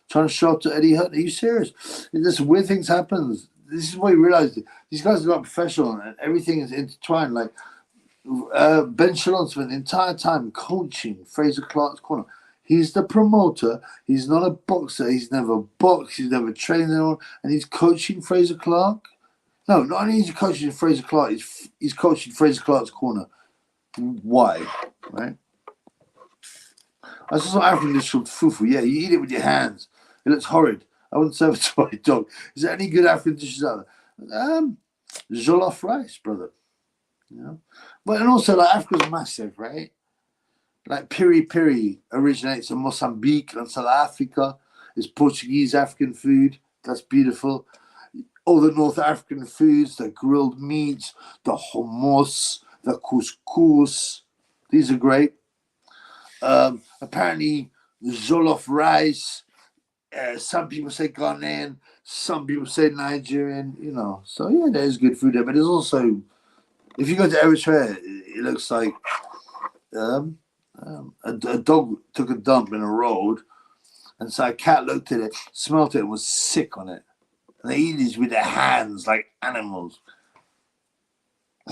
trying to show up to Eddie Hutton. Are you serious? This weird things happen. This is what you realize. These guys are not professional and everything is intertwined. Like Ben Shalom spent the entire time coaching Fraser Clarke's corner. He's the promoter. He's not a boxer. He's never boxed. He's never trained anyone. And he's coaching Fraser Clarke. No, not only is he coaching Fraser Clarke, he's coaching Fraser Clarke's corner. Why? Right? I saw some African dish called fufu. Yeah, you eat it with your hands. It looks horrid. I wouldn't serve it to my dog. Is there any good African dishes out there? Jollof rice, brother. You know? But and also like Africa's massive, right? Like piri piri originates in Mozambique and South Africa. It's Portuguese African food. That's beautiful. All the North African foods, the grilled meats, the hummus, the couscous. These are great. Apparently, the jollof rice. Some people say Ghanaian. Some people say Nigerian. You know, so yeah, there's good food there. But there's also, if you go to Eritrea, it looks like. A dog took a dump in a road, and so a cat looked at it, smelt it, and was sick on it. And they eat these with their hands like animals.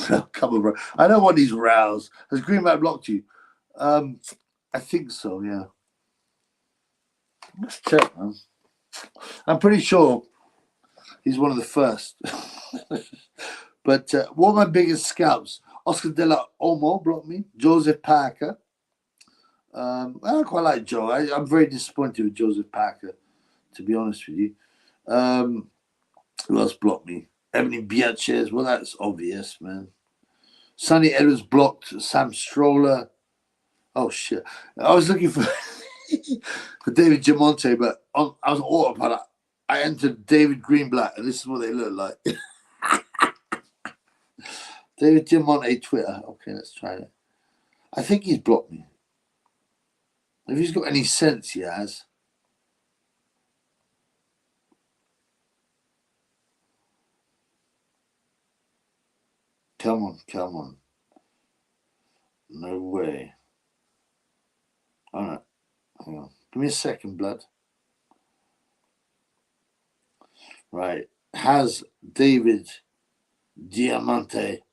Come on, bro. I don't want these rows. Has Greenback blocked you? I think so, yeah. Let's check, man. I'm pretty sure he's one of the first. But one of my biggest scalps, Oscar De La Olmo blocked me. Joseph Parker. I quite like Joe. I'm very disappointed with Joseph Parker, to be honest with you. Who else blocked me? Ebony Biaches. Well, that's obvious, man. Sonny Edwards blocked Sam Stroller. Oh, shit. I was looking for for David Giamonte, but I was on autopilot. I entered David Greenblatt, and this is what they look like. David Giamonte Twitter. Okay, let's try it. I think he's blocked me. If he's got any sense, he has. Come on, come on. No way. All right. Hang on. Give me a second, blood. Right. Has David Diamante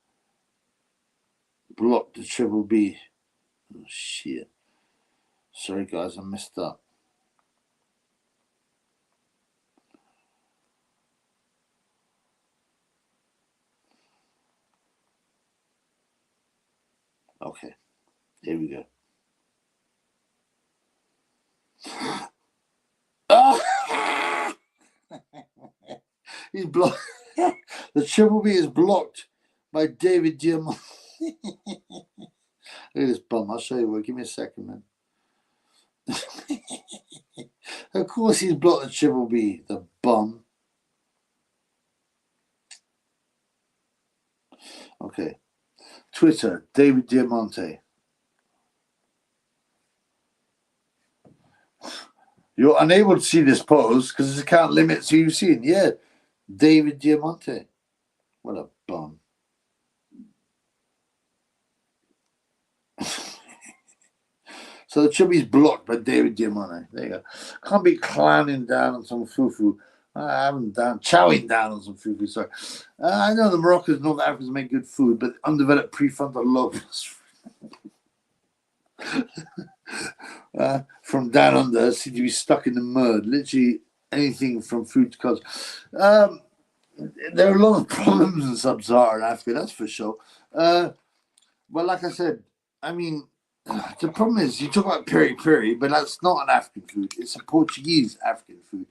blocked the Triple B? Oh, shit. Sorry, guys, I messed up. Okay. Here we go. Oh! He's blocked. The Triple B is blocked by David Diamante. Look at this bum. I'll show you. Well, give me a second, man. Of course he's blocked the Triple B, the bum. Okay. Twitter, David Diamante. You're unable to see this post because his account limits who you've seen. Yeah, David Diamante. What a bum. So the chubby's blocked by David Diamante. There you go. Can't be clowning down on some fufu. I haven't chowing down on some fufu. Sorry. I know the Moroccans, North Africans make good food, but undeveloped prefrontal lobes from down under seem to be stuck in the mud. Literally anything from food to culture. There are a lot of problems in sub-Saharan Africa, that's for sure. But like I said, I mean, the problem is you talk about peri, but that's not an African food. It's a Portuguese African food.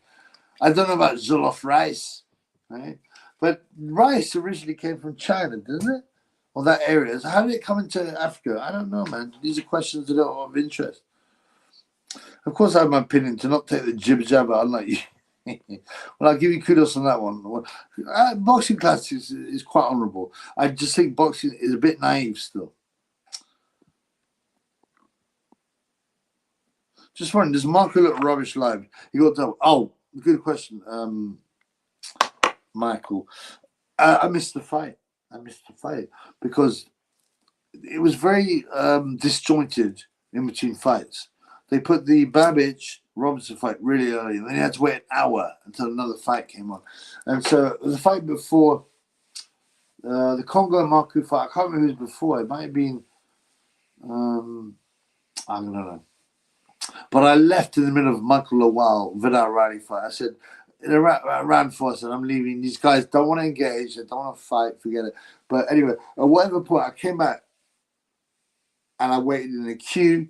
I don't know about jollof rice, right? But rice originally came from China, didn't it? Or that area. So how did it come into Africa? I don't know, man. These are questions that are of interest. Of course, I have my opinion to not take the jibber jabber, unlike you. Well, I'll give you kudos on that one. Boxing class is quite honourable. I just think boxing is a bit naive still. Just wondering, does Marco look rubbish live? You got to. Oh, good question, Michael. I missed the fight. Because it was very disjointed in between fights. They put the Babbage Robinson fight really early, and then you had to wait an hour until another fight came on. And so the fight before the Congo and Marco fight, I can't remember who was before. It might have been I don't know. But I left in the middle of Michael Lawal Vidal Riley fight. I said, in round 4, I said, I'm leaving. These guys don't want to engage. They don't want to fight. Forget it. But anyway, at whatever point, I came back and I waited in the queue.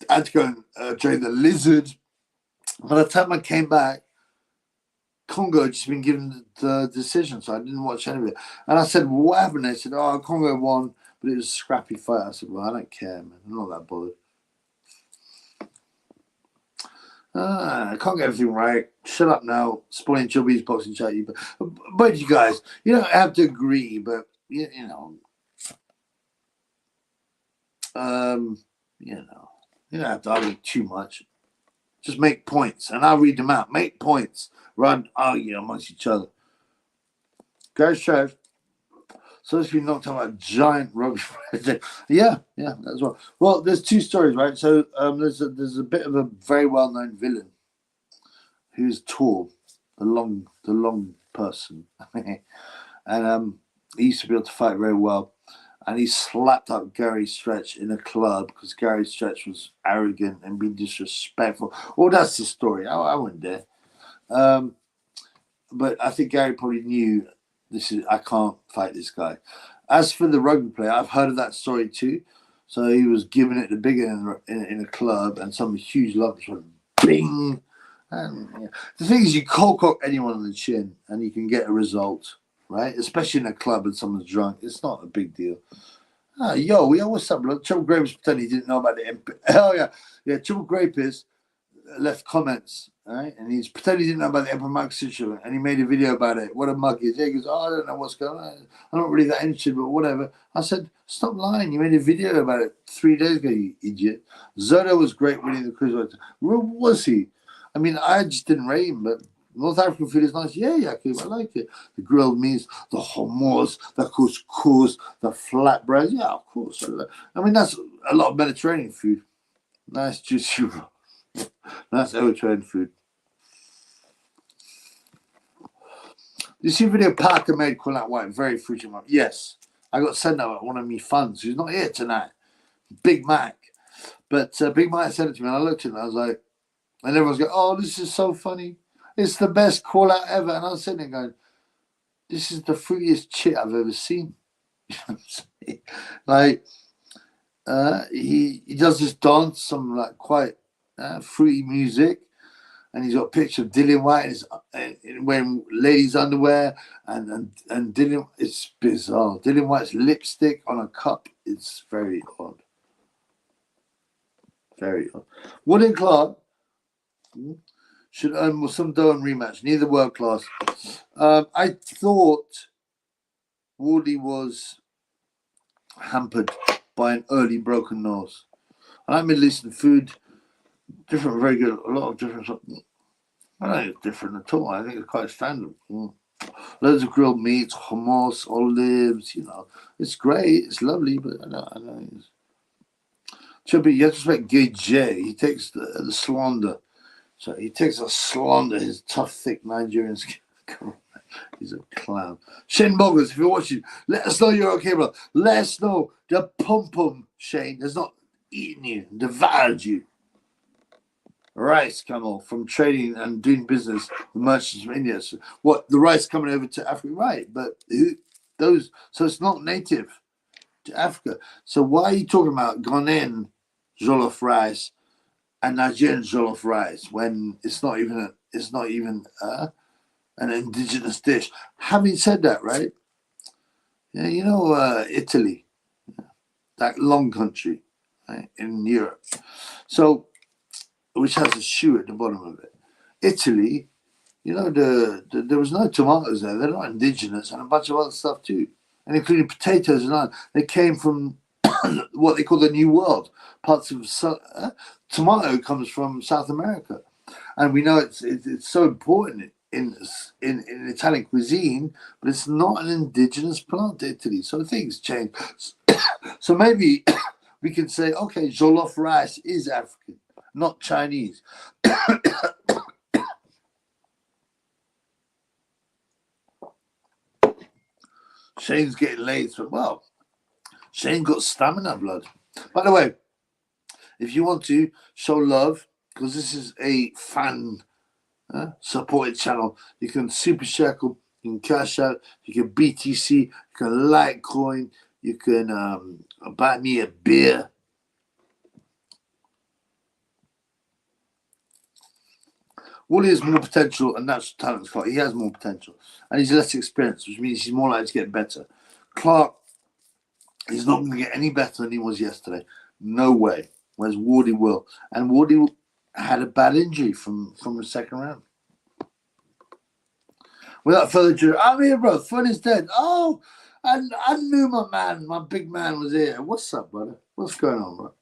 I had to go and join the Lizard. By the time I came back, Congo had just been given the decision, so I didn't watch any of it. And I said, well, what happened? They said, oh, Congo won, but it was a scrappy fight. I said, well, I don't care, man. I'm not that bothered. I can't get everything right. Shut up now. Spoiling Chubby's boxing chat. But you guys, you don't have to agree, but you know, you don't have to argue too much. Just make points, and I'll read them out. Make points. Run, argue amongst each other. Guys, Trev. So it's been knocked out a giant rugby. yeah, that's well. Well, there's two stories, right? So there's a bit of a very well-known villain who's tall, the long person, and he used to be able to fight very well. And he slapped up Gary Stretch in a club because Gary Stretch was arrogant and being disrespectful. Well, that's the story. I went there, but I think Gary probably knew. I can't fight this guy. As for the rugby player, I've heard of that story too. So he was giving it the big in a club, and some huge lumps went bing. And the thing is, you cold cock anyone on the chin, and you can get a result, right? Especially in a club and someone's drunk. It's not a big deal. What's up, bro? Triple Grapes pretended he didn't know about the MP. Oh yeah. Triple Grapes left comments. Right, and he's pretending he didn't know about the Emperor Mike situation, and he made a video about it. What a mug he is. Yeah, he goes, I don't know what's going on. I'm not really that interested, but whatever. I said, stop lying. You made a video about it 3 days ago, you idiot. Zodo was great winning the cruiserweight. Where was he? I mean, I just didn't rate him, but North African food is nice. Yeah, I like it. The grilled meats, the hummus, the couscous, the flatbread. Yeah, of course. I mean, that's a lot of Mediterranean food. Nice, juicy, nice Mediterranean food. You see video Parker made calling out White very fruity. Yes, I got sent out one of me funds who's not here tonight. Big Mac. But Big Mac sent it to me and I looked at it and I was like, and everyone's going, oh, this is so funny. It's the best call out ever. And I was sitting there going, this is the fruitiest shit I've ever seen. Like, he does this dance, some like quite fruity music. And he's got a picture of Dylan White wearing ladies' underwear, and Dylan. It's bizarre. Dylan White's lipstick on a cup. It's very odd. Very odd. Wood and Clarke should earn some dough in rematch. Neither world class. I thought Wardley was hampered by an early broken nose. I like Middle Eastern food. Different, very good. A lot of different. I don't think it's different at all. I think it's quite standard. Loads of grilled meats, hummus, olives. You know, it's great. It's lovely, but I know it's. Chubby, you have to respect Gay J. He takes the slander. So he takes a slander, his tough, thick Nigerian skin. He's a clown. Shane Boggers, if you're watching, let us know you're okay, bro. Let us know the pum Shane has not eaten you, devoured you. Rice, Camel, from trading and doing business with merchants from India. So what, the rice coming over to Africa? Right, but so it's not native to Africa. So why are you talking about Ghanaian jollof rice and Nigerian jollof rice when it's not even an indigenous dish? Having said that, right? Yeah, you know Italy, that long country, right, in Europe. So which has a shoe at the bottom of it. Italy, you know, there was no tomatoes there. They're not indigenous, and a bunch of other stuff too, and including potatoes and all. They came from what they call the New World. Parts of tomato comes from South America, and we know it's so important in Italian cuisine, but it's not an indigenous plant to Italy. So things change. So maybe we can say, okay, jollof rice is African, not Chinese. Shane's getting late. So, well, Shane got stamina blood. By the way, if you want to show love, because this is a fan supported channel, you can super shackle, you can cash out, you can BTC, you can Litecoin, you can buy me a beer. Wally has more potential and natural talent. Clarke. He has more potential, and he's less experienced, which means he's more likely to get better. Clarke is not going to get any better than he was yesterday. No way. Whereas Wardley will, and Wardley had a bad injury from the second round. Without further ado, I'm here, bro. Fun is dead. Oh, I knew my big man was here. What's up, brother? What's going on, bro?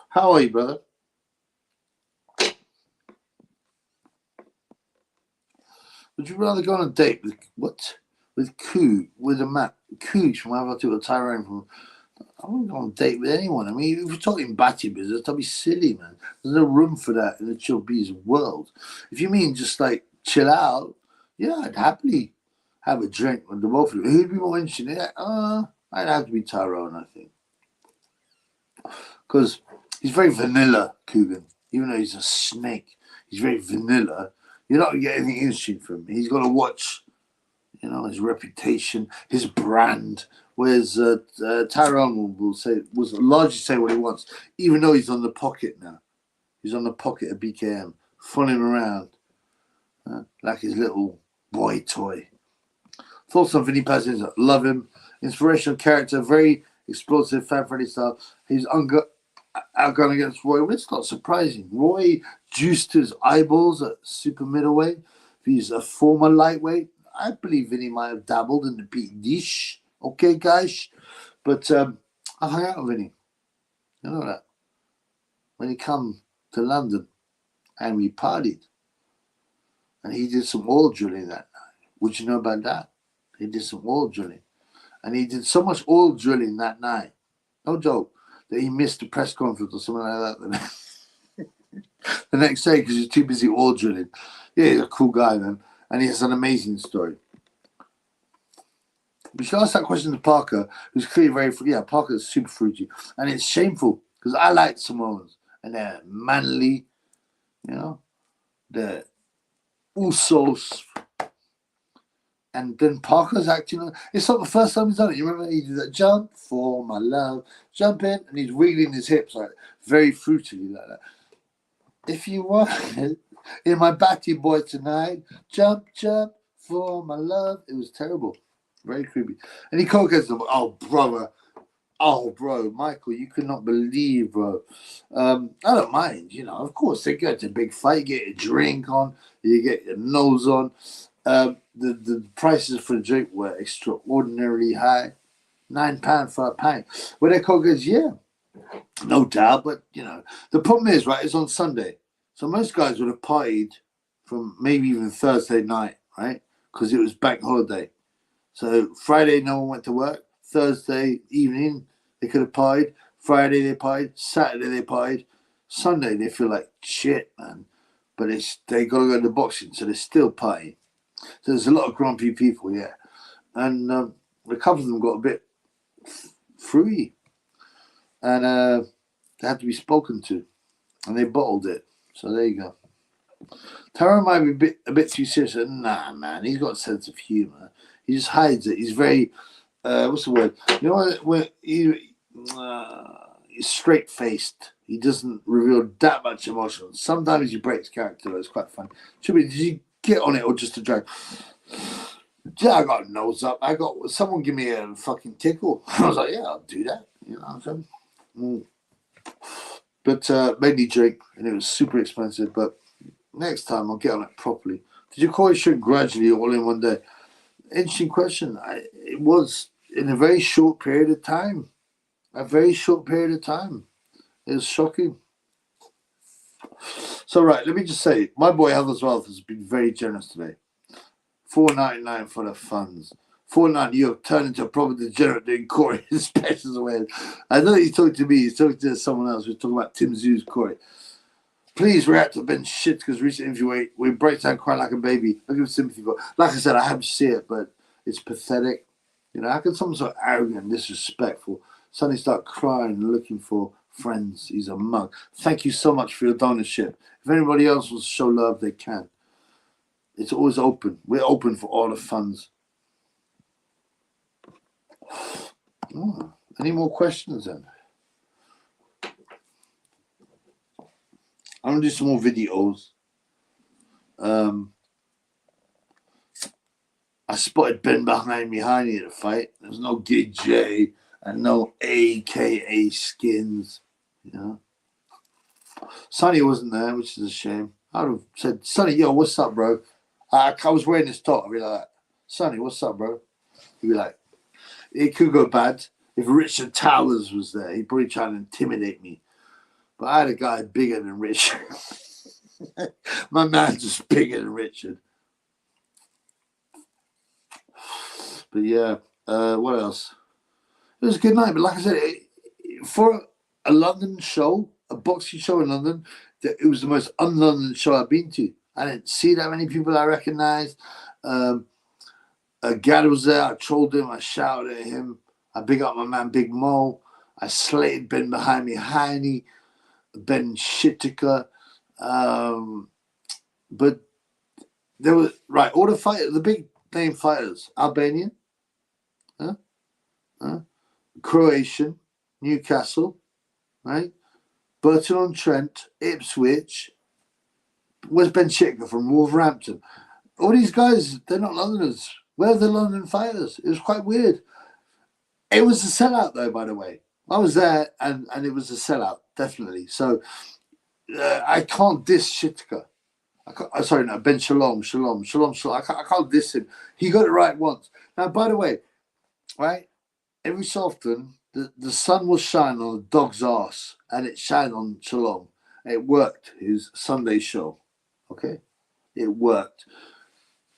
How are you, brother? Would you rather go on a date with what? With Cooch from Avatar to Tyrone from. I wouldn't go on a date with anyone. I mean, if we're talking batty business, that'd be silly, man. There's no room for that in the chill bees world. If you mean just like chill out, yeah, I'd happily have a drink with the both of you. Who'd be more interested in that? I'd have to be Tyrone, I think. Because he's very vanilla, Coogan. Even though he's a snake, he's very vanilla. You're not going to get anything interesting from him. He's got to watch, you know, his reputation, his brand. Whereas Tyrone will largely say what he wants, even though he's on the pocket now. He's on the pocket of BKM, fooling around like his little boy toy. Thoughts on Vinny Paz? Love him. Inspirational character, very explosive, fan-friendly style. He's outgone against Roy. Well, it's not surprising. Roy juiced his eyeballs at super middleweight. He's a former lightweight. I believe Vinny might have dabbled in the big dish. Okay, guys. But I hung out with Vinny. You know that. When he come to London and we partied. And he did some oil drilling that night. Would you know about that? He did some oil drilling. And he did so much oil drilling that night. No joke. That he missed the press conference or something like that the next day because he's too busy oil drilling. Yeah, he's a cool guy, man. And he has an amazing story. We should ask that question to Parker, who's clearly very fruity. Yeah, Parker's super fruity. And it's shameful because I like Samoans. And they're manly, you know. They're usos. And then Parker's acting. It's not the first time he's done it. You remember he did that jump for my love, jump in, and he's wiggling his hips like very fruitily like that. If you want it, in my batty boy tonight, jump for my love. It was terrible, very creepy. And he comes against them. Oh, brother, Oh, bro, Michael, you could not believe, bro. I don't mind, you know. Of course, they go to a big fight, get a drink on, you get your nose on. The prices for the drink were extraordinarily high. £9 for a pint. Whittaker goes, yeah, no doubt, but you know, the problem is, right, it's on Sunday. So most guys would have partied from maybe even Thursday night, right? Because it was bank holiday. So Friday, no one went to work. Thursday evening, they could have pied. Friday, they pied. Saturday, they pied. Sunday, they feel like shit, man. But they got to go to boxing, so they're still pieing. So there's a lot of grumpy people, yeah. And a couple of them got a bit free. And they had to be spoken to. And they bottled it. So there you go. Tyrone might be a bit too serious. Nah, man, he's got a sense of humour. He just hides it. He's very what's the word? You know when he's straight faced. He doesn't reveal that much emotion. Sometimes he breaks character. It's quite fun. Did you get on it or just a drag? Yeah, I got a nose up. I got someone give me a fucking tickle. I was like, yeah, I'll do that. You know what I'm saying? But made me drink, and it was super expensive. But next time I'll get on it properly. Did you call it should gradually all in one day? Interesting question. It was in a very short period of time. A very short period of time. It was shocking. So right, let me just say, my boy Heather's Wealth has been very generous today. $4.99 for the funds. $4.99, you have turned into a proper degenerate doing Corey specials away. I know he's talking to me, he's talking to someone else. We're talking about Tim Zoo's Corey. Please react to Ben shit because recent interview we break down crying like a baby. I give sympathy for. Like I said, I haven't seen it, but it's pathetic. You know, how can someone so arrogant and disrespectful suddenly start crying and looking for friends? He's a mug. Thank you so much for your donorship. If anybody else wants to show love, they can. It's always open. We're open for all the funds. Oh, any more questions then? I'm gonna do some more videos. I spotted Ben behind me at the fight. There's no Gig J and no AKA Skins. You know, Sonny wasn't there, which is a shame. I would have said, Sonny, yo, what's up, bro? I was wearing this top. I'd be like, Sonny, what's up, bro? He'd be like, it could go bad. If Richard Towers was there, he'd probably try and intimidate me. But I had a guy bigger than Richard. My man's just bigger than Richard. But yeah, what else? It was a good night. But like I said, for a London show, a boxing show in London, it was the most un-London show I've been to. I didn't see that many people I recognised. Gad was there. I trolled him. I shouted at him. I big up my man Big Mo. I slated Ben behind me, Heine, Ben Whittaker. But there was all the fighters, the big name fighters, Albanian, Croatian, Newcastle, right? Burton-on-Trent, Ipswich. Where's Ben Whittaker from Wolverhampton? All these guys, they're not Londoners. Where are the London fighters? It was quite weird. It was a sellout, though, by the way. I was there, and it was a sellout, definitely. So I can't diss Whittaker. Ben Shalom. I can't diss him. He got it right once. Now, by the way, right, every so often, the sun will shine on a dog's ass, and it shined on Shalom. It worked, his Sunday show. Okay? It worked.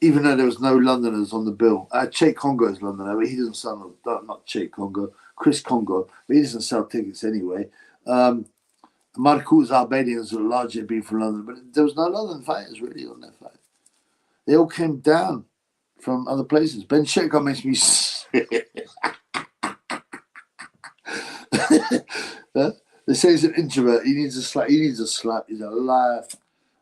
Even though there was no Londoners on the bill. Che Congo is Londoner, but he doesn't sell, not Che Congo, Chris Congo, but he doesn't sell tickets anyway. Marcus Albanians are largely been from London, but there was no London fighters really on that fight. They all came down from other places. Ben Whittaker makes me They say he's an introvert. He needs a slap. He's a liar.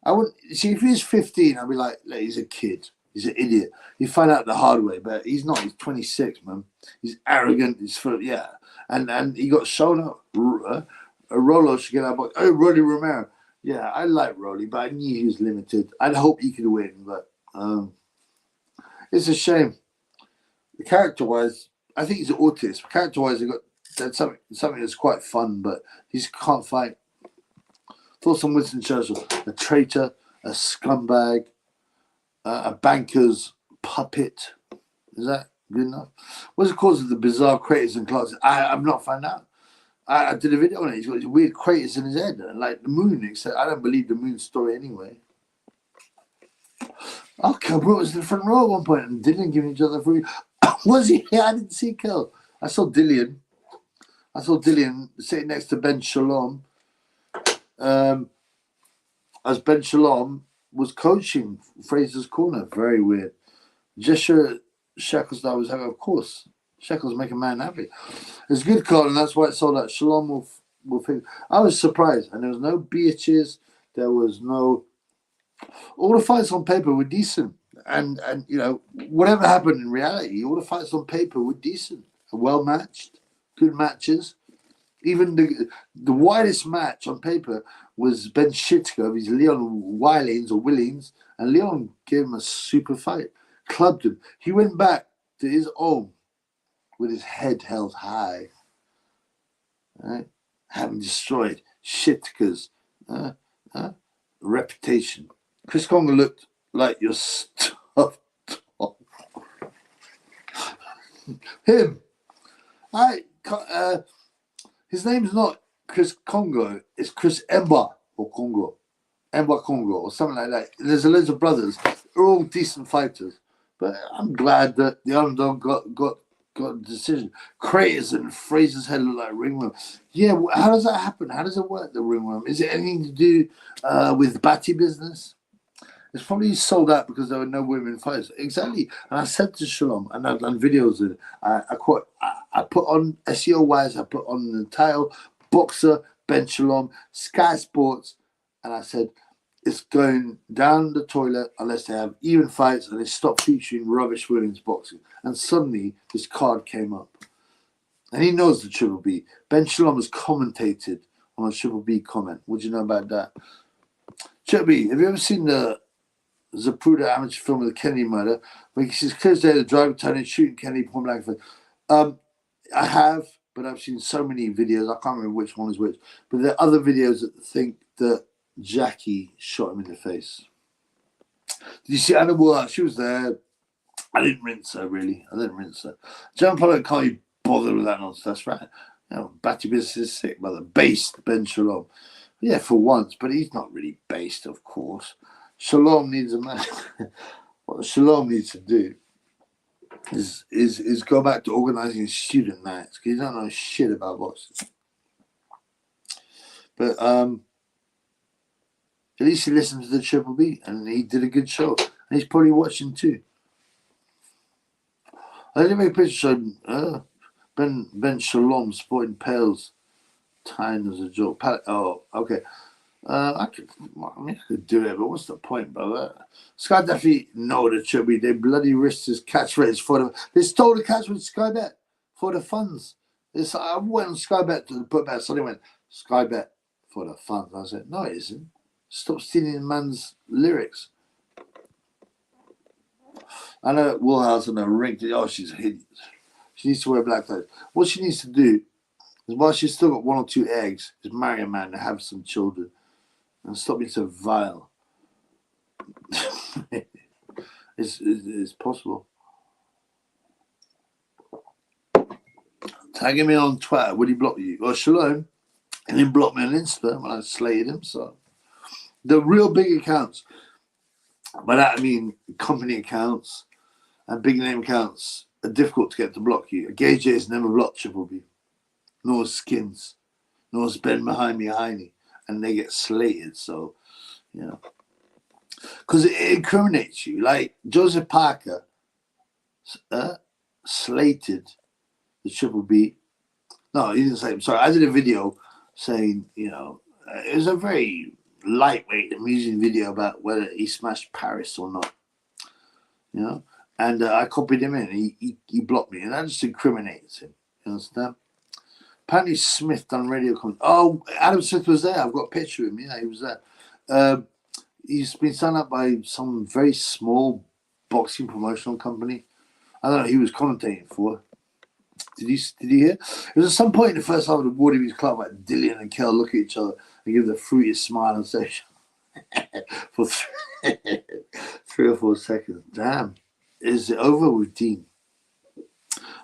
I wouldn't see if he was 15. I'd be like, he's a kid. He's an idiot. You find out the hard way, but he's not. He's 26, man. He's arrogant. He's full. Yeah, and he got shown up. Rolo should get out. Oh, Rolly Romero. Yeah, I like Rolly, but I knew he was limited. I'd hope he could win, but it's a shame. Character-wise, I think he's an autist. Character-wise, they got said something that's quite fun, but he can't fight. Thoughts on Winston Churchill: a traitor, a scumbag, a banker's puppet. Is that good enough? What's the cause of the bizarre craters and Clarke? I've not found out. I did a video on it. He's got these weird craters in his head, like the moon. Except I don't believe the moon story anyway. Oh, Kel was in the front row at one point and Dillian giving each other free. Was he? I didn't see Kel. I saw Dillian. Sitting next to Ben Shalom. As Ben Shalom was coaching Fraser's corner. Very weird. Jeshua Shekels was having, of course. Shekels make a man happy. It's good, Carl, and that's why it sold out. Shalom will figure. I was surprised, and there was no bitches. There was no. All the fights on paper were decent, and you know whatever happened in reality, all the fights on paper were decent, well matched, good matches. Even the widest match on paper was Ben Whittaker of his Leon Willings, and Leon gave him a super fight, clubbed him. He went back to his own with his head held high, right? Having destroyed Whittaker's reputation. Chris Conger looked like your stuffed dog. Him. His name's not Chris Congo, it's Chris Emba or Congo. Emba Congo or something like that. There's a loads of brothers. They're all decent fighters. But I'm glad that the underdog got a decision. Craters and Fraser's head look like ringworm. Yeah, how does that happen? How does it work, the ringworm? Is it anything to do with Batty business? It's probably sold out because there were no women fighters. Exactly. And I said to Shalom, and I've done videos of it. I put on SEO wise, I put on the title, Boxer, Ben Shalom, Sky Sports, and I said it's going down the toilet unless they have even fights and they stop featuring rubbish women's boxing. And suddenly this card came up. And he knows the Triple B. Ben Shalom has commentated on a Triple B comment. What do you know about that? Triple B, have you ever seen the Zapruder amateur film of the Kennedy murder, where he says clear as day the driver turning shooting Kennedy point blank? I have, but I've seen so many videos. I can't remember which one is which. But there are other videos that think that Jackie shot him in the face. Did you see Anna Wool? She was there. I didn't rinse her, really. John Pollock can't be bothered with that nonsense. That's right. You know, Batty business is sick, brother. Based Ben Shalom. Yeah, for once, but he's not really based, of course. Shalom needs a man. What Shalom needs to do is go back to organising student nights because he don't know shit about boxing. But at least he listened to the Triple B and he did a good show. And he's probably watching too. I didn't make a picture showing Ben Shalom sporting pails tying as a joke. Oh, okay. I could do it, but what's the point, brother? Sky definitely know the Triple B. They bloody risked his catchphrase for the. They stole the catchphrase Sky Bet for the funds. I went on Sky Bet to put back. So they went Sky Bet for the funds. I said, no, it isn't. Stop stealing the man's lyrics. I know Woolhouse and a ring. Oh, she's hideous. She needs to wear black ties. What she needs to do is, while she's still got 1 or 2 eggs, is marry a man and have some children. And stop being so vile. It's possible. Tagging me on Twitter. Would he block you? Well, Shalom. And then block me on Insta when I slated him. So the real big accounts. By that I mean company accounts and big name accounts are difficult to get to block you. Gay J has never blocked Triple B. Nor Skins. Nor Ben behind me Heine. And they get slated, so, you know. Because it incriminates you. Like, Joseph Parker slated the Triple B. No, he didn't say it. Sorry, I did a video saying, you know, it was a very lightweight, amusing video about whether he smashed Paris or not. You know? And I copied him in. He blocked me. And that just incriminates him. You understand? Apparently Smith done radio comment. Oh, Adam Smith was there. I've got a picture of him. Yeah, he was there. He's been signed up by some very small boxing promotional company. I don't know who he was commentating for. Did you hear? It was at some point in the first half of the Wardley Clarke, like Dillian and Kel look at each other and give the fruitiest smile and say, for 3 or 4 seconds. Damn. Is it over with Dean?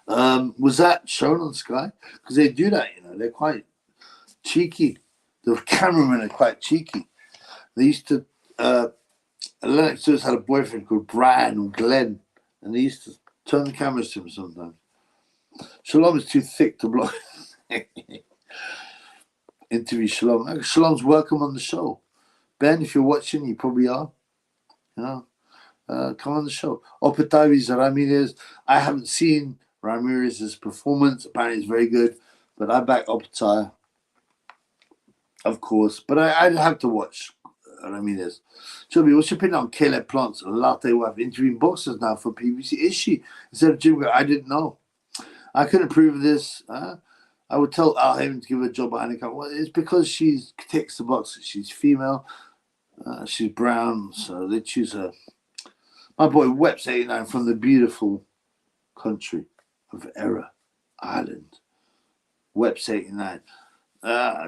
Was that shown on Sky? Because they do that, you know. They're quite cheeky. The cameramen are quite cheeky. They used to... Anecdotes had a boyfriend called Brian or Glenn, and they used to turn the cameras to him sometimes. Shalom is too thick to block. Interview Shalom. Shalom's welcome on the show. Ben, if you're watching, you probably are. You know, come on the show. Opatavis Ramirez. I haven't seen Ramirez's performance. Apparently, it's very good, but I back Opatai, of course. But I'd have to watch Ramirez. Chubby, what's your opinion on Caleb Plant's latte wife interviewing boxers now for PBC? Is she instead of Jim? I didn't know. I couldn't prove this. I would tell Al Haven to give her a job behind the camera. Well, it's because she ticks the boxes. She's female. She's brown, so they choose her. My boy Weps 89 from the beautiful country of Error, Ireland. Weps 89.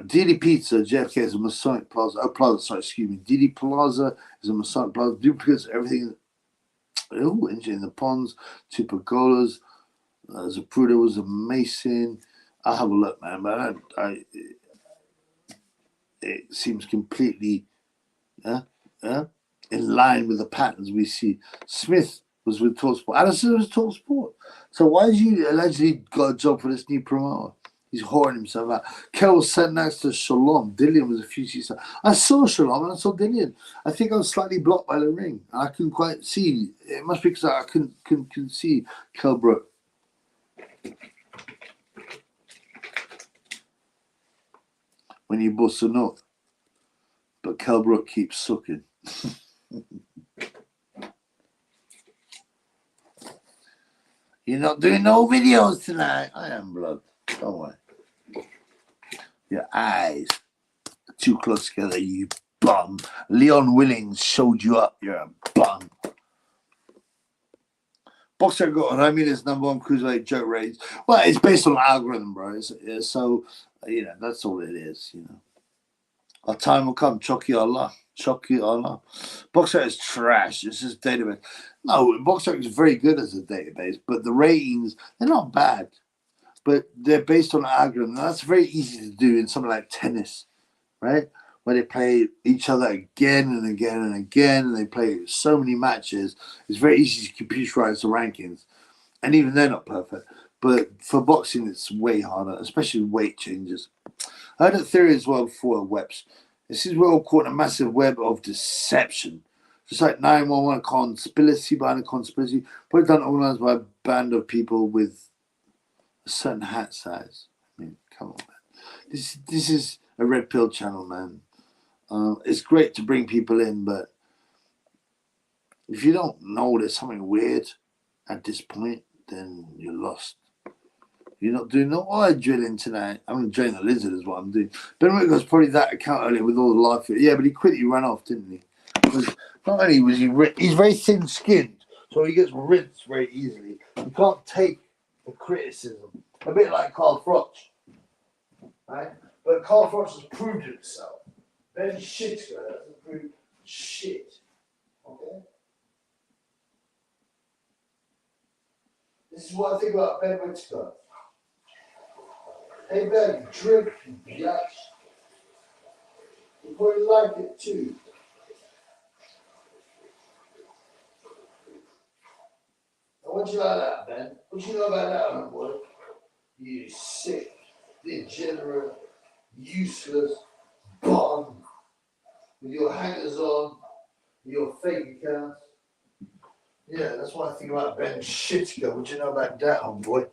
Didi Pizza, JFK is a Masonic Plaza. Oh, Plaza, sorry, excuse me. Didi Plaza is a Masonic Plaza. Duplicates, everything. Oh, in the ponds, two pergolas. Zapruder was a Mason. I'll have a look, man. But it seems completely in line with the patterns we see. Smith was with TalkSport. Addison was TalkSport. So why did you allegedly got a job for this new promoter? He's whoring himself out. Kel was sent next to Shalom. Dillian was a few seats. I saw Shalom and I saw Dillian. I think I was slightly blocked by the ring. And I couldn't quite see. It must be because I couldn't see Kel Brook. When you bust a nut. But Kel Brook keeps sucking. You're not doing no videos tonight. I am, blood. Don't worry. Your eyes are too close together, you bum. Leon Willings showed you up. You're a bum. Boxer got Ramirez #1 cruiserweight joke ratings. Well, it's based on algorithm, bro. So, you know, that's all it is, you know. Our time will come. Choki Allah. Choki Allah. Boxer is trash. It's just database. No, Boxer is very good as a database, but the ratings, they're not bad. But they're based on an algorithm. That's very easy to do in something like tennis, right? Where they play each other again and again and again, and they play so many matches. It's very easy to computerize the rankings. And even they're not perfect. But for boxing, it's way harder, especially weight changes. I heard a theory as well before Webs. This is all caught in a massive web of deception. Just like 911, a conspiracy behind a conspiracy, probably done organized by a band of people with a certain hat size. I mean, come on, man. This is a red pill channel, man. It's great to bring people in, but if you don't know there's something weird at this point, then you're lost. You're not doing no oil drilling tonight. I'm going to drain the lizard is what I'm doing. Ben Whittaker's probably that account earlier with all the life. Yeah, but he quit, he ran off, didn't he? Because not only was he's very thin-skinned, so he gets rinsed very easily. You can't take the criticism. A bit like Carl Froch, right? But Carl Froch has proved himself. Ben Whittaker hasn't proved shit. Okay? This is what I think about Ben Whittaker. Hey Ben, drink, bitch. You probably like it too. Now what you like that, Ben? What you know about that one, boy? You sick, degenerate, useless bum with your hangers on, your fake accounts. Yeah, that's what I think about Ben Whittaker. What you know about that one, boy?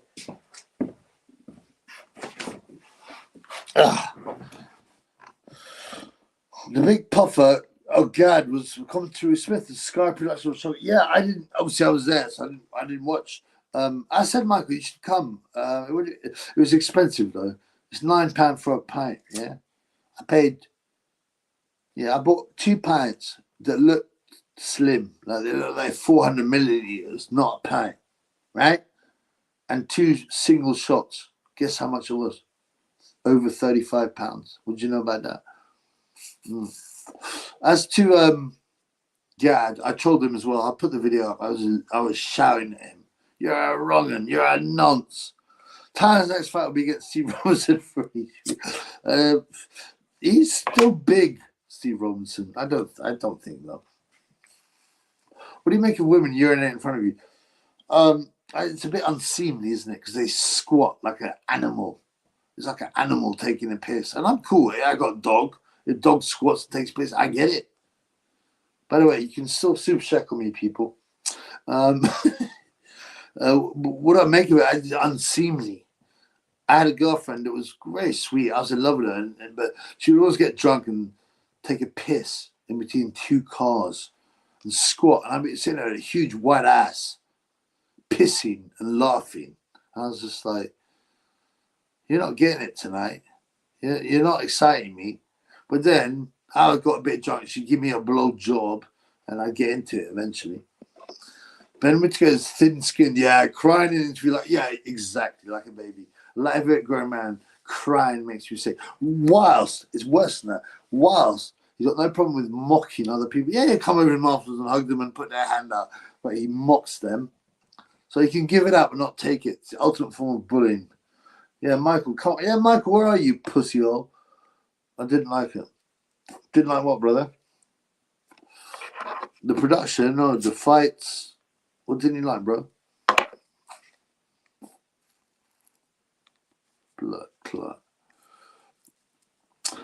The big puffer, oh God, was coming through Smith, the Sky Production show. Yeah, I didn't. Obviously, I was there, so I didn't watch. I said, Michael, you should come. It was expensive though. It's £9 for a pint. Yeah, I paid. Yeah, I bought 2 pints that looked slim, like they look like 400 milliliters, not a pint, right? and 2 single shots. Guess how much it was? Over £35. Would you know about that? As to Gad, I told him as well. I put the video up. I was shouting at him, "You're a wrong 'un. You're a nonce." Tyler's next fight will be against Steve Robinson. He's still big, Steve Robinson. I don't think though. What do you make of women urinating in front of you? It's a bit unseemly, isn't it? Because they squat like an animal. It's like an animal taking a piss, and I'm cool. I got a dog. If dog squats and takes piss, I get it. By the way, you can still super shackle me, people. What I make of it, it's unseemly. I had a girlfriend that was very sweet. I was in love with her, but she would always get drunk and take a piss in between 2 cars and squat. And I'd be sitting there with a huge white ass, pissing and laughing. I was just like, "You're not getting it tonight. You're not exciting me." But then I got a bit drunk. She'd give me a blow job, and I'd get into it eventually. Ben Whittaker is thin-skinned, crying in an interview like, exactly, like a baby. Like a very grown man, crying makes you sick. Whilst, it's worse than that, whilst he's got no problem with mocking other people. Yeah, he'll come over in afterwards and hug them and put their hand out, but he mocks them. So he can give it up and not take it. It's the ultimate form of bullying. Yeah, Michael, come on. Yeah, Michael, where are you, pussy hole? I didn't like it. Didn't like what, brother? The production or the fights? What didn't you like, bro? Blood clot.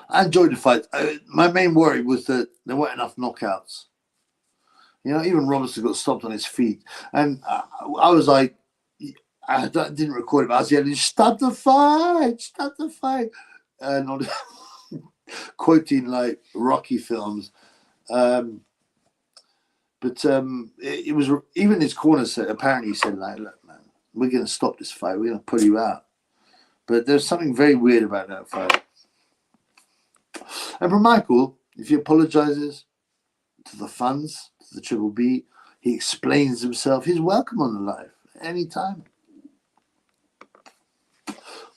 I enjoyed the fight. My main worry was that there weren't enough knockouts. You know, even Robinson got stopped on his feet. And I was like, I didn't record it, but I was yelling, "Stop the fight! Stop the fight!" And on quoting like Rocky films. But it was, even his corner said, apparently he said, like, "Look, man, we're going to stop this fight. We're going to pull you out." But there's something very weird about that fight. And for Michael, if he apologizes to the fans, to the Triple B, he explains himself, he's welcome on the live anytime.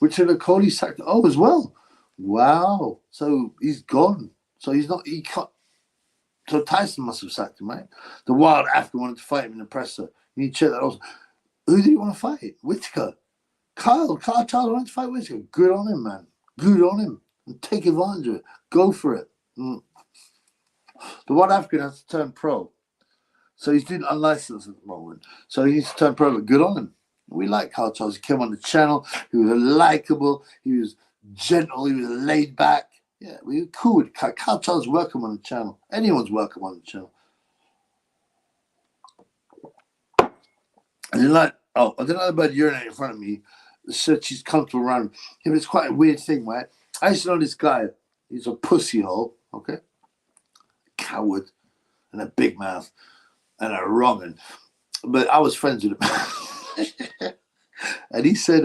Richard Cody sacked as well. Wow. So he's gone. So he can't. So Tyson must have sacked him, right? The Wild African wanted to fight him in the presser. You need to check that also. Who did he want to fight? Whittaker. Kyle Charles wanted to fight Whittaker. Good on him, man. Good on him. And take advantage of it. Go for it. The Wild African has to turn pro. So he's doing unlicensed at the moment. So he needs to turn pro, but good on him. We like Kyle Charles. He came on the channel. He was likable. He was gentle. He was laid back. Yeah, we were cool with Kyle Charles. Welcome on the channel. Anyone's welcome on the channel. And I don't know about urinating in front of me. Said she's comfortable around him. Yeah, but it's quite a weird thing, right? I used to know this guy. He's a pussy hole, okay? Coward and a big mouth and a wrong 'un. But I was friends with him. And he said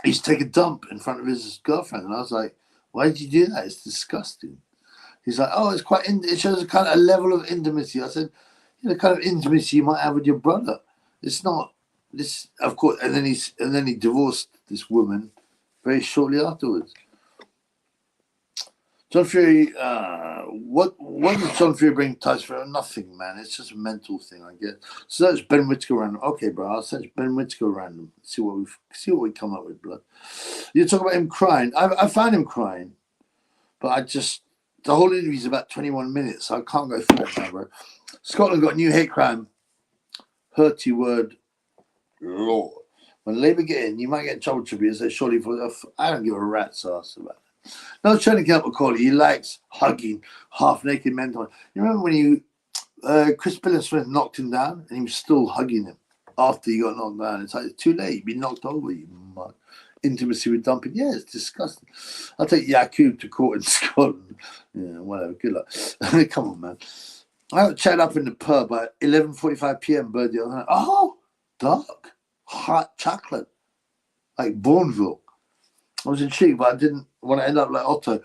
he used to take a dump in front of his girlfriend. And I was like, "Why did you do that? It's disgusting." He's like, "Oh, it's quite, it shows a kind of a level of intimacy." I said, "The kind of intimacy you might have with your brother. It's not this, of course." And then he divorced this woman very shortly afterwards. John Fury, what does John Fury bring to Tyson Fury? Nothing, man. It's just a mental thing, I guess. Search Ben Whittaker random. Okay, bro, I'll search Ben Whittaker random. See what we come up with, blood. You talk about him crying. I found him crying, but the whole interview is about 21 minutes, so I can't go through it now, bro. Scotland got a new hate crime. Hurty word law. When Labour get in, you might get in trouble tributes. They surely I don't give a rat's ass about it. No training camp McCauley. He likes hugging half-naked men. You remember when Chris Smith knocked him down and he was still hugging him after he got knocked down? It's like, it's too late. You've been knocked over, you mug. Intimacy with dumping. Yeah, it's disgusting. I'll take Yakub to court in Scotland. Yeah, whatever. Good luck. Come on, man. I got chatted up in the pub at 11:45 p.m. bird the other night. Oh, dark. Hot chocolate. Like Bourneville. I was intrigued, but I didn't want to end up like Otto.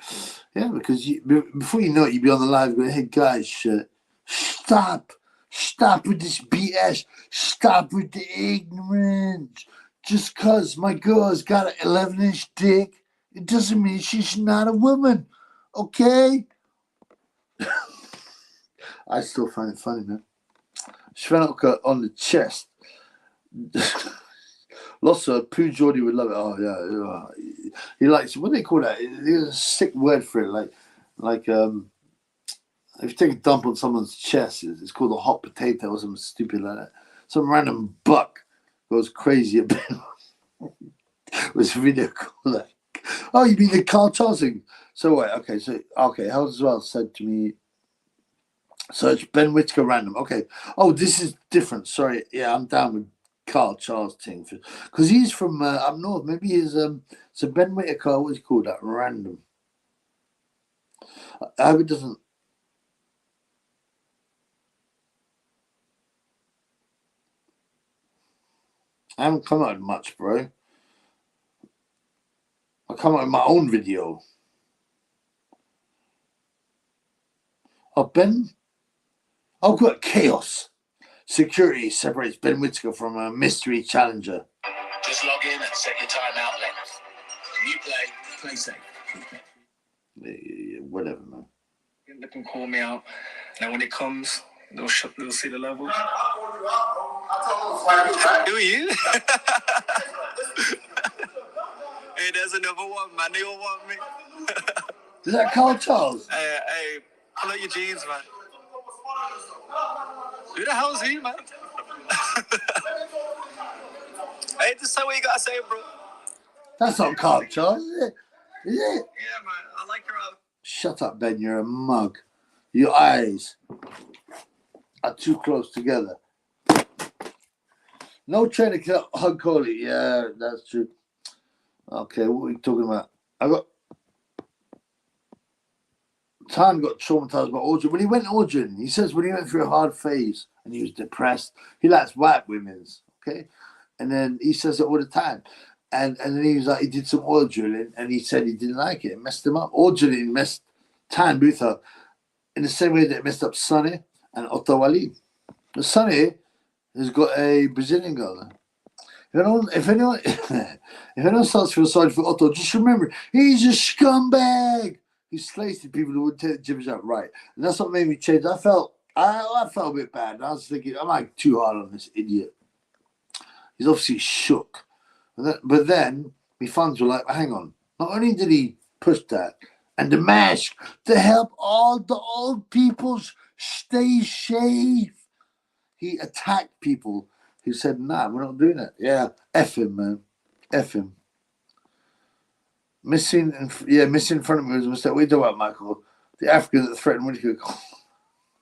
Yeah, because before you know it, you'd be on the live going, "Hey, guys, stop with this BS. Stop with the ignorance. just because my girl's got an 11-inch dick, it doesn't mean she's not a woman. Okay? I still find it funny, man. Schwenocker on the chest. Lots of Pooh Geordie would love it. Oh yeah, he likes, what do they call that? There's a sick word for it. Like if you take a dump on someone's chest, it's called a hot potato or something stupid like that. Some random buck goes crazy about was a video called that. Oh, you mean the Carl Charles thing? So wait, okay. How's well said to me. Search Ben Whittaker random. Okay. Oh, this is different. Sorry. Yeah, I'm down with Carl Charles thing because he's from up north. Maybe he's so Ben Whittaker. What's he called? That random. I hope it doesn't. I haven't come out much, bro. I come out with my own video. Oh, Ben. Oh, got chaos. Security separates Ben Whittaker from a mystery challenger. Just log in and set your timeout length. When you play safe. Yeah, whatever, man. They can call me out. Now when it comes, they'll see the levels. Who are you? Hey, there's another one, man. They all want me. Is that Carl Charles? Hey, pull out your jeans, man. Who the hell's he, man? Hey, just say what you gotta say, bro. That's not Carl Charles, is it? Is it? Yeah, man. I like your outfit. Shut up, Ben. You're a mug. Your eyes are too close together. No trainer can hug Coley. Yeah, that's true. Okay, what are we talking about? Tan got traumatized by Audrey. When he went Audrey, he says when he went through a hard phase and he was depressed, he likes white women's, okay? And then he says it all the time. And then he was like, he did some oil drilling and he said he didn't like it. It messed him up. Oil drilling messed Tan Booth up in the same way that it messed up Sonny and Otto Ali. But Sonny has got a Brazilian girl. If anyone starts to feel sorry for Otto, just remember, he's a scumbag. He slays the people who would take the gibberish out right. And that's what made me change. I felt a bit bad. And I was thinking, I'm like too hard on this idiot. He's obviously shook. But then my fans were like, hang on. Not only did he push that and the mask to help all the old people stay safe, he attacked people who said, nah, we're not doing that. Yeah, F him, man. F him. Missing in front of me was a mistake. We talk about Michael, the African that threatened Whittaker.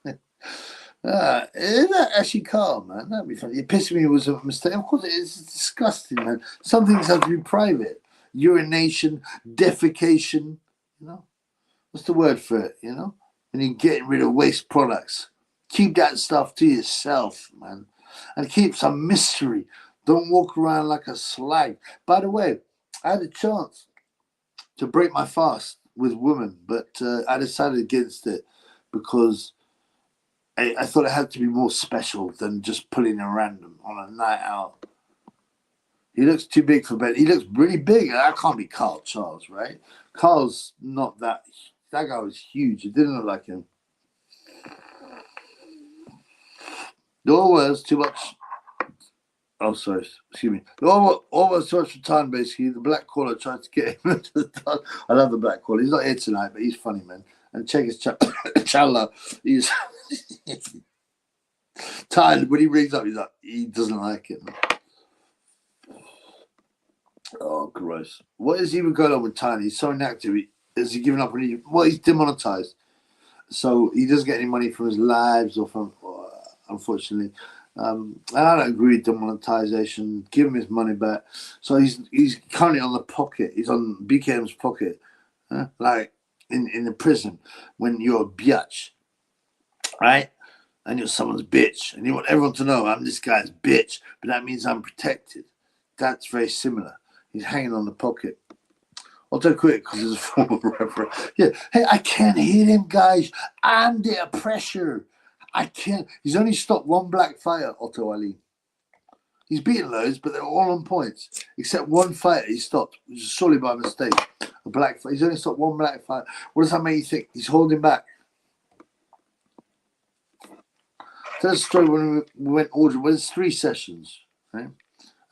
Isn't that actually Carl, man? That'd be funny. It pissed me it was a mistake. Of course, it's disgusting, man. Some things have to be private. Urination, defecation, you know? What's the word for it, you know? And you're getting rid of waste products. Keep that stuff to yourself, man. And keep some mystery. Don't walk around like a slag. By the way, I had a chance to break my fast with women, but I decided against it because I thought it had to be more special than just pulling a random on a night out. He looks too big for bed. He looks really big. That can't be Carl Charles, right? Carl's not that. That guy was huge. It didn't look like him. There was too much. Oh, sorry. Excuse me. Almost too much for time, basically. The black caller tried to get him into the time. I love the black caller. He's not here tonight, but he's funny, man. And check his channel. He's tired. When he rings up, he's like, he doesn't like it. Oh, gross. What is even going on with Tiny? He's so inactive. Is he giving up? He's demonetized. So he doesn't get any money from his lives or from, unfortunately. And I don't agree with demonetization. Give him his money back. So he's currently on the pocket. He's on BKM's pocket, like in the prison when you're a biatch, right? And you're someone's bitch, and you want everyone to know I'm this guy's bitch, but that means I'm protected. That's very similar. He's hanging on the pocket. I'll do quick because there's a former referee. Yeah, hey, I can't hit him, guys. I'm under pressure. I can't. He's only stopped one black fighter, Otto Ali. He's beaten loads, but they're all on points. Except one fighter he stopped, which is surely by mistake. A black fighter. He's only stopped one black fighter. What does that make you think? He's holding back. Tell us a story when we went order. Well, it's 3 sessions. Right?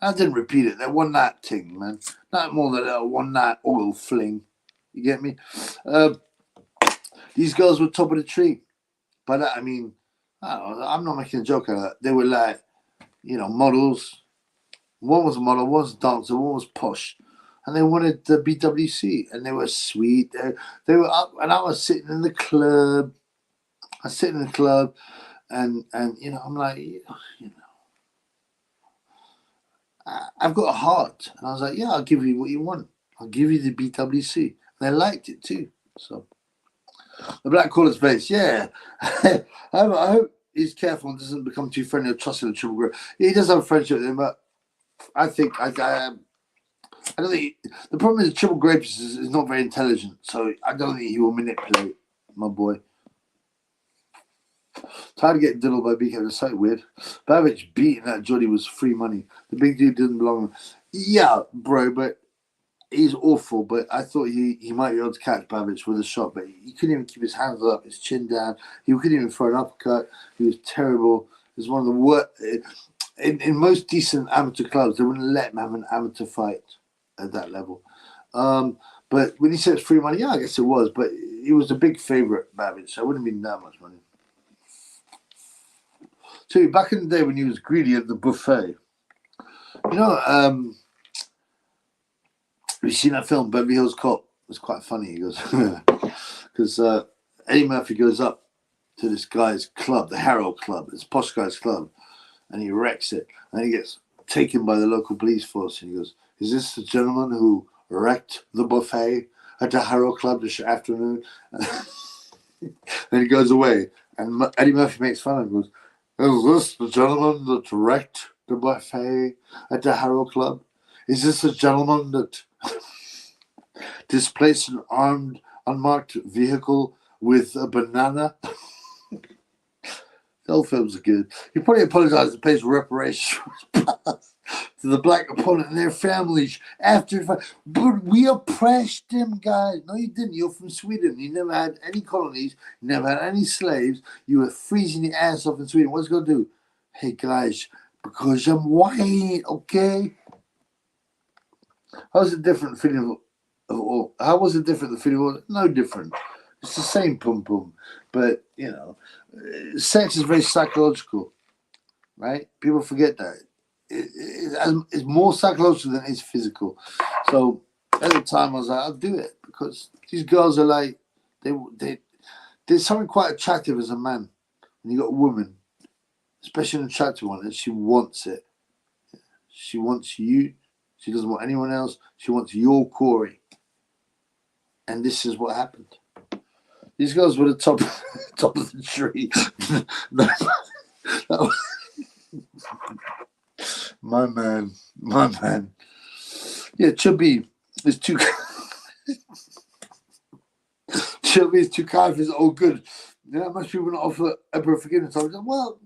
I didn't repeat it. They won that thing, man. Not more than a one-night oil fling. You get me? These girls were top of the tree. By that, I mean, I'm not making a joke out of that. They were like, models. One was a model, one was a dancer, one was posh. And they wanted the BWC, and they were sweet. They were up, and I was sitting in the club. And I'm like, I've got a heart. And I was like, yeah, I'll give you what you want. I'll give you the BWC. And they liked it too. So the black caller's face, yeah. I hope he's careful and doesn't become too friendly or trusting the triple grip. He does have a friendship with him, but I think I don't think the problem is triple grapes is not very intelligent, so I don't think he will manipulate my boy. Tired of getting diddled by BK. It's so weird. Babbage beating that Jody was free money. The big dude didn't belong. Yeah, bro, but he's awful. But I thought he might be able to catch Babbage with a shot, but he couldn't even keep his hands up, his chin down. He couldn't even throw an uppercut. He was terrible. It was one of the worst. In most decent amateur clubs, they wouldn't let him have an amateur fight at that level. But when he said it's free money, yeah, I guess it was. But he was a big favorite, Babbage, so it wouldn't have been that much money. So back in the day when he was greedy at the buffet, we've seen that film, Beverly Hills Cop. It was quite funny. He goes, because Eddie Murphy goes up to this guy's club, the Harold Club, this posh guy's club, and he wrecks it. And he gets taken by the local police force. And he goes, is this the gentleman who wrecked the buffet at the Harold Club this afternoon? Then he goes away. And Eddie Murphy makes fun of him and goes, is this the gentleman that wrecked the buffet at the Harold Club? Is this the gentleman that displaced an armed, unmarked vehicle with a banana? The old films are good. He probably apologized and pays reparations to the black opponent and their families after. But we oppressed them, guys. No, you didn't. You're from Sweden. You never had any colonies. You never had any slaves. You were freezing your ass off in Sweden. What's it going to do? Hey, guys, because I'm white, okay? How was it different feeling of all? How was it different the feeling of no different. It's the same pum-pum. But, sex is very psychological, right? People forget that. It's more psychological than it's physical. So at the time I was like, I'll do it because these girls are like, there's something quite attractive as a man when you got a woman, especially an attractive one, and she wants it. She wants you. She doesn't want anyone else. She wants your Corey. And this is what happened. These girls were the top of the tree. My man. Yeah, Chubby is too. Chubby is too kind for his old good. Most people not offer ever forgiveness. I was like, well,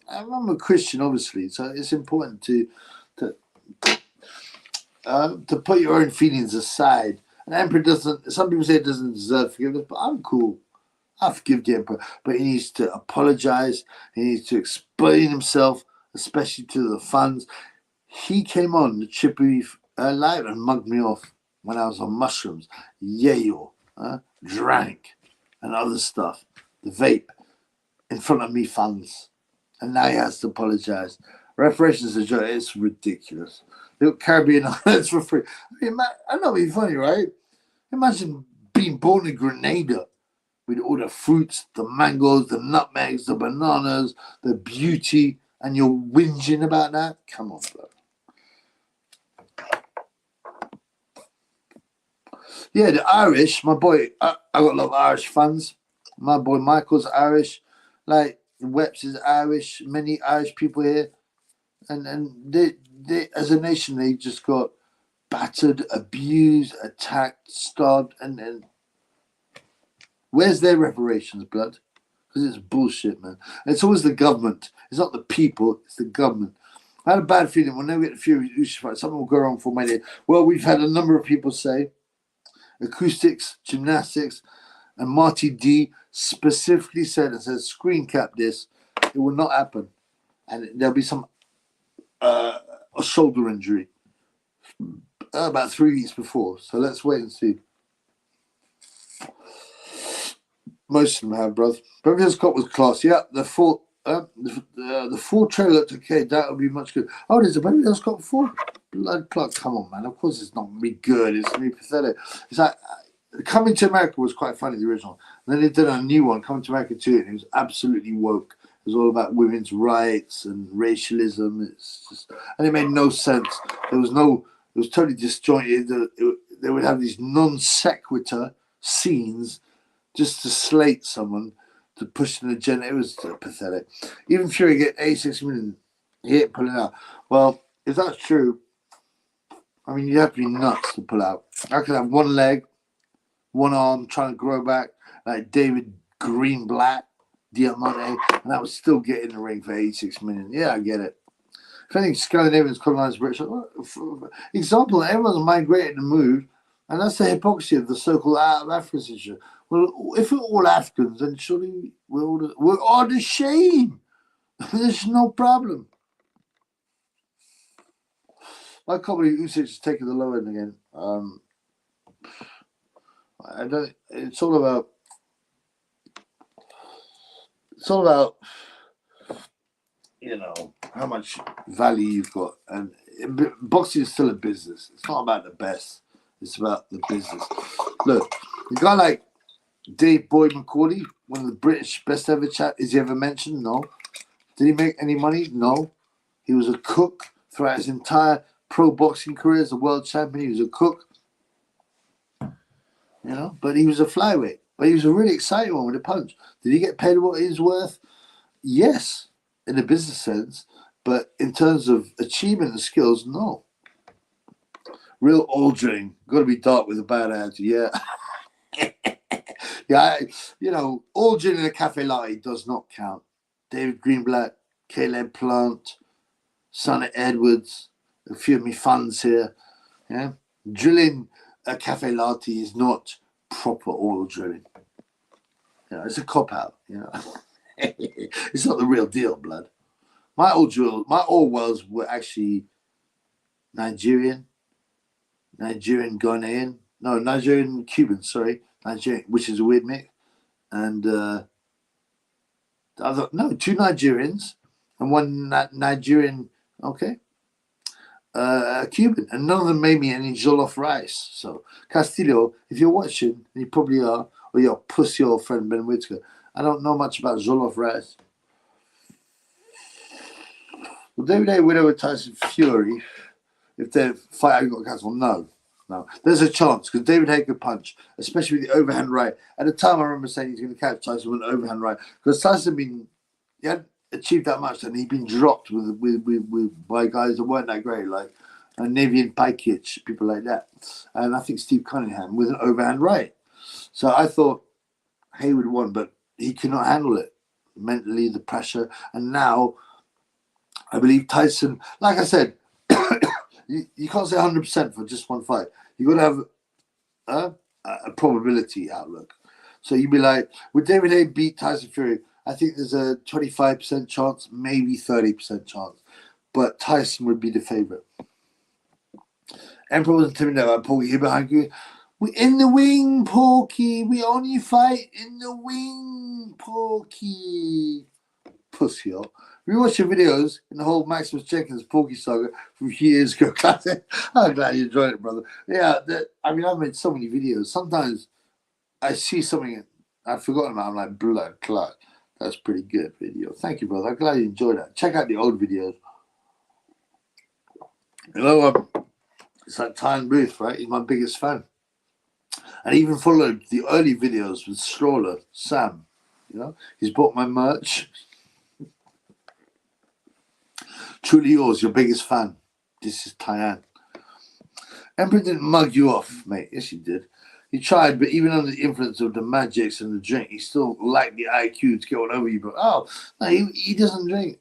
I'm a Christian, obviously, so it's important to put your own feelings aside. An emperor doesn't. Some people say it doesn't deserve forgiveness, but I'm cool. I forgive the emperor, but he needs to apologize. He needs to explain himself, especially to the fans. He came on the Chippy live and mugged me off when I was on mushrooms, Yale, drank, and other stuff. The vape in front of me fans, and now he has to apologize. Reparations is a joke. It's ridiculous. The Caribbean islands for free. I mean, I know it'd be funny, right? Imagine being born in Grenada with all the fruits, the mangoes, the nutmegs, the bananas, the beauty, and you're whinging about that? Come on, bro. Yeah, the Irish, my boy, I got a lot of Irish fans. My boy Michael's Irish, like Weps is Irish, many Irish people here. And they as a nation, they just got battered, abused, attacked, starved, and where's their reparations, blood? Because it's bullshit, man. And it's always the government. It's not the people, it's the government. I had a bad feeling we'll never get the Fury Usyk fight. Something will go wrong for Mania. Well, we've had a number of people say acoustics, gymnastics, and Marty D specifically said and says, screen cap this. It will not happen. And there'll be some a shoulder injury about 3 weeks before. So let's wait and see. Most of them have, bro. Beverly Hills Cop was class. Yeah, the full trailer looked okay. That would be much good. Oh, there's a Beverly Hills Cop 4? Blood Clarke, come on, man. Of course it's not going to be good. It's going to be pathetic. It's like Coming to America was quite funny, the original. And then they did a new one, Coming to America 2, and it was absolutely woke. It was all about women's rights and racialism. It's just, and it made no sense. It was totally disjointed. They would have these non sequitur scenes just to slate someone, to push an agenda. It was pathetic. Even Fury get 86 million, he ain't pulling out. Well, if that's true, I mean, you have to be nuts to pull out. I could have one leg, one arm trying to grow back like David Greenblatt, Diamante, and I would still get in the ring for 86 million. Yeah, I get it. If anything, Scandinavians colonized British. Example, everyone's migrated to move, and that's the hypocrisy of the so-called out of Africa situation. Well, if we're all Africans, then surely we're all the same. There's no problem. I can't believe Usyk is taking the low end again. I don't. It's all about. How much value you've got, and boxing is still a business. It's not about the best. It's about the business. Look, a guy like Dave Boyd McCauley, one of the British best ever chat. Is he ever mentioned? No. Did he make any money? No. He was a cook throughout his entire pro boxing career as a world champion. He was a cook, but he was a flyweight. But he was a really exciting one with a punch. Did he get paid what he's worth? Yes, in a business sense. But in terms of achievement and skills, no. Real Aldrin. Got to be dark with a bad attitude. Yeah. Yeah, Aldrin in a cafe latte does not count. David Greenblatt, Caleb Plant, Sonny Edwards, a few of me fans here. Yeah, drilling a cafe latte is not proper oil drilling. It's a cop out. It's not the real deal, blood. My oil wells were actually Nigerian Ghanaian, no, Nigerian Cuban, sorry, Nigerian, which is a weird mix, and two Nigerians and one Nigerian, okay, Cuban, and none of them made me any jollof rice. So Castillo, if you're watching, and you probably are, or your pussy old friend Ben Whittaker, I don't know much about jollof rice. Well, David A. Widow with Tyson Fury, if their fight got cancelled, no. There's a chance because David Haye could punch, especially with the overhand right. At the time, I remember saying he's going to catch Tyson with an overhand right because Tyson hadn't achieved that much, and he'd been dropped by guys that weren't that great, like Navian Pakic, people like that, and I think Steve Cunningham with an overhand right. So I thought Haye would have won, but he could not handle it mentally, the pressure, and now I believe Tyson, like I said, you can't say 100% for just one fight. You got to have a probability outlook. So you'd be like, would David Haye beat Tyson Fury? I think there's a 25% chance, maybe 30% chance. But Tyson would be the favorite. Emperor was intimidated by Porky here behind you. We in the wing, Porky. We only fight in the wing, Porky. Pussy, yo. Rewatch your videos in the whole Maximus Jenkins Porky saga from a few years ago. I'm glad you enjoyed it, brother. Yeah, I've made so many videos. Sometimes I see something I've forgotten about. I'm like, blood clot. That's pretty good video. Thank you, brother. I'm glad you enjoyed that. Check out the old videos. It's like Tyron Booth, right? He's my biggest fan. And I even followed the early videos with Strawler, Sam. He's bought my merch. Truly yours, your biggest fan. This is Tyann. Emperor didn't mug you off, mate. Yes, he did. He tried, but even under the influence of the magics and the drink, he still lacked the IQ to get all over you. But no, he doesn't drink.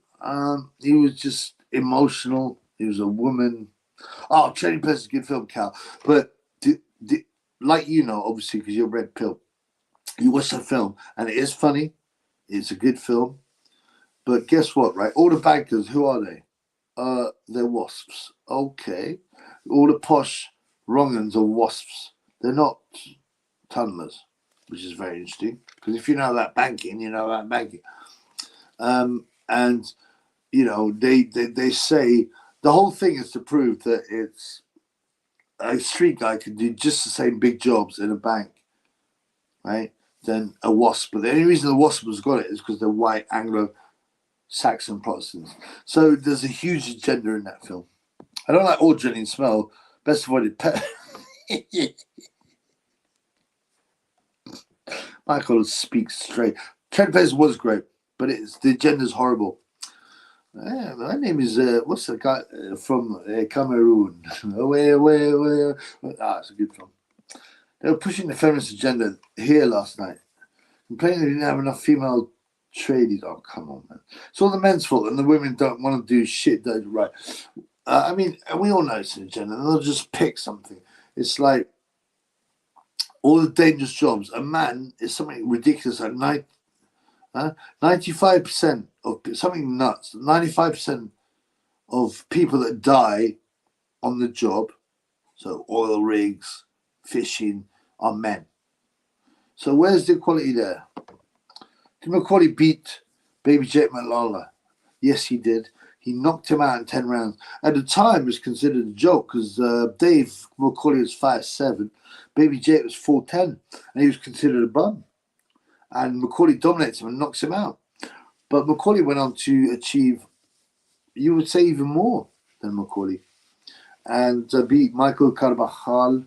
It emotional. He was a woman. Oh, Trading Places is a good film, Cal. But like you know, obviously, because you're Red Pill, you watch the film and it is funny. It's a good film. But guess what, right? All the bankers, who are they? They're wasps. Okay. All the posh wrong'uns are wasps. They're not tunnelers, which is very interesting. Because if you know about banking, you know about banking. And, you know, they say the whole thing is to prove that it's a street guy can do just the same big jobs in a bank, right, than a wasp. But the only reason the wasp has got it is because they're white Anglo-Saxon Protestants. So there's a huge agenda in that film. I don't like orgy and smell. Best avoided pet. Michael speaks straight. Trent Place was great, but the agenda's horrible. Yeah, my name is what's the guy from Cameroon? It's a good film. They were pushing the feminist agenda here last night, complaining they didn't have enough female tradies. Oh, come on, man! It's all the men's fault, and the women don't want to do shit that right. I mean, we all know it's an agenda. They'll just pick something. It's like all the dangerous jobs. A man is something ridiculous at night. 95% of something nuts. 95% of people that die on the job, so oil rigs, fishing, are men. So where's the equality there? Did McCauley beat Baby Jake Malala? Yes, he did. He knocked him out in 10 rounds. At the time, it was considered a joke because Dave McCauley was 5'7", Baby Jake was 4'10", and he was considered a bum. And McCauley dominates him and knocks him out. But McCauley went on to achieve, you would say, even more than McCauley. And beat Michael Carvajal,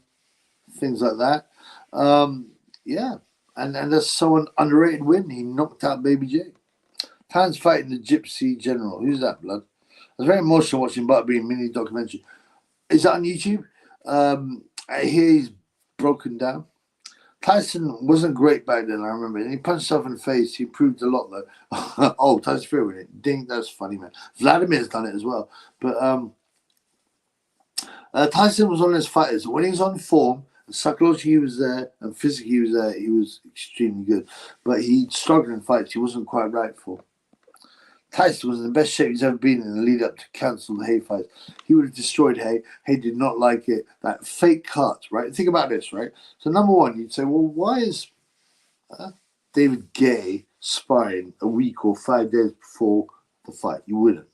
things like that. Yeah. And that's so an underrated win. He knocked out Baby Jake. Tan's fighting the Gypsy General. Who's that, blood? I was very emotional watching Butterbean mini documentary. Is that on YouTube? I hear he's broken down. Tyson wasn't great back then, I remember. And he punched himself in the face. He improved a lot, though. Oh, Tyson Fury with it. Ding, that's funny, man. Vladimir's done it as well. But Tyson was one of those fighters. When he was on form, psychologically he was there, and physically he was there. He was extremely good. But he struggled in fights he wasn't quite right for. Tyson was in the best shape he's ever been in the lead up to cancel the Hay fight. He would have destroyed Hay. Hay did not like it. That fake cut, right? Think about this, right? So number one, you'd say, well, why is David Gay sparring a week or 5 days before the fight? You wouldn't.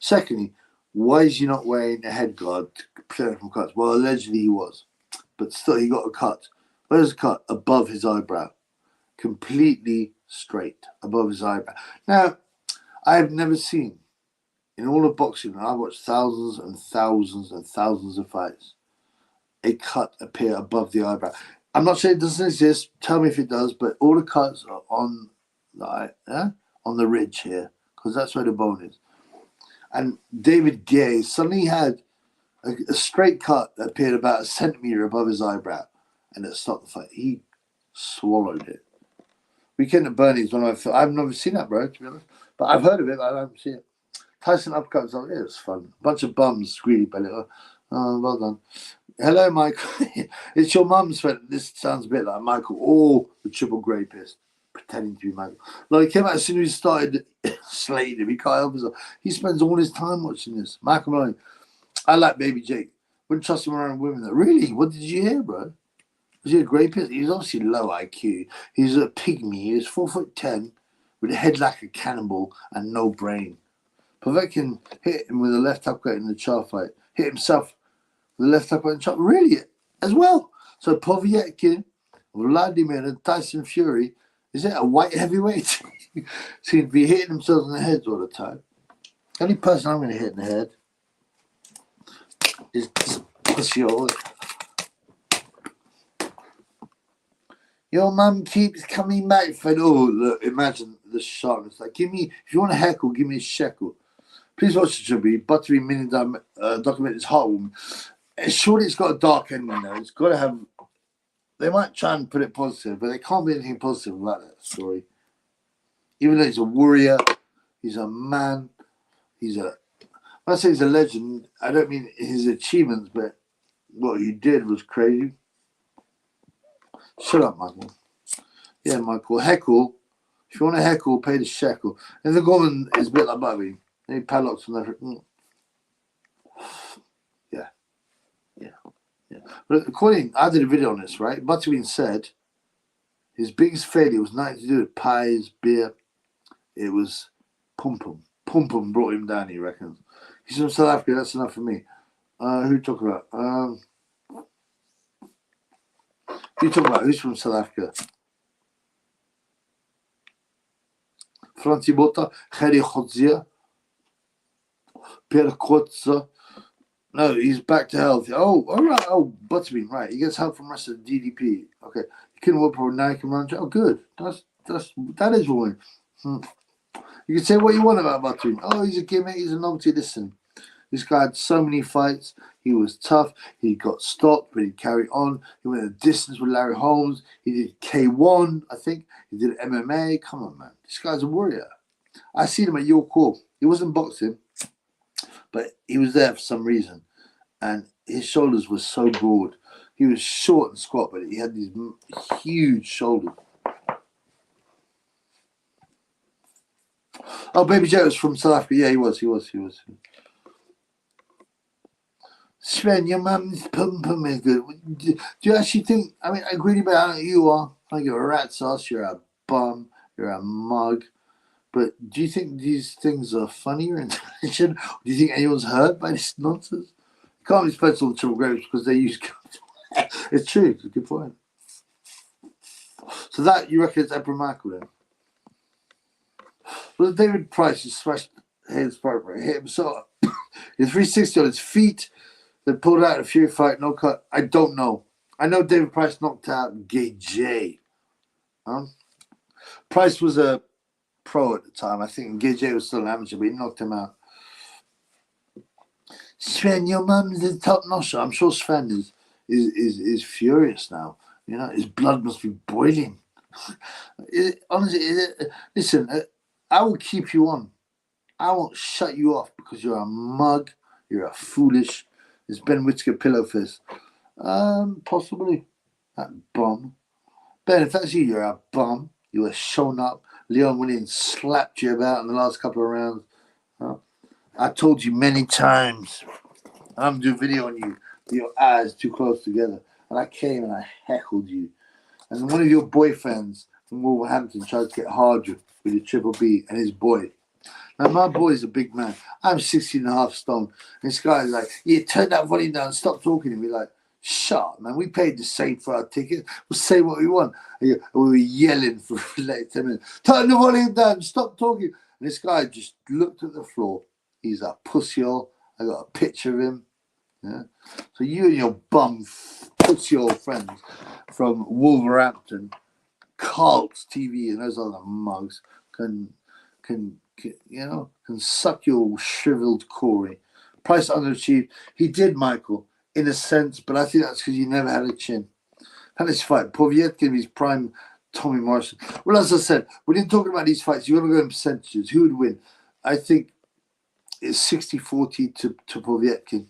Secondly, why is he not wearing a head guard to protect him from cuts? Well, allegedly he was. But still, he got a cut. Where's a cut? Above his eyebrow. Completely straight above his eyebrow. Now, I have never seen, in all of boxing, and I've watched thousands and thousands and thousands of fights, a cut appear above the eyebrow. I'm not saying it doesn't exist. Tell me if it does, but all the cuts are on the ridge here, because that's where the bone is. And David Gay suddenly had a straight cut that appeared about a centimetre above his eyebrow, and it stopped the fight. He swallowed it. Weekend at Bernie's, one of my films. I've never seen that, bro, to be honest. But I've heard of it, but I haven't seen it. Tyson upcuts, oh, yeah, it was fun. A bunch of bums, greedy belly. Oh, well done. Hello, Michael. It's your mum's friend. This sounds a bit like Michael. Oh, the triple grey pissed, pretending to be Michael. Like, he came out as soon as he started slating him. He can't help himself. He spends all his time watching this. Michael Maloney. I like Baby Jake. Wouldn't trust him around women. Really? What did you hear, bro? Was he a grey piss? He was obviously low IQ. He was a pygmy. He was 4'10", with a head like a cannonball and no brain. Povetkin hit him with a left uppercut in the Char fight. Hit himself with a left uppercut in the Char. Really? As well? So Povetkin, Vladimir, and Tyson Fury, is it a white heavyweight? Seem to be hitting themselves in the heads all the time. The only person I'm going to hit in the head is your... Your mum keeps coming back for look, imagine the sharpness. Like, if you want a heckle, give me a shekel. Please watch the tribute. Buttery mini document is heartwarming. Surely it's got a dark ending though. It's got to have. They might try and put it positive, but there can't be anything positive about that story. Even though he's a warrior, he's a man, he's a When I say he's a legend, I don't mean his achievements, but what he did was crazy. Shut up, Michael. Yeah, Michael. Heckle. If you want to heckle, pay the shekel. And the woman is a bit like Bobby. They padlocks on their. Yeah. But I did a video on this, right? Butterbean said his biggest failure was nothing to do with pies, beer. It was Pum Pum. Pum Pum brought him down, he reckons. He's from South Africa. That's enough for me. Who you talking about? Who you talking about? Who's from South Africa? Franti Bota, Gerry Godzia, Pierre Kotza. No, he's back to health. Oh, all right. Oh, Butterbean, right. He gets help from the rest of the DDP. Okay. He couldn't work for now he can run. Oh, good. That is wrong. You can say what you want about Butterbean. Oh, he's a gimmick. He's a novelty. Listen, this guy had so many fights. He was tough. He got stopped, but he carried on. He went a distance with Larry Holmes. He did K1, I think. He did MMA. Come on, man. This guy's a warrior. I seen him at York Hall. He wasn't boxing, but he was there for some reason. And his shoulders were so broad. He was short and squat, but he had these huge shoulders. Oh, Baby J was from South Africa. Yeah, he was. Sven, your mum's pum is good. Do you actually think? I mean, I agree about how you are. Like you're a rat's ass. You're a bum. You're a mug. But do you think these things are funny or intelligent? Do you think anyone's hurt by this nonsense? You can't respect all the triple grapes because they use. It's true. It's a good point. So that you reckon it's Emperor Michael then? Well, David Price has smashed his partner, hit him so in 360 on his feet. They pulled out a Fury fight, no cut. I don't know. I know David Price knocked out Gay J. Price was a pro at the time. I think Gay J was still an amateur, but he knocked him out. Sven, your mum's a top notcher. I'm sure Sven is furious now. You know, his blood must be boiling. Honestly, listen, I will keep you on. I won't shut you off because you're a mug. You're a foolish. It's Ben Whittaker pillow fist. Possibly. That bum. Ben, if that's you, you're a bum. You were shown up. Leon Williams slapped you about in the last couple of rounds. I told you many times. I'm doing a video on you. Your eyes too close together. And I came and I heckled you. And one of your boyfriends from Wolverhampton tried to get hard with your Triple B and his boy. Now, my boy's a big man. I'm 16.5 stone. And this guy's like, yeah, turn that volume down. Stop talking to me. Like, shut up, man. We paid the same for our ticket. We'll say what we want. And we were yelling for like 10 minutes. Turn the volume down. Stop talking. And this guy just looked at the floor. He's a pussyhole. I got a picture of him. Yeah. So you and your bum pussyhole friends from Wolverhampton, Cult TV, and those other mugs can suck your shriveled Corey. Price underachieved. He did, Michael, in a sense, but I think that's because you never had a chin. Had this fight. Povetkin, his prime Tommy Morrison. Well, as I said, we didn't talk about these fights. You want to go in percentages. Who would win? I think it's 60-40 to Povetkin.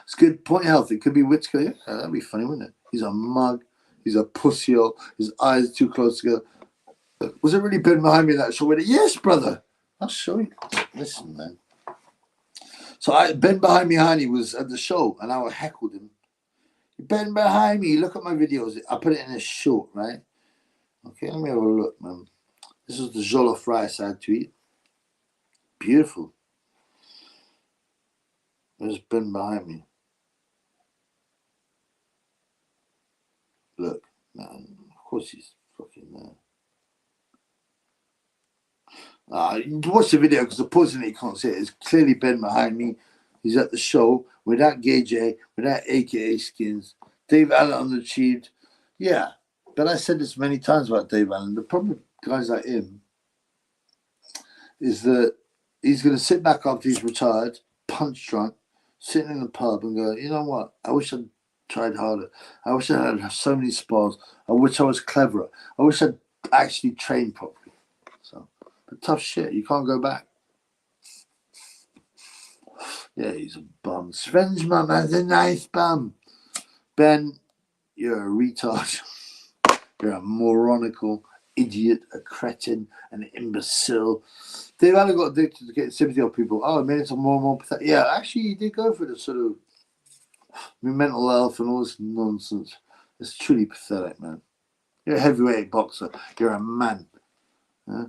It's good. Point health. It could be Whittaker. Yeah, that'd be funny, wouldn't it? He's a mug. He's a pussy-hole. His eyes too close together. Was it really Ben behind me in that show? Yes, brother. I'll show you. Listen, man. So Ben behind me, honey, was at the show, and I heckled him. Ben behind me. Look at my videos. I put it in a short, right? Okay, let me have a look, man. This is the jollof rice I had to eat. Beautiful. There's Ben behind me. Look, man. Of course he's fucking there. Watch the video because unfortunately you can't see it. It's clearly Ben behind me. He's at the show without Gay J, without AKA Skins. Dave Allen underachieved. Yeah, but I said this many times about Dave Allen. The problem with guys like him is that he's going to sit back after he's retired, punch drunk, sitting in the pub and go, you know what? I wish I'd tried harder. I wish I had so many spars. I wish I was cleverer. I wish I'd actually trained properly. So, but tough shit. You can't go back. Yeah, he's a bum. Sven's mum has a nice bum. Ben, you're a retard. You're a moronical idiot, a cretin, an imbecile. Dave Allen got addicted to getting sympathy of people. Oh, it made it more and more pathetic. Yeah, actually, he did go for the sort of mental health and all this nonsense. It's truly pathetic, man. You're a heavyweight boxer. You're a man. Yeah?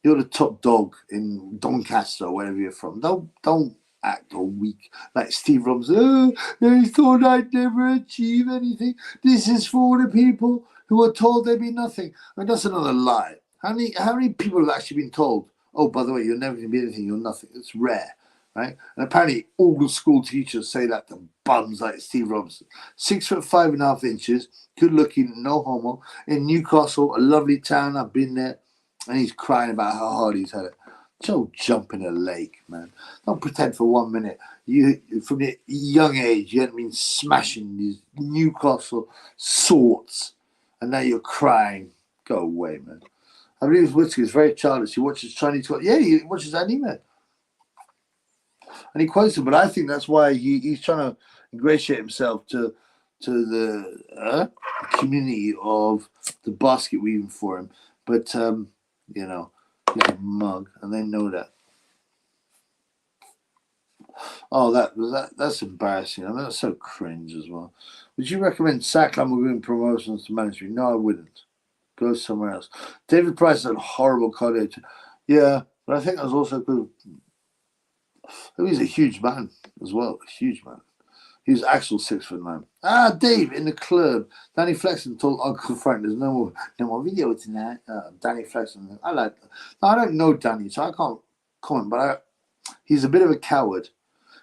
You're the top dog in Doncaster or wherever you're from. Don't act all weak like Steve Robinson. Oh, they thought I'd never achieve anything. This is for the people who are told there'd be nothing. I mean, that's another lie. How many people have actually been told, oh, by the way, you're never going to be anything, you're nothing? It's rare, right? And apparently all the school teachers say that to bums like Steve Robinson. 6'5.5" good looking, no homo, in Newcastle, a lovely town. I've been there. And he's crying about how hard he's had it. Don't jump in a lake, man. Don't pretend for 1 minute. You, from a young age, you hadn't been smashing these Newcastle sorts, and now you're crying. Go away, man. I believe Whittaker is very childish. He watches Chinese. Yeah, he watches anime, and he quotes him. But I think that's why he's trying to ingratiate himself to the community of the basket weaving for him. But you know, he's a mug, and they know that. Oh, that's embarrassing. I mean, that's so cringe as well. Would you recommend Sacklam moving promotions to management? No, I wouldn't. Go somewhere else. David Price had horrible cardio. Yeah, but I think that was also because he was a huge man as well. A huge man. He was actual 6'9". Dave in the club. Danny Flexen told Uncle Frank there's no more video tonight. Danny Flexen. I like that. Now, I don't know Danny, so I can't comment, but he's a bit of a coward.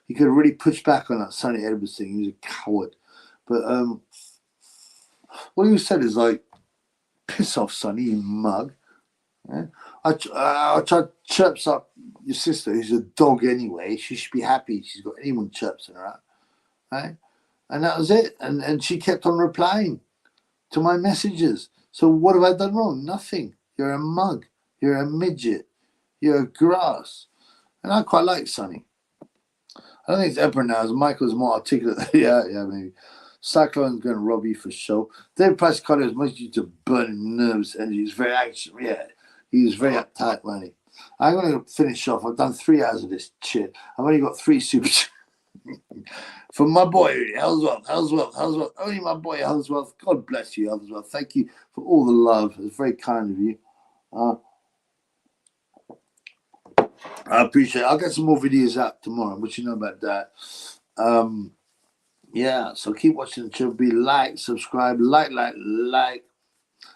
He could have really pushed back on that Sonny Edwards thing. He was a coward. But what you said is like, piss off, Sonny, you mug. Yeah? I tried to chirps up your sister, who's a dog anyway. She should be happy she's got anyone chirping her out. Right? And that was it. And she kept on replying to my messages. So what have I done wrong? Nothing. You're a mug. You're a midget. You're a grass. And I quite like Sonny. I don't think it's Emperor now. Michael's more articulate. yeah, maybe. Cyclone's going to rob you for sure. David Price Carter is much due to burning nerves and he's very anxious. Yeah, he's very uptight, man. I'm going to finish off. I've done 3 hours of this shit. I've only got 3 super from my boy, Hellsworth. Only my boy, Hellsworth. God bless you, Hellsworth. Thank you for all the love. It's very kind of you. I appreciate it. I'll get some more videos out tomorrow. What you know about that? Yeah, so keep watching the channel. Be like, subscribe, like.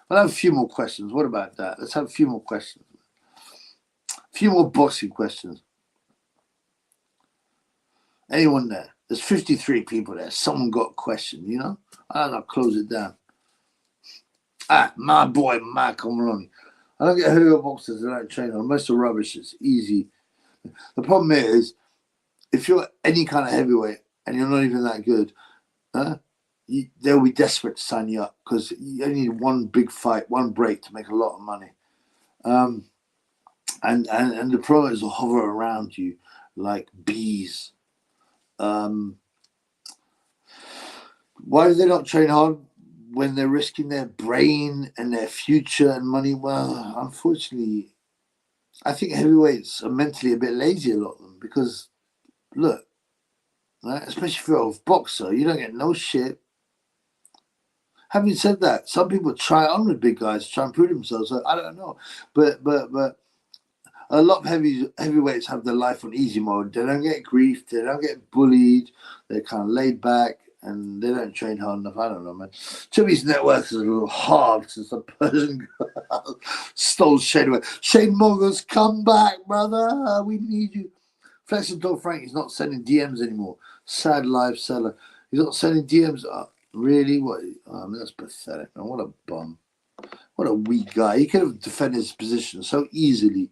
I'll have a few more questions. What about that? Let's have a few more questions. A few more boxing questions. Anyone there? There's 53 people there. Someone got a question, you know? I'll close it down. My boy, Michael Maloney. I don't get heavyweight boxers that don't train on. Most of the rubbish is easy. The problem is, if you're any kind of heavyweight and you're not even that good, they'll be desperate to sign you up because you only need one big fight, one break to make a lot of money. And the promoters will hover around you like bees. Why do they not train hard when they're risking their brain and their future and money? Well, unfortunately, I think heavyweights are mentally a bit lazy, a lot of them, because look, right, especially if you're a boxer, you don't get no shit. Having said that, some people try on with big guys, try and prove themselves. So I don't know, but a lot of heavyweights have their life on easy mode. They don't get grief. They don't get bullied. They're kind of laid back and they don't train hard enough. I don't know, man. Chimmy's net worth is a little hard since the Persian girl stole Shane away. Shane Mogul's come back, brother. We need you. Flexen told Frank he's not sending DMs anymore. Sad live seller. He's not sending DMs. Really? What? That's pathetic, man. What a bum. What a weak guy. He could have defended his position so easily.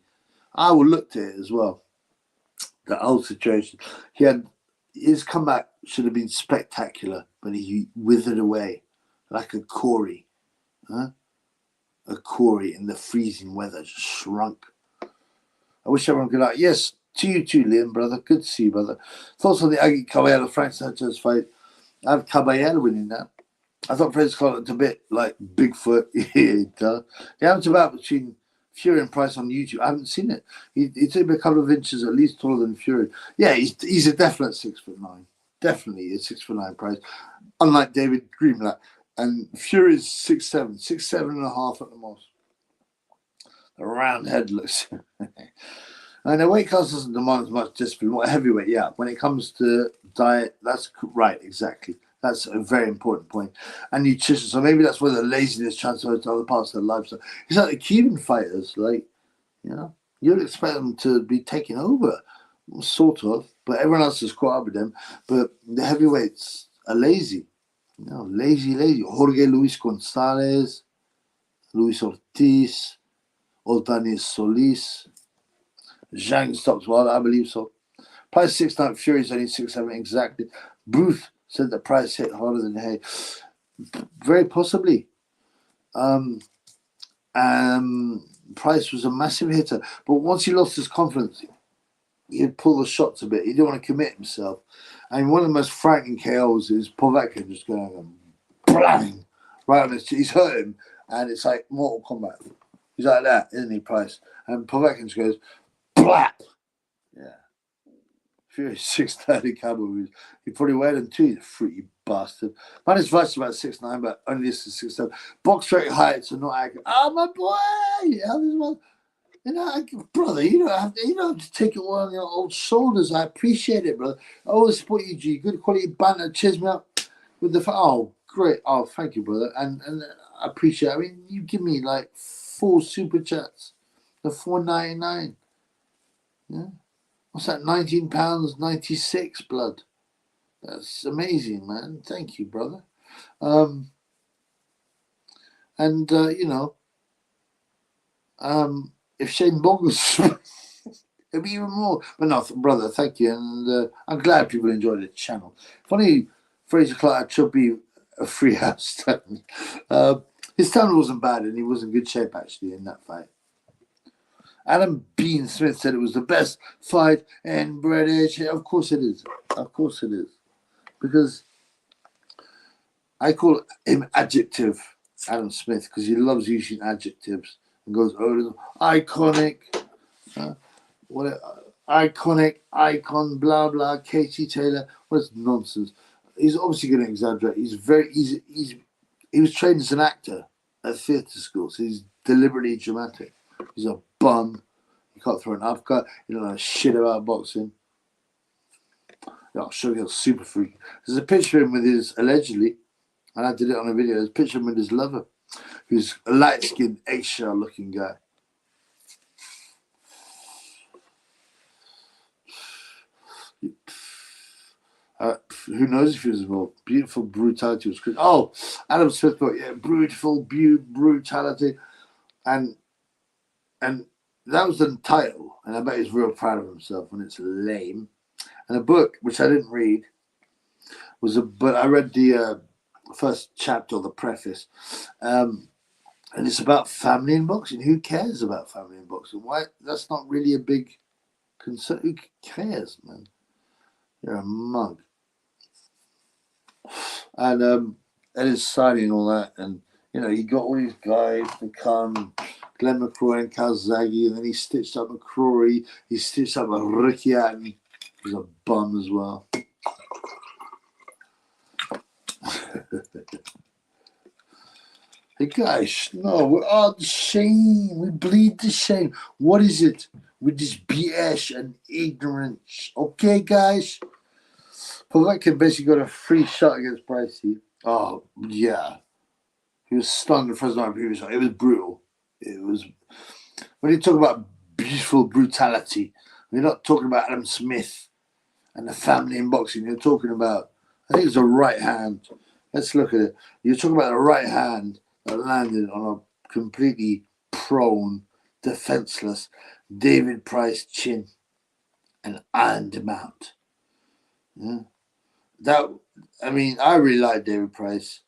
I will look to it as well. The old situation. His comeback should have been spectacular, but he withered away like a Corey. A Corey in the freezing weather, just shrunk. I wish everyone could yes, To you too, Liam, brother. Good to see you, brother. Thoughts on the Aggie Caballero Frank Sanchez fight? I have Caballero winning that. I thought Francis looked a bit like Bigfoot. The amateur bout between Fury and Price on YouTube. I haven't seen it. He took me a couple of inches at least taller than Fury. Yeah, he's a definite 6'9". Definitely a 6'9" Price. Unlike David Greenblatt. And Fury's 6'7", 6'7.5" at the most. The round head looks. And the weight class doesn't demand as much discipline. What heavyweight? Yeah. When it comes to diet, that's right. Exactly. That's a very important point. And nutrition. So maybe that's where the laziness transfers to other parts of their lifestyle. It's like the Cuban fighters, like, you'd expect them to be taking over, sort of, but everyone else has caught up with them. But the heavyweights are lazy. Lazy. Jorge Luis Gonzalez, Luis Ortiz, Oltanis Solis, Zhang stops well, I believe so. Price 6'9", Fury's only 6'7", exactly. Booth said that Price hit harder than Hay. Very possibly. Price was a massive hitter, but once he lost his confidence, he'd pull the shots a bit. He didn't want to commit himself. And one of the most frightening KOs is Povetkin just going bang right on his. He's hurt him, and it's like Mortal Kombat. He's like that, isn't he, Price? And Povetkin just goes blap. Yeah. Fury 6'30" Cowboy. He probably weighed him too, you freaky bastard. Man, his vice is about 6'9", but only this is 6'7". Box rate heights are not accurate. Oh, my boy! How this one? Brother, you don't have to take it all on your old shoulders. I appreciate it, brother. I always support you, G. Good quality banter. Cheers me up with the. Oh, great. Oh, thank you, brother. And I appreciate it. I mean, you give me like 4 super chats. The $4.99. Yeah. What's that? £19.96, blood. That's amazing, man. Thank you, brother. If Shane Boggles, it'd be even more. But no, brother, thank you. And I'm glad people enjoy the channel. Funny, Fraser Clarke should be a free house. His stamina wasn't bad, and he was in good shape, actually, in that fight. Adam Bean Smith said it was the best fight in British. Of course it is. Of course it is. Because I call him adjective Adam Smith because he loves using adjectives and goes, oh, iconic, iconic, icon, blah, blah, Katie Taylor. What's nonsense? He's obviously going to exaggerate. He was trained as an actor at theatre school, so he's deliberately dramatic. He's a bum. He can't throw an uppercut. He don't know shit about boxing. I'll show you a super freak. There's a picture of him with his, allegedly, and I did it on a video, there's a picture of him with his lover, who's a light-skinned, eggshell looking guy. Who knows if he was involved? Beautiful brutality was good. Oh, Adam Smith thought, yeah, brutality. And that was the title, and I bet he's real proud of himself when it's lame. And a book, which I didn't read, but I read the first chapter, the preface, and it's about family in boxing. Who cares about family in boxing? Why? That's not really a big concern. Who cares, man? You're a mug. And his signing and all that, and he got all these guys to come, Glenn McCrory and Calzaghe, and then he stitched up McCrory, he stitched up a Ricky Atton, who's a bum as well. Hey guys, no, we're all the shame. We bleed the shame. What is it with this BS and ignorance? Okay, guys? Povetkin basically got a free shot against Pricey. Oh, yeah. He was stunned the first time previous shot. It was brutal. It was. When you talk about beautiful brutality, we're not talking about Adam Smith and the family in boxing. You're talking about, I think it's a right hand. Let's look at it. You're talking about the right hand that landed on a completely prone, defenseless David Price chin and ironed him out. Yeah. I really like David Price,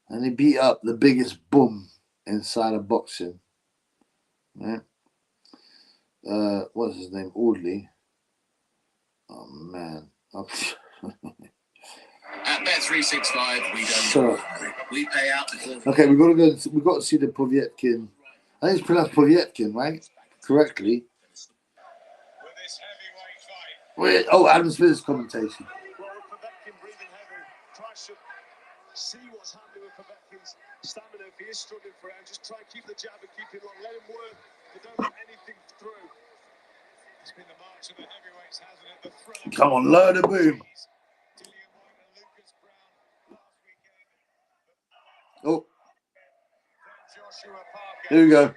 and he beat up the biggest bum inside of boxing. Yeah. What's his name? Wardley. Oh man. At Bet365, we don't So, we pay out before. okay, we've got to go. We've got to see the Povetkin. I think it's pronounced Povetkin, right? Correctly. Wait, oh, Adam Smith's commentation. See what's happening with Povetkin's stamina. If he is struggling for it, just try and keep the jab and keep it long. Let him work, but don't let anything through. It's been the march of the heavyweights, hasn't it? The thriller. Come on, lower the boom. Oh, here we go.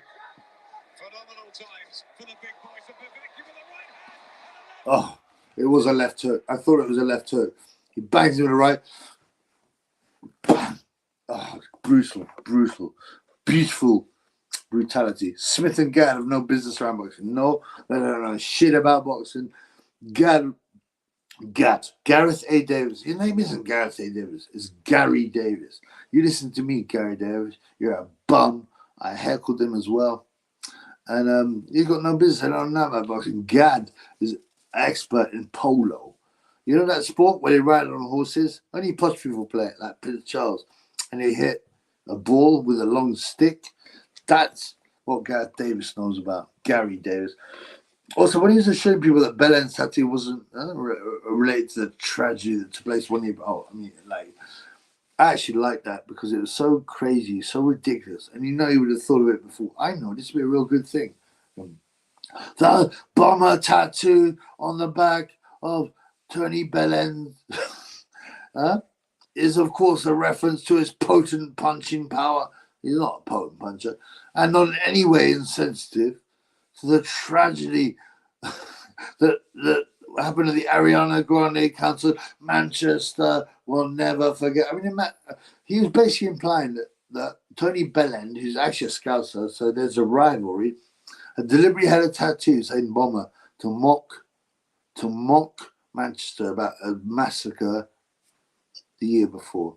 Phenomenal times for the big boy, for Povetkin with the right hand. Oh, it was a left hook. I thought it was a left hook. He bangs him with the right. Oh, brutal, beautiful brutality. Smith and Gadd have no business around boxing. No, they don't know shit about boxing. Gareth A. Davis. Your name isn't Gareth A. Davis. It's Gary Davis. You listen to me, Gary Davis. You're a bum. I heckled him as well. And he's got no business. I don't know about boxing. Gadd is expert in polo. You know that sport where they ride on horses? Only posh people play it, like Prince Charles. And they hit a ball with a long stick. That's what Gareth Davis knows about. Gary Davis. Also, when he was showing people that Belen tattoo wasn't related to the tragedy that took place 1 year. Oh, I mean, like, I actually liked that because it was so crazy, so ridiculous. And you know, he would have thought of it before. I know, this would be a real good thing. The bomber tattoo on the back of Tony Belen is, of course, a reference to his potent punching power. He's not a potent puncher. And not in any way insensitive to the tragedy that happened to the Ariana Grande concert. Manchester will never forget. I mean, he was basically implying that Tony Bellend, who's actually a Scouser, so there's a rivalry, had deliberately had a tattoo saying bomber to mock Manchester about a massacre the year before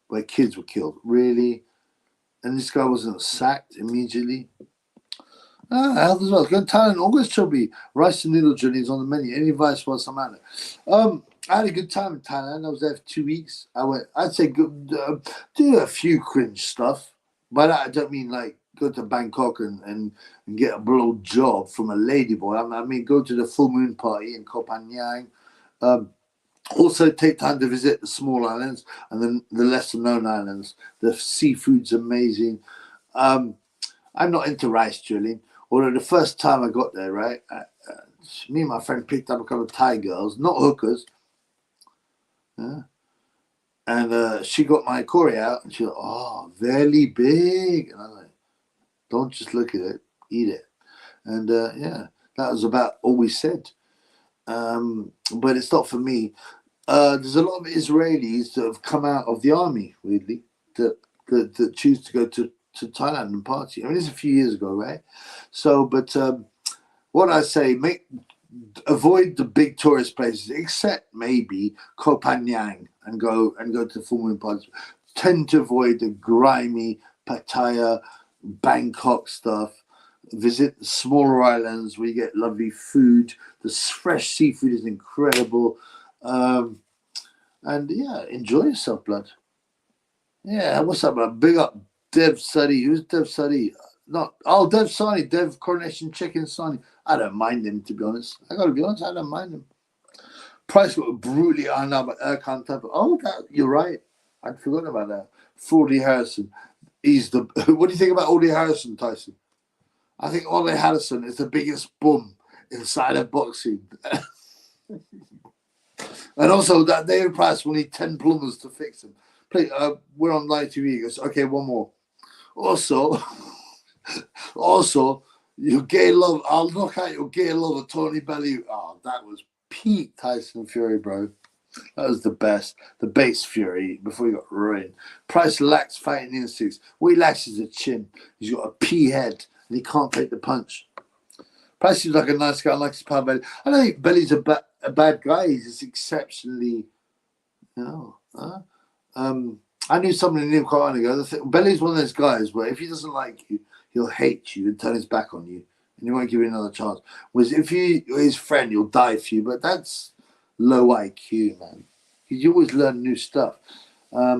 where kids were killed. Really? And this guy wasn't sacked immediately? Health as well. Go to Thailand, August chubby. Rice and noodle journeys on the menu. Any advice whilst I'm at it? I had a good time in Thailand. I was there for 2 weeks. I'd say do a few cringe stuff. By that I don't mean like go to Bangkok and get a blow job from a ladyboy. I mean go to the full moon party in Koh Phangan. Also take time to visit the small islands and then the lesser known islands. The seafood's amazing. I'm not into rice drilling. Although the first time I got there, right, me and my friend picked up a couple of Thai girls, not hookers. And she got my curry out and she was like, oh, very big. And I was like, don't just look at it, eat it. And yeah, that was about all we said. But it's not for me. There's a lot of Israelis that have come out of the army, weirdly, that choose to go to Thailand and party. I mean, it's a few years ago, right? So, but what I say, avoid the big tourist places, except maybe Koh Phangan, and go to full moon parties. Tend to avoid the grimy Pattaya, Bangkok stuff. Visit the smaller islands where you get lovely food. The fresh seafood is incredible. And yeah, enjoy yourself, blood. Yeah, what's up, man? Big up Dev Suddy. Who's Dev Suddy? Dev Sani, Dev Coronation Chicken Sani. I don't mind him, to be honest. I gotta be honest, I don't mind him. Price got brutally on about Erkan Temple. Oh, you're right. I'd forgotten about that. Fordy Harrison. He's the. What do you think about Fordy Harrison, Tyson? I think Ole Harrison is the biggest bum inside of boxing. And also that David Price will need 10 plumbers to fix him. Please, we're on live TV. He goes, okay, one more. Also, your gay love. I'll knock out your gay love of Tony Bellew. Oh, that was peak Tyson Fury, bro. That was the best. The base Fury before he got ruined. Price lacks fighting instincts. What he lacks is a chin. He's got a pea head and he can't take the punch. Price seems like a nice guy. I like his power belly. I don't think Belly's a bad guy. He's just exceptionally, I knew someone who knew quite a while ago. Belly's one of those guys where if he doesn't like you, he'll hate you and turn his back on you, and he won't give you another chance. Whereas if you're his friend, he'll die for you. But that's low IQ, man. You always learn new stuff. I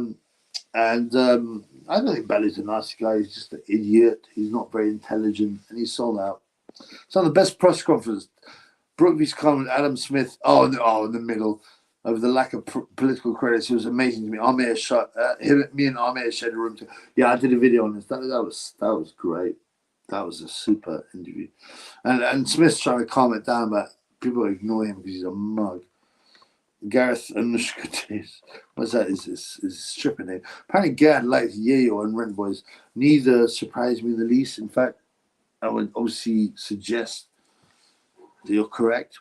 don't think Belly's a nasty guy. He's just an idiot. He's not very intelligent, and he's sold out. It's on the best press conference. Brookby's comment, Adam Smith, in the middle, over the lack of political credits. It was amazing to me. Me and Amir shared a room. Yeah, I did a video on this. That was great. That was a super interview. And Smith's trying to calm it down, but people ignore him because he's a mug. Gareth Anushka, what's that? Is his stripper name? Apparently, Gareth likes Yayo and Rent Boys. Neither surprised me in the least. In fact, I would obviously suggest that you're correct.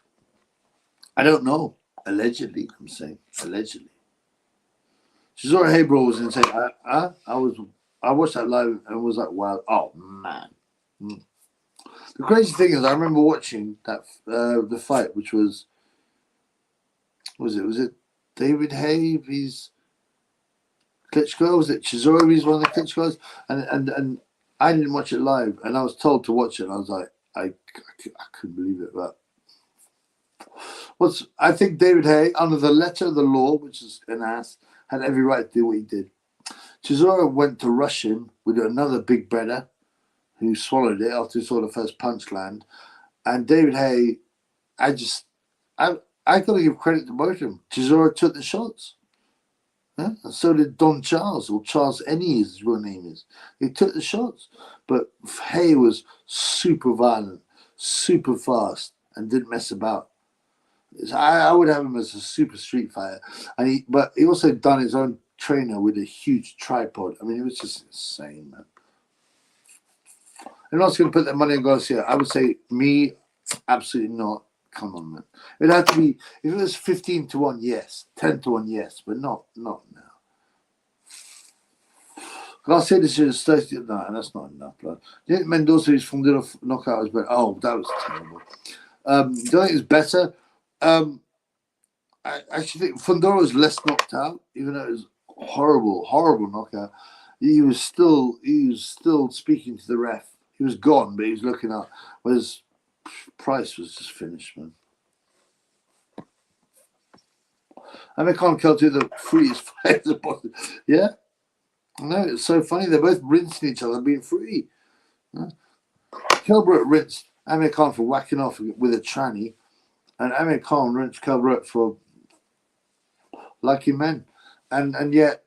I don't know. Allegedly, I'm saying allegedly. Chisora Haybro was insane. I watched that live and was like, wow. Oh man. The crazy thing is, I remember watching that the fight, which was it David Hay? He's Klitschko. Was it Chisora? He's one of the Klitschkos, and I didn't watch it live, and I was told to watch it. And I was like, I couldn't believe it. But I think David Hay, under the letter of the law, which is an ass, had every right to do what he did. Chisora went to rush him with another big brother who swallowed it after he saw the first punch land. And David Hay, I got to give credit to both of them. Chisora took the shots. And so did Don Charles, or Charles Ennie, his real name is. He took the shots. But Hay was super violent, super fast, and didn't mess about. I would have him as a super street fighter. But he also done his own trainer with a huge tripod. I mean, it was just insane, man. I'm not going to put their money on Garcia. I would say me, absolutely not. Come on, man. It'd have to be, if it was 15 to 1, yes. 10 to 1, yes. But not now. Garcia decision 30. No, that's not enough, bro. Do you think Mendoza's Fundero knockout was better? Oh, that was terrible. Do you think it's better? I actually think Fundora was less knocked out, even though it was horrible knockout. He was still speaking to the ref. He was gone, but he was looking up. Whereas Price was just finished, man. Amir Khan killed the freest fighters. Yeah, no, it's so funny. They're both rinsing each other, being free. Kelbrook rinsed Amir Khan for whacking off with a tranny, and Amir Khan rinsed Kelbrook for liking men, and yet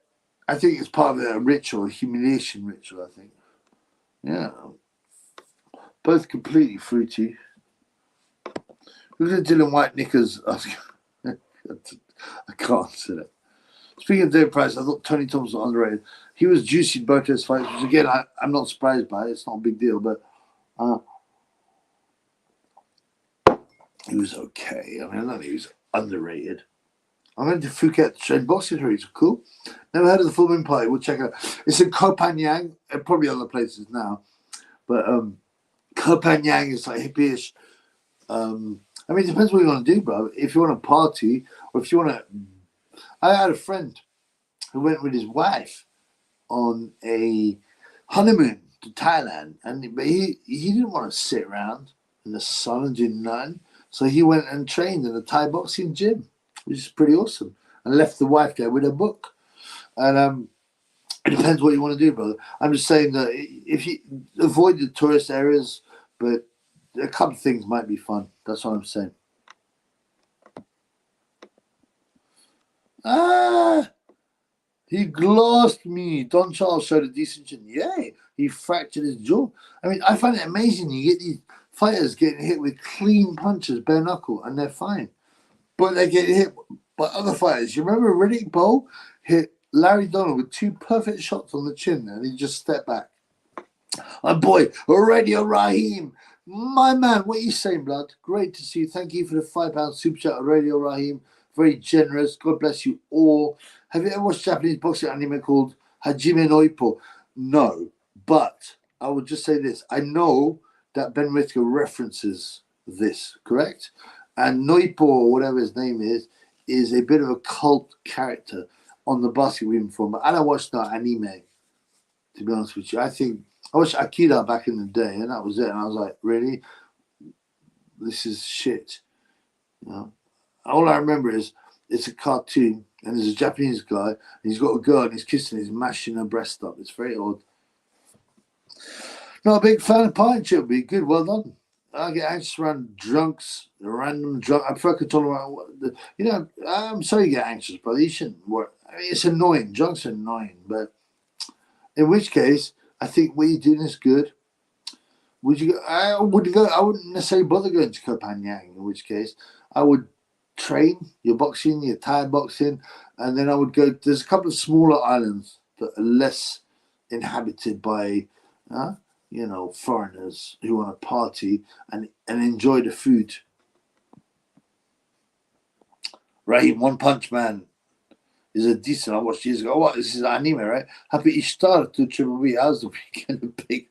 I think it's part of a ritual, a humiliation ritual. I think, yeah, both completely fruity. Look at Dylan White knickers. I can't say that. Speaking of David Price, I thought Tony Thompson was underrated. He was juicy in both his fights, which again, I'm not surprised by it. It's not a big deal, but he was okay. I mean, I don't think he was underrated. I went to Phuket to train boxing tours. Cool. Never heard of the Full Moon Party. We'll check it out. It's in Koh Phangan, and probably other places now. But Koh Phangan is like hippie-ish. I mean, it depends what you want to do, bro. If you want to party, or if you want to... I had a friend who went with his wife on a honeymoon to Thailand, but he didn't want to sit around in the sun and do nothing. So he went and trained in a Thai boxing gym, which is pretty awesome, and left the wife there with a book. And it depends what you want to do, brother. I'm just saying that if you avoid the tourist areas, but a couple of things might be fun. That's what I'm saying. He glossed me. Don Charles showed a decent chin. Yeah, he fractured his jaw. I mean, I find it amazing. You get these fighters getting hit with clean punches, bare knuckle, and they're fine. But they get hit by other fighters. You remember Riddick Bowe hit Larry Donald with 2 perfect shots on the chin, and he just stepped back. My boy, Radio Raheem. My man, what are you saying, blood? Great to see you. Thank you for the £5 super chat, Radio Raheem. Very generous. God bless you all. Have you ever watched Japanese boxing anime called Hajime no Ippo? No, but I would just say this. I know that Ben Whittaker references this, correct? And Noipo, or whatever his name is a bit of a cult character on the basketball form. But I don't watch that anime, to be honest with you. I watched Akira back in the day, and that was it. And I was like, really? This is shit. You know? all I remember is it's a cartoon, and there's a Japanese guy, and he's got a girl, and he's kissing, he's mashing her breast up. It's very odd. Not a big fan of pint chip, be good, well done. I get anxious around drunks, random drunk. I prefer control around, you know, I'm sorry you get anxious, brother. You shouldn't work. I mean, it's annoying. Drunks are annoying, but in which case, I think what you're doing is good. Would you go? I wouldn't necessarily bother going to Copenhagen, in which case, I would train your boxing, your Thai boxing, and then I would go. There's a couple of smaller islands that are less inhabited by, you know, foreigners who want to party and enjoy the food. Right, One Punch Man is a decent. I watched years ago. Oh, what? This is anime, right? Happy Ishtar to Triple B. How's the weekend of pagan?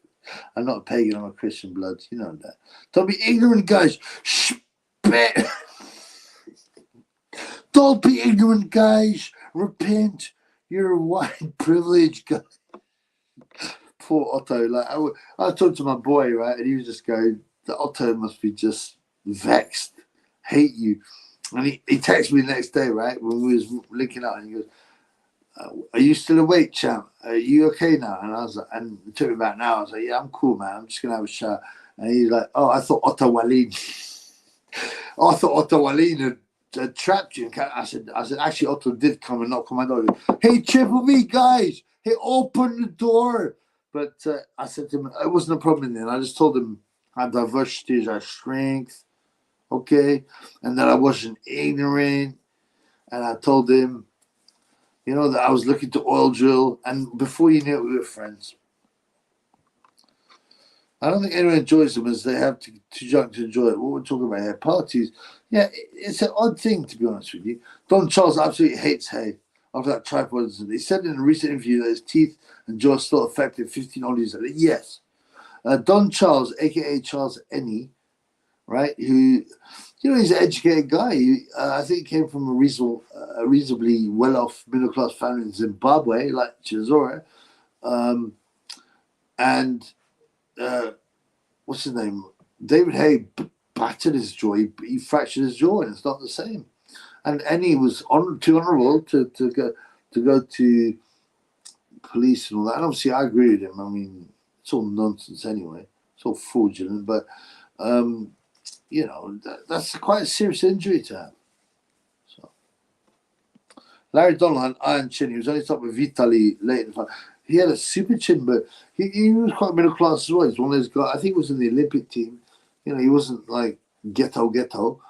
I'm not a pagan. I'm a Christian blood. You know that. Don't be ignorant, guys. Spit. Don't be ignorant, guys. Repent. You're a white privileged guy. Poor Otto. Like I talked to my boy, right, and he was just going, "The Otto must be just vexed, hate you." And he texted me the next day, right, when we was linking up, and he goes, "Are you still awake, champ? Are you okay now?" And I was like, and it took me about an hour. I was like, "Yeah, I'm cool, man. I'm just gonna have a shower." And he's like, "Oh, I thought Otto Wallin. I thought Otto Wallin had trapped you." I said, actually, Otto did come and knock on my door. "Hey, Triple V, guys, hey, open the door." But I said to him, it wasn't a problem then. I just told him our diversity is our strength, okay, and that I wasn't ignorant. And I told him, you know, that I was looking to oil drill, and before you knew it, we were friends. I don't think anyone enjoys them as they have too drunk to enjoy it. What we're talking about here, parties, yeah, it's an odd thing, to be honest with you. Don Charles absolutely hates hay after that tripod incident. He said in a recent interview that his teeth and jaw still affected 15 oldies. Yes. Don Charles, a.k.a. Charles Ennie, right, who, you know, he's an educated guy. I think he came from a reasonably well-off middle-class family in Zimbabwe, like Chisora. What's his name? David Hay battered his jaw. He fractured his jaw, and it's not the same. And Ennie was too honourable to go to police and all that. And obviously, I agree with him. I mean, it's all nonsense anyway. It's all fraudulent, but you know, that's quite a serious injury to have. So, Larry Donald had an iron chin. He was only top with Vitali late in the fight. He had a super chin, but he was quite middle class as well. He's one of those guys. I think he was in the Olympic team. You know, he wasn't like ghetto,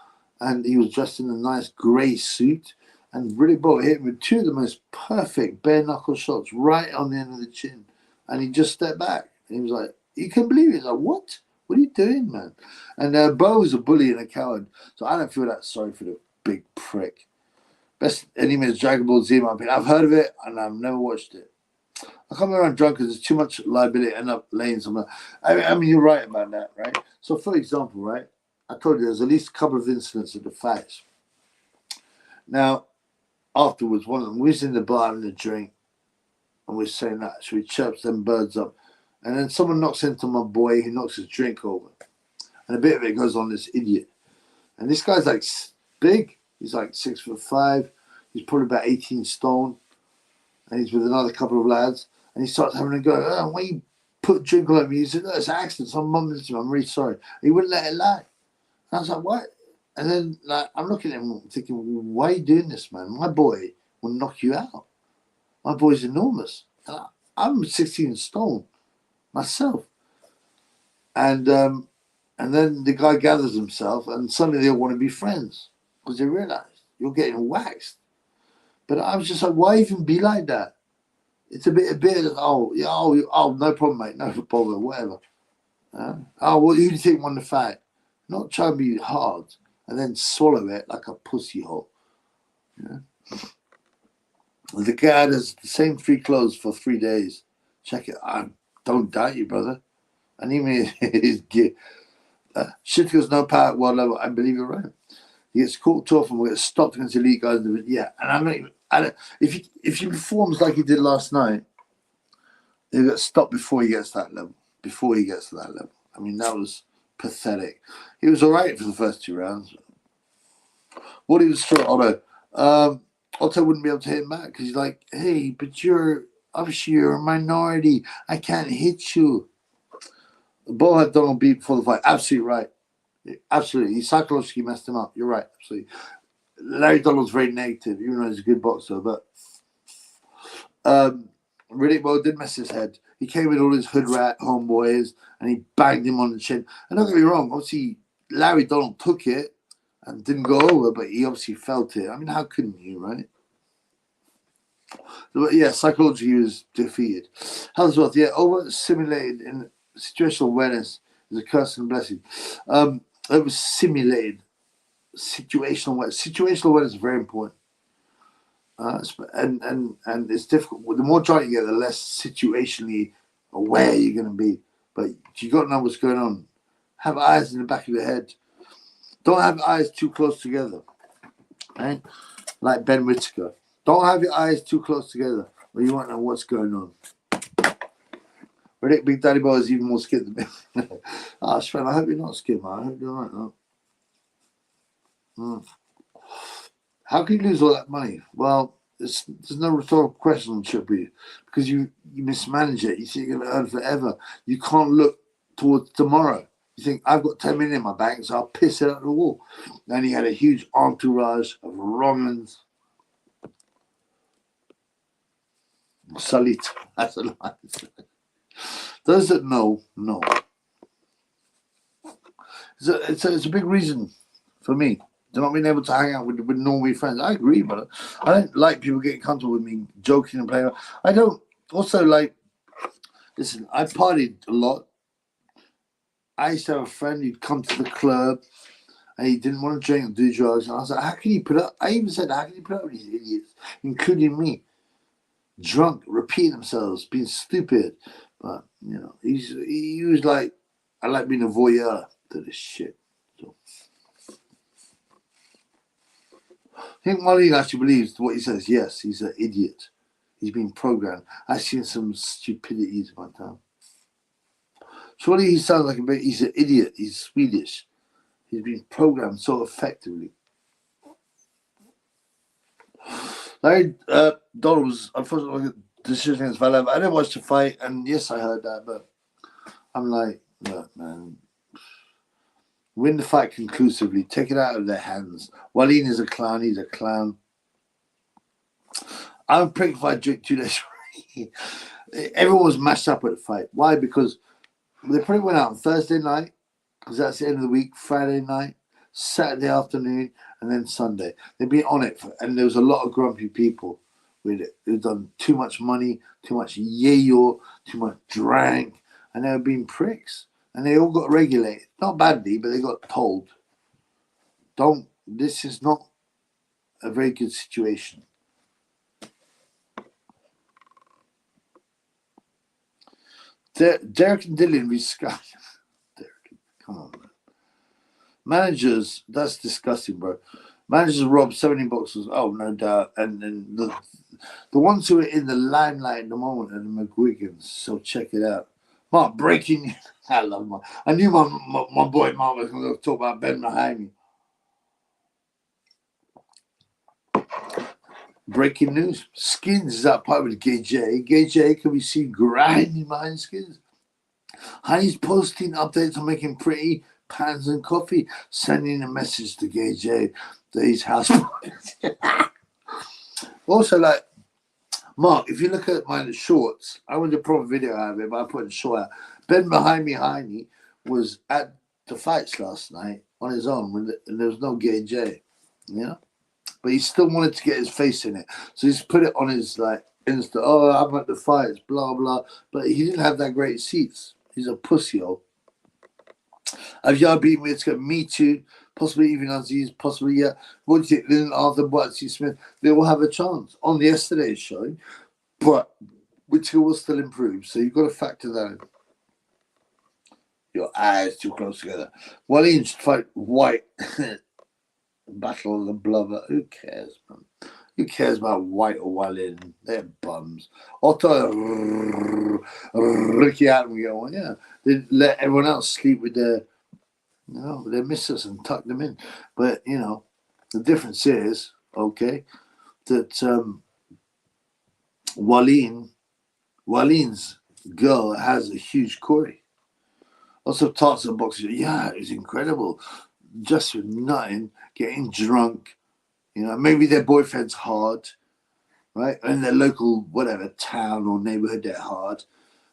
and he was dressed in a nice grey suit. And really, hit him with two of the most perfect bare knuckle shots right on the end of the chin, and he just stepped back. And he was like, "You can believe it." He's like, "What? What are you doing, man?" And Bo was a bully and a coward, so I don't feel that sorry for the big prick. Best anime is Dragon Ball Z, in my opinion. I've heard of it and I've never watched it. I come around drunk because there's too much liability and end up laying somewhere. I mean, you're right about that, right? So, for example, right, I told you there's at least a couple of incidents at the fights. Now, afterwards, one of them, we was in the bar having a drink, and we're saying that, so we chirps them birds up. And then someone knocks into my boy, he knocks his drink over. And a bit of it goes on this idiot. And this guy's like big. He's like 6'5". He's probably about 18 stone. And he's with another couple of lads. And he starts having a go, "Oh, why you put drink all over me?" He said, "No, it's an accident. Some mum to him. I'm really sorry." He wouldn't let it lie. And I was like, "What?" And then like I'm looking at him thinking, "Why are you doing this, man? My boy will knock you out. My boy's enormous. And I'm 16 stone myself." And then the guy gathers himself, and suddenly they all want to be friends because they realize you're getting waxed. But I was just like, why even be like that? It's a bit of, no problem, mate, no problem, whatever. Well, who do you think won the fight? Not try to be hard and then swallow it like a pussy hole. Yeah? The guy has the same 3 clothes for 3 days. Check it. I don't doubt you, brother. And even his gear. Shit goes no power at world level. I believe you're right. He gets caught tough and we get stopped against elite guys. Yeah, and I'm not even. If he performs like he did last night, he'll get stopped before he gets to that level. Before he gets to that level. I mean, that was pathetic. He was all right for the first 2 rounds. What he was straight on Otto wouldn't be able to hit him back because he's like, hey, but you're a minority. I can't hit you. Bo had Donald beat before the fight. Absolutely right. Absolutely. He psychologically messed him up. You're right. Absolutely. Larry Donald's very negative, even though he's a good boxer. But Riddick did mess his head. He came with all his hood rat homeboys and he banged him on the chin. And don't get me wrong, obviously Larry Donald took it and didn't go over, but he obviously felt it. I mean, how couldn't you, right? But yeah, psychologically he was defeated. Hellsworth, yeah, over simulated in situational awareness is a curse and blessing. It was simulated. Situational awareness. Situational awareness is very important. And it's difficult. The more trying you get, the less situationally aware you're going to be. But you got to know what's going on. Have eyes in the back of your head. Don't have eyes too close together. Right? Like Ben Whittaker. Don't have your eyes too close together, or you won't know what's going on. Riddick Big Daddy Boy is even more scared than me. Sven, I hope you're not scared, man. I hope you're all right, though. How can you lose all that money? Well, there's no rhetorical question, should be, because you mismanage it. You think you're going to earn forever. You can't look towards tomorrow. You think, I've got 10 million in my bank, so I'll piss it out the wall. And he had a huge entourage of Romans. Salit. That's a lie. Those that know. It's a big reason for me. Not being able to hang out with normal friends. I agree, but I don't like people getting comfortable with me joking and playing. I don't also like, listen, I partied a lot. I used to have a friend who'd come to the club and he didn't want to drink and do drugs. And I was like, how can you put up? I even said, how can you put up with these idiots, including me? Drunk, repeating themselves, being stupid. But, you know, he was like, I like being a voyeur to this shit. So I think Marlene actually believes what he says. Yes, he's an idiot. He's been programmed. I've seen some stupidities in my time. Surely he sounds like he's an idiot. He's Swedish. He's been programmed so effectively. Larry Donald was unfortunately decision against Valov. I didn't watch the fight, and yes, I heard that, but I'm like, look, man, win the fight conclusively. Take it out of their hands. Wallin is a clown. He's a clown. I'm praying if I drink 2 days. Everyone was mashed up at the fight. Why? Because they probably went out on Thursday night, because that's the end of the week, Friday night, Saturday afternoon, and then Sunday. They've been on it, and there was a lot of grumpy people with it. They've done too much money, too much yayo, too much drank, and they were being pricks. And they all got regulated. Not badly, but they got told, this is not a very good situation. Derek and Dylan Derek, come on, man. Managers, that's disgusting, bro. Managers robbed 17 boxers. Oh, no doubt. And the ones who are in the limelight at the moment are the McGuigans. So check it out. Mark, breaking. I love Mark. I knew my boy Mark was going to talk about Ben behind me. Breaking news. Skins is out part with Gay J. Gay J can be seen grinding behind Skins. Honey's posting updates on making pretty pans and coffee, sending a message to Gay J that he's house. Also, like, Mark, if you look at my shorts, I want a proper video out of it, but I put a short out. Ben behind me, Heine, was at the fights last night on his own, and there was no Gay J, you know? But he still wanted to get his face in it. So he's put it on his, like, Insta, oh, I'm at the fights, blah, blah. But he didn't have that great seats. He's a pussy-hole. Have y'all beaten Whittaker? Me too. Possibly even Aziz, possibly, yeah. What do you think? Lynn Arthur, Butsy Smith, they will have a chance on yesterday's show. But Whittaker will still improve. So you've got to factor that in. Your eyes too close together. Wallin should fight White. Battle of the Blubber. Who cares, man? Who cares about White or Wallin? They're bums. Otto, Ricky Adam go on, yeah. They let everyone else sleep with their missus and tuck them in. But, you know, The difference is, okay, that Waleem's girl has a huge Corey. Lots of talks of boxing. Yeah, it's incredible. Just with nothing, getting drunk. You know, maybe their boyfriend's hard, right? In their local, whatever, town or neighborhood, they're hard.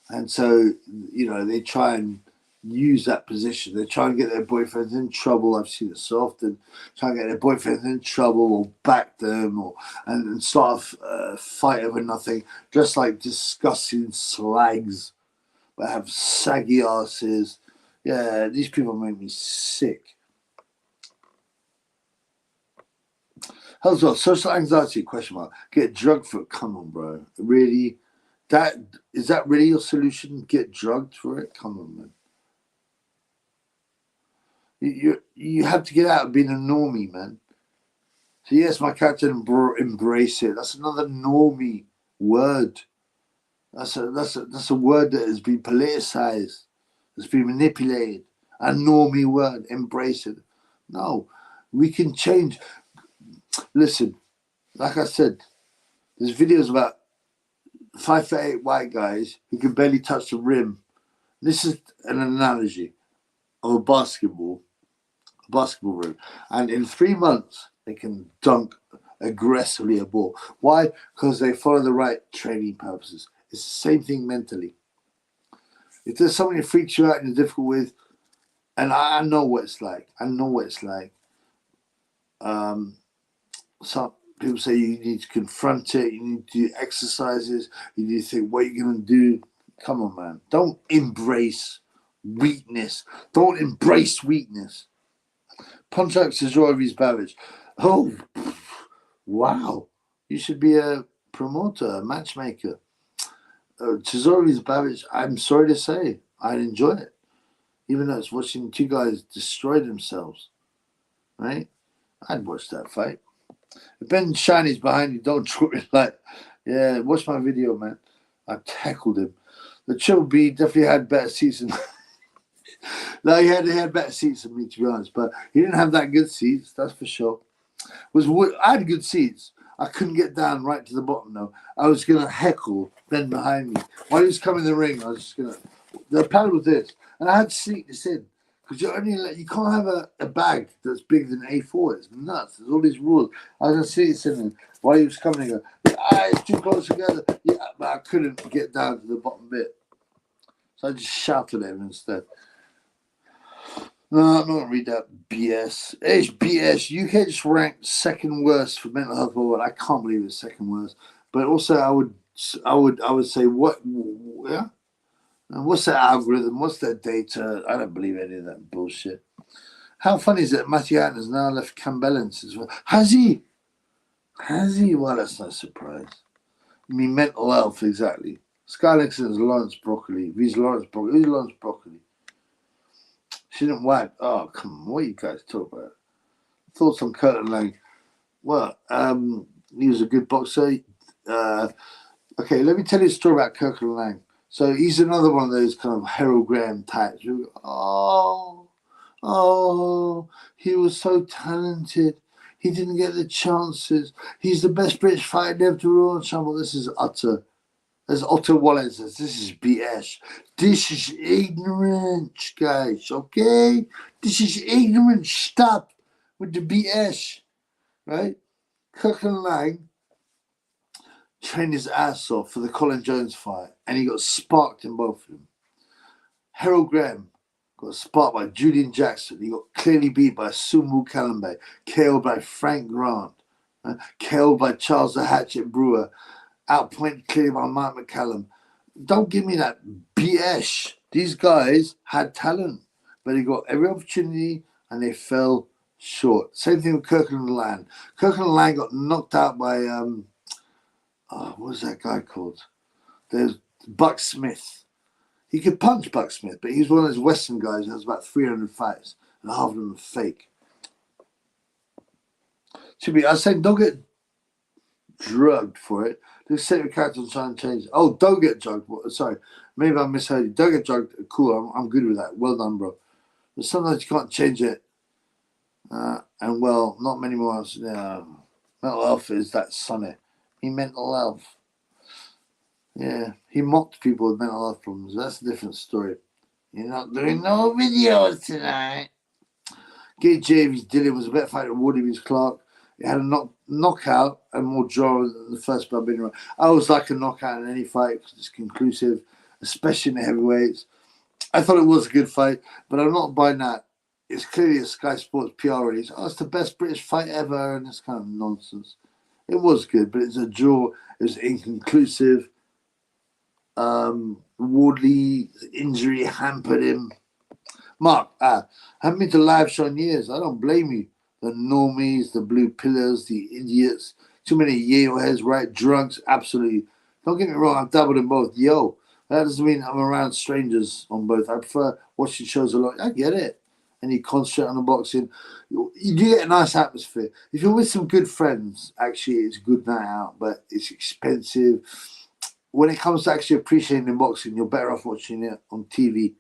And so, you know, they try and use that position. They try and get their boyfriends in trouble. I've seen it so often. Try and get their boyfriends in trouble or back them and start a fight over nothing. Just like disgusting slags that have saggy asses. Yeah, these people make me sick. How's well? Social anxiety, question mark. Get drugged for it. Come on, bro. Really? Is that really your solution? Get drugged for it? Come on, man. You have to get out of being a normie, man. So yes, my character embrace it. That's another normie word. That's a word that has been politicized. It's been manipulated. A normie word. Embrace it. No, we can change. Listen, like I said, there's videos about 5'8" white guys who can barely touch the rim. This is an analogy of a basketball rim. And in 3 months, they can dunk aggressively a ball. Why? Because they follow the right training purposes. It's the same thing mentally. If there's something that freaks you out and you're difficult with, and I know what it's like. Some people say you need to confront it, you need to do exercises, you need to think what you're going to do. Come on, man. Don't embrace weakness. Don't embrace weakness. Pontiac Cesarovi's Babbage. Oh, wow. You should be a promoter, a matchmaker. Cesarovi's Babbage, I'm sorry to say, I'd enjoy it. Even though it's watching two guys destroy themselves. Right? I'd watch that fight. If Ben Shiny's behind you, don't draw it like, yeah, watch my video, man. I tackled him. The Triple B definitely had better seats than no, he had better seats than me, to be honest, but he didn't have that good seats, that's for sure. I had good seats. I couldn't get down right to the bottom, though. I was going to heckle Ben behind me. While he was coming in the ring, I was just going to... The plan was this, and I had to sneak this in. Because you can't have a bag that's bigger than A4. It's nuts. There's all these rules. I was going to see it sitting while he was coming and go, it's too close together. Yeah, but I couldn't get down to the bottom bit. So I just shouted at him instead. No, I'm not going to read that BS. It's BS. UK just ranked second worst for mental health worldwide. I can't believe it's second worst. But also, I would say, what? Yeah. And what's their algorithm? What's their data? I don't believe any of that bullshit. How funny is it? Matthew Hatton's now left Campbellens as well. Has he? Well, that's not a surprise. I mean, mental health, exactly. Sky Nixon's Lawrence Broccoli. Who's Lawrence Broccoli? Who's Lawrence Broccoli? She didn't wipe. Oh, come on. What are you guys talking about? Thoughts on Curtin Lang? Well, he was a good boxer. Okay, let me tell you a story about Curtin Lang. So he's another one of those kind of Harold Graham types. He was so talented. He didn't get the chances. He's the best British fighter ever to rule on trouble. This is utter. As Otto Wallace says, this is BS. This is ignorance, guys, okay? This is ignorance. Stop with the BS, right? Curtin Lang trained his ass off for the Colin Jones fight, and he got sparked in both of them. Harold Graham got sparked by Julian Jackson. He got clearly beat by Sumu Kalambe, KO'd by Frank Grant, KO'd by Charles the Hatchet Brewer, outpointed clearly by Mike McCallum. Don't give me that BS. These guys had talent, but they got every opportunity and they fell short. Same thing with Kirkland Lang. Kirkland Lang got knocked out by what was that guy called? There's Buck Smith. He could punch Buck Smith, but he's one of those Western guys who has about 300 fights, and half of them are fake. I said, don't get drugged for it. Just set your character and try and change it. Oh, don't get drugged. Sorry, maybe I misheard you. Don't get drugged. Cool, I'm good with that. Well done, bro. But sometimes you can't change it. And well, not many more. Mental health is that Sonny. He mental health. Yeah, he mocked people with mental health problems. That's a different story. You're not doing no videos tonight. Gate James Dylan was a better fighter than Wardley was Clarke. It had a knockout and more draw than the first bout been around. I always like a knockout in any fight because it's conclusive, especially in the heavyweights. I thought it was a good fight, but I'm not buying that. It's clearly a Sky Sports PR release. Oh, it's the best British fight ever, and this kind of nonsense. It was good, but it's a draw. It was inconclusive. Wardley's injury hampered him. Mark, haven't been to live show in years. I don't blame you. The normies, the blue pillars, the idiots, too many Yale heads, right? Drunks, absolutely. Don't get me wrong, I've dabbled in both. Yo, that doesn't mean I'm around strangers on both. I prefer watching shows a lot. I get it. And you concentrate on the boxing. You do get a nice atmosphere. If you're with some good friends, actually, it's a good night out, but it's expensive. When it comes to actually appreciating the boxing, you're better off watching it on TV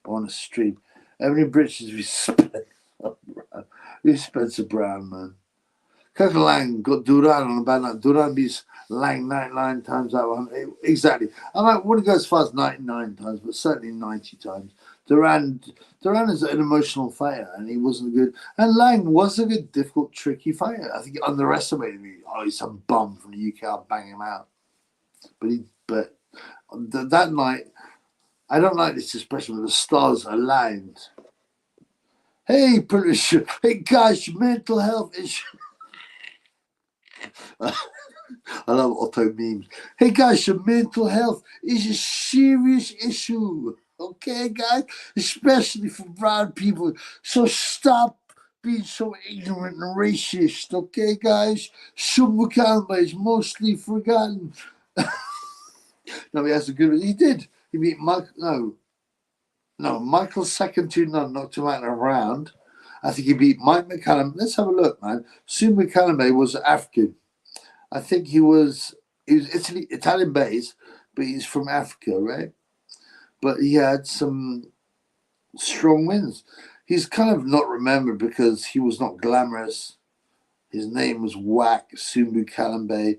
or on a stream. How many bridges we spent? We spent a Brown, man. Kirk Lang got Duran on a bad night. Duran beats Lang 99 times out of 100. Exactly. I wouldn't go as far as 99 times, but certainly 90 times. Duran is an emotional fighter, and he wasn't good. And Lang was a good, difficult, tricky fighter. I think he underestimated me. Oh, he's some bum from the UK. I'll bang him out. But that night, I don't like this expression, but the stars aligned. Hey, British. Hey, guys, mental health issue. I love Otto memes. Hey, guys, your mental health is a serious issue. Okay, guys? Especially for brown people. So stop being so ignorant and racist. Okay, guys? Shumbukamba is mostly forgotten. No, he has a good. He did. He beat Michael. No, Michael's second to none knocked him out in a round. I think he beat Mike McCallum. Let's have a look, man. Sue McCallum was African. I think he was Italian based, but he's from Africa, right? But he had some strong wins. He's kind of not remembered because he was not glamorous. His name was Whack Sumbu Kalambe.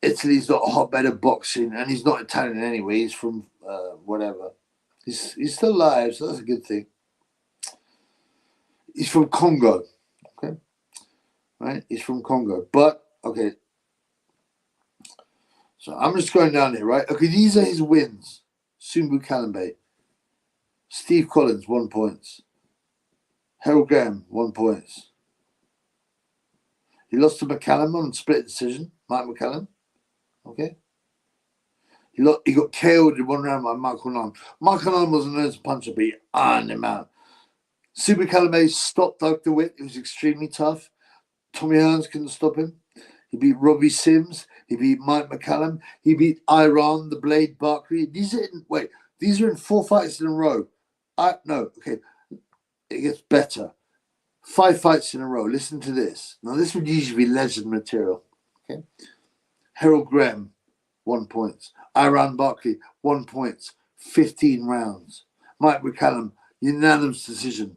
Italy's not a hotbed of boxing, and he's not Italian anyway. He's from whatever. He's still alive, so that's a good thing. He's from Congo, okay? Right? He's from Congo. But, okay. So I'm just going down here, right? Okay, these are his wins. Sumbu Kalambe. Steve Collins, 1 point. Harold Graham, 1 point. He lost to McCallum on split decision. Mike McCallum. Okay. He got killed in 1 round by Michael Nine. Michael Nine wasn't known as a puncher, but he ironed him out. Super Calame stopped Doug DeWitt. It was extremely tough. Tommy Hearns couldn't stop him. He beat Robbie Sims. He beat Mike McCallum. He beat Iran, the Blade Barkley. These are in 4 fights in a row. Okay. It gets better. 5 fights in a row. Listen to this. Now, this would usually be legend material. Okay. Harold Graham, 1 point. Iran Barkley, 1 point. 15 rounds. Mike McCallum, unanimous decision,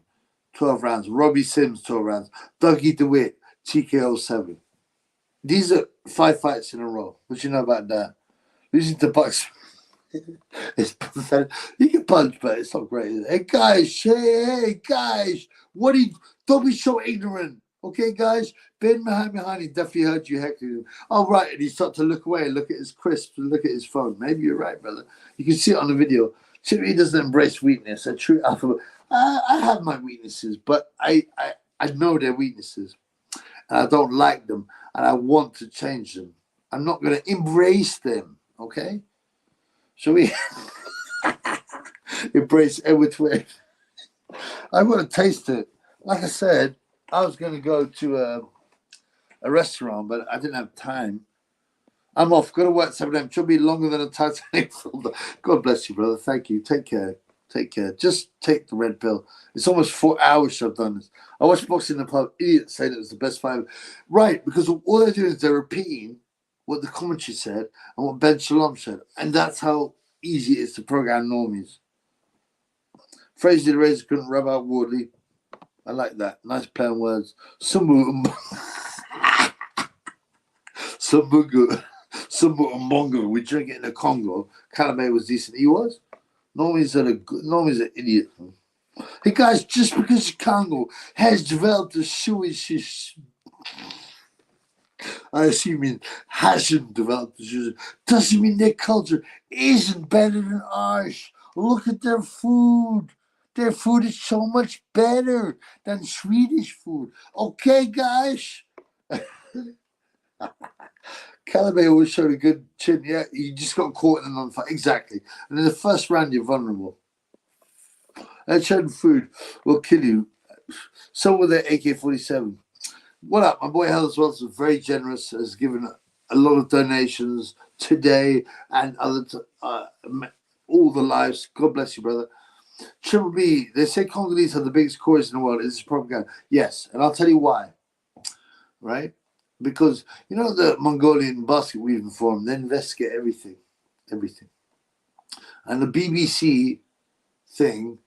12 rounds. Robbie Sims, 12 rounds. Dougie DeWitt, TKO 7. These are 5 fights in a row. What do you know about that? Losing to Bucks. It's pathetic. He can punch, but it's not great. Hey guys, don't be so ignorant. Okay, guys? Ben behind he definitely heard you heckling him. Oh, right. And he started to look away and look at his crisps and look at his phone. Maybe you're right, brother. You can see it on the video. Chippy doesn't embrace weakness. A true alpha. I have my weaknesses, but I know they're weaknesses. And I don't like them. And I want to change them. I'm not going to embrace them. Okay? Shall we embrace Edward Twig? I want to taste it. Like I said, I was going to go to a restaurant, but I didn't have time. I'm off. Got to work 7 a.m. Should be longer than a Titanic film. God bless you, brother. Thank you. Take care. Take care. Just take the red pill. It's almost 4 hours I've done this. I watched Boxing in the Pub. Idiots say that it was the best fight. Right, because all they're doing is they're repeating what the commentary said and what Ben Shalom said. And that's how easy it is to program normies. Fraser the Razor couldn't rub out Wardley. I like that. Nice play on words. Sumbu Umbongo. We drink it in the Congo. Calamay was decent. He was. Normie's an idiot. Hey guys, just because Congo has developed a Jewish, I assume it hasn't developed a Jewish, doesn't mean their culture isn't better than ours. Look at their food. Their food is so much better than Swedish food. Okay, guys. Calamay always showed a good chin. Yeah, you just got caught in a non-fight. Exactly. And in the first round, you're vulnerable. That certain food will kill you. So will their AK-47. What up? My boy Hells Wells was very generous, has given a lot of donations today and other all the lives. God bless you, brother. Triple B, they say Congolese are the biggest chorus in the world. Is this propaganda? Yes, and I'll tell you why. Right? Because, you know, the Mongolian basket weaving forum, they investigate everything. And the BBC thing,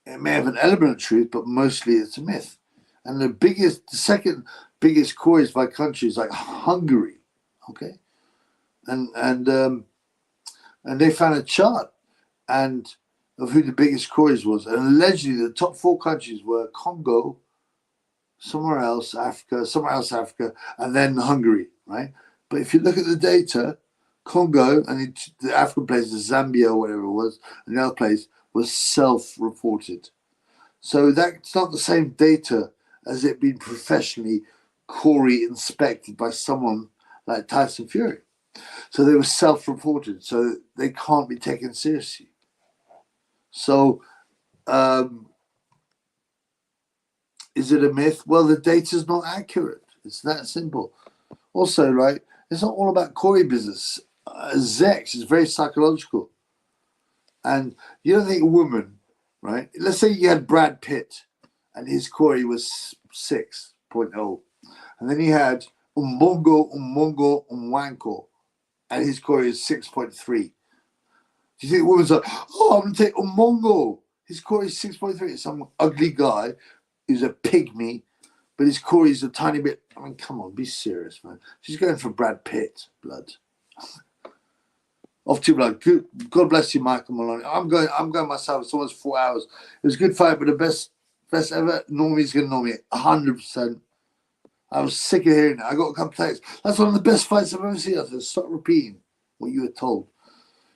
it may have an element of truth, but mostly it's a myth. And the second biggest quarries by country is like Hungary, okay? And they found a chart and of who the biggest quarries was. And allegedly the top 4 countries were Congo, somewhere else Africa, and then Hungary, right? But if you look at the data, Congo and the African place, Zambia or whatever it was, and the other place was self-reported. So that's not the same data as it being professionally quarry inspected by someone like Tyson Fury. So they were self-reported, so they can't be taken seriously. So is it a myth? Well, the data's not accurate. It's that simple. Also, right, it's not all about quarry business. Zex is very psychological. And you don't think a woman, right? Let's say you had Brad Pitt and his quarry was 6.0. And then you had Umongo, Umwanko, and his quarry is 6.3. Do you think the woman's like, oh, I'm going to take Umongo. His quarry is 6.3. Some ugly guy who's a pygmy, but his quarry is a tiny bit. I mean, come on, be serious, man. She's going for Brad Pitt, blood. Off to blood. God bless you, Michael Maloney. I'm going myself. It's almost 4 hours. It was a good fight, but the best ever. Normie's going to Normie 100%. I was sick of hearing it. I got a couple of texts. That's one of the best fights I've ever seen. I said, stop repeating what you were told.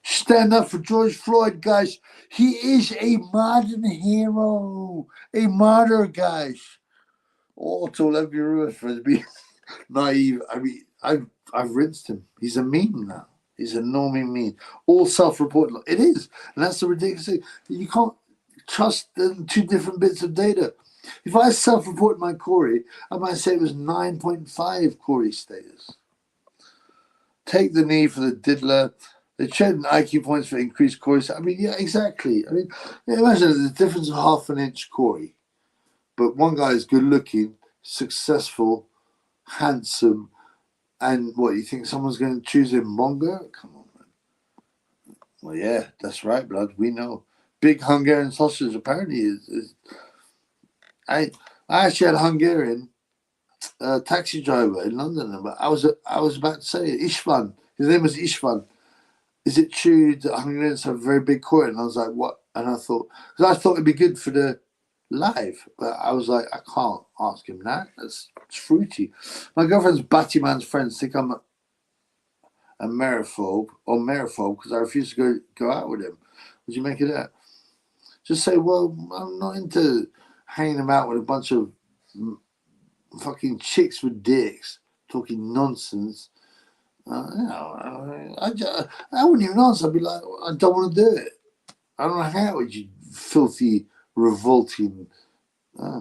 Stand up for George Floyd, guys. He is a modern hero. A martyr, guys. Oh, to let me ruin for being naive. I mean, I've rinsed him. He's a meme now. He's a normie meme. All self-reported. It is. And that's the ridiculous thing. You can't trust the 2 different bits of data. If I self-report my quarry, I might say it was 9.5 quarry status. Take the knee for the diddler. They traded IQ points for increased quarry. I mean, yeah, exactly. I mean, imagine the difference of half an inch quarry. But one guy is good looking, successful, handsome, and what, you think someone's going to choose him Mongo? Come on, man. Well, yeah, that's right, blood. We know. Big Hungarian sausage apparently is I actually had a Hungarian taxi driver in London. But I was about to say it, Istvan. His name was Istvan. Is it true that Hungarians have a very big quarry? And I was like, what? And I thought, because I thought it'd be good for the live, but I was like, I can't ask him that. It's fruity. My girlfriend's Battyman's friends think I'm a merophobe because I refuse to go out with him. Would you make it that? Just say, well, I'm not into hanging them out with a bunch of fucking chicks with dicks talking nonsense. I wouldn't even answer. I'd be like, I don't want to do it. I don't know how would you filthy, revolting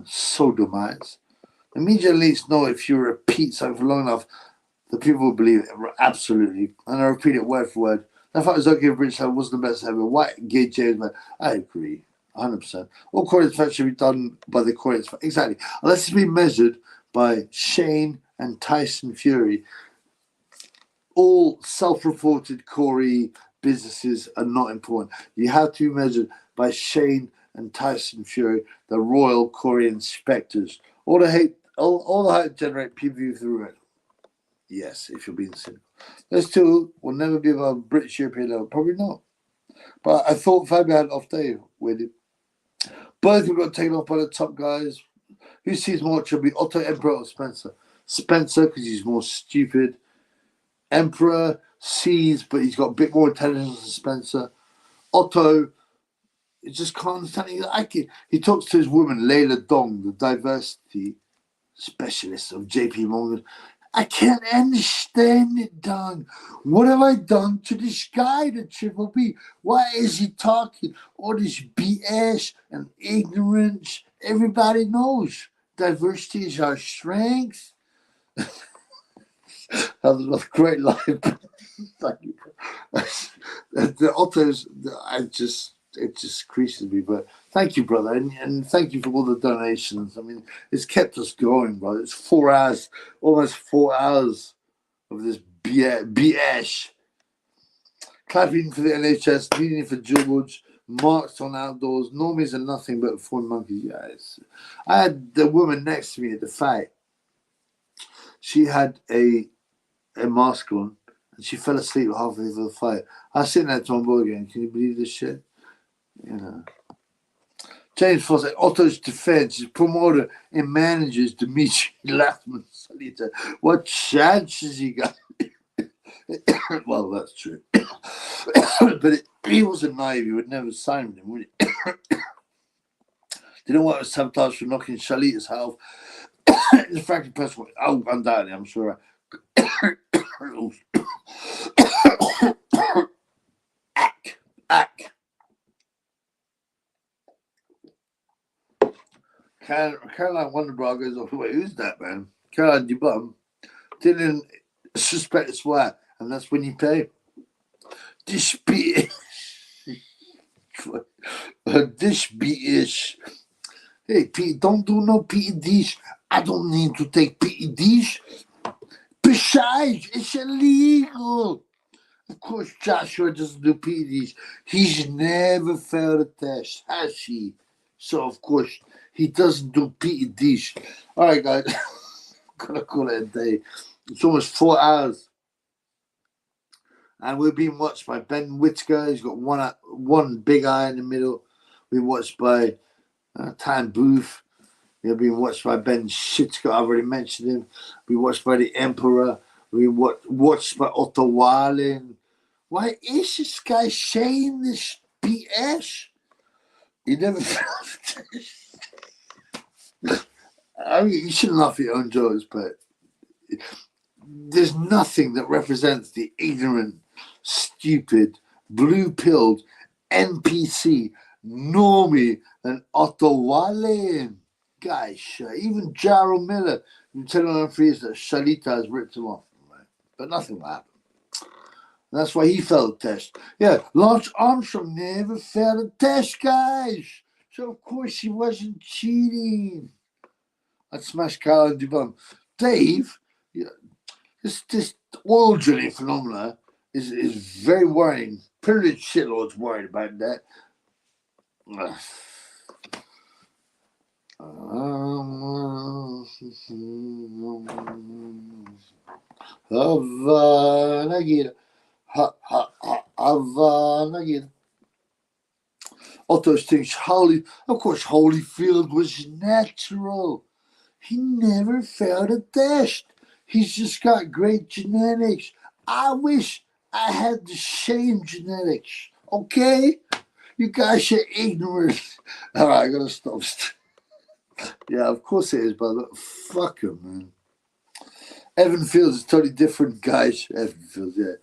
sodomites. The media at least know if you repeat something for long enough, the people will believe it. Absolutely. And I repeat it word for word. I thought it was okay, British I wasn't the best ever. White, gay, James, man. I agree. 100%. All quarry facts should be done by the quarry. Exactly. Unless it's been measured by Shane and Tyson Fury. All self-reported quarry businesses are not important. You have to be measured by Shane and Tyson Fury, the Royal Korean Spectres. All the hype generate PV through it. Yes, if you're being cynical. Those two will never be above British European level. Probably not. But I thought Fabio had an off day with it. Both have got taken off by the top guys. Who sees more trouble? Otto, Emperor, or Spencer? Spencer, because he's more stupid. Emperor sees, but he's got a bit more intelligence than Spencer. Otto, he just can't understand it. He talks to his woman, Layla Dong, the diversity specialist of JP Morgan. I can't understand it, Dong. What have I done to this guy, the Triple B? Why is he talking all this BS and ignorance? Everybody knows diversity is our strength. That was a great line. Thank you. The Ottos, it just creases me. But thank you, brother, and thank you for all the donations. I mean, it's kept us going, brother. It's 4 hours, almost 4 hours of this BS. Clapping for the NHS, leading for George, marks on outdoors. Normies are nothing but fun monkeys. Yes, I had the woman next to me at the fight. She had a mask on, and she fell asleep halfway through the fight. I was sitting there to my boy again. Can you believe this shit? You know. James Foss at Otto's defense, his promoter and managers, Dimitri Lathman. What chance has he got? Well, that's true. But he wasn't naive. He would never sign with him, would he? Didn't want to sabotage for knocking Shalita's health. The Frankie Personal. Oh, undoubtedly, I'm sure. Ack. Caroline Wonderbra goes off. Wait, who's that, man? Caroline Dubum didn't suspect it's why, and that's when you pay. This be ish. Hey, Pete, don't do no PEDs. I don't need to take PEDs. Besides, it's illegal. Of course, Joshua doesn't do PEDs. He's never failed a test, has he? So, of course, he doesn't do PEDs. All right, guys. I'm going to call it a day. It's almost 4 hours. And we're being watched by Ben Whittaker. He's got one big eye in the middle. We're watched by Tan Booth. We're being watched by Ben Shitska. I've already mentioned him. We're watched by the Emperor. We're watched by Otto Wallen. Why is this guy saying this BS? He never found it. I mean, you shouldn't laugh at your own jokes, but there's nothing that represents the ignorant, stupid, blue-pilled NPC normie than Otto Wallen. Guys, even Jarrell Miller, you tell on freeze that Shalita has ripped him off, right? But nothing will happen. And that's why he failed the test. Yeah, Lance Armstrong never failed a test, guys. So of course he wasn't cheating. I'd smash Carl and Dubum. Dave, this oil drilling phenomena is very worrying. Privileged shitlords worried about that. Otto thinks of course Holyfield was natural. He never failed a test. He's just got great genetics. I wish I had the same genetics. Okay? You guys are ignorant. All right, I gotta stop. Yeah, of course it is, brother. Fuck him, man. Evan Fields is totally different, guys. Evan Fields, yeah.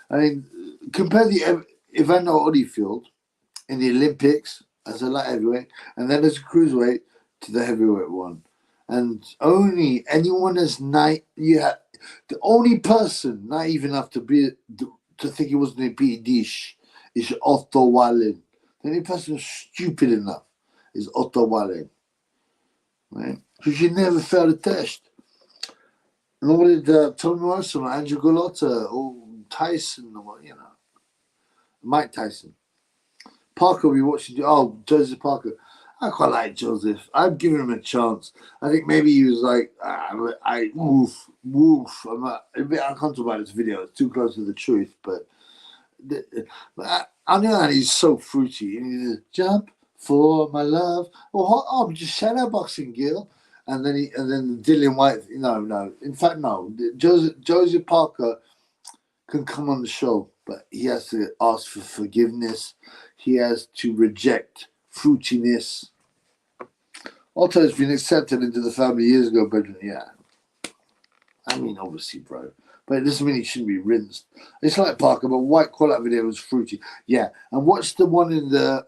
I mean, compare the Evander Holyfield in the Olympics as a light heavyweight, and then as a cruiserweight to the heavyweight one. And only anyone as the only person naive enough to think he wasn't a PED is Otto Wallen. The only person stupid enough is Otto Wallen. Right? Because you never failed a test. Nor did Tony Morrison or Andrew Golotta or Tyson or, Mike Tyson. Parker, we watched. Oh, Joseph Parker. I quite like Joseph. I've given him a chance. I think maybe he was like, woof. I'm a bit uncomfortable about this video. It's too close to the truth. But on the other hand, he's so fruity. And he's jump for my love. I'm just shadow boxing, Gil. And then Dillian White. No. In fact, no. Joseph Parker can come on the show, but he has to ask for forgiveness. He has to reject fruitiness. Otto has been accepted into the family years ago, but yeah. I mean, obviously, bro. But it doesn't mean he shouldn't be rinsed. It's like Parker, but White call out video was fruity. Yeah. And watch the one in the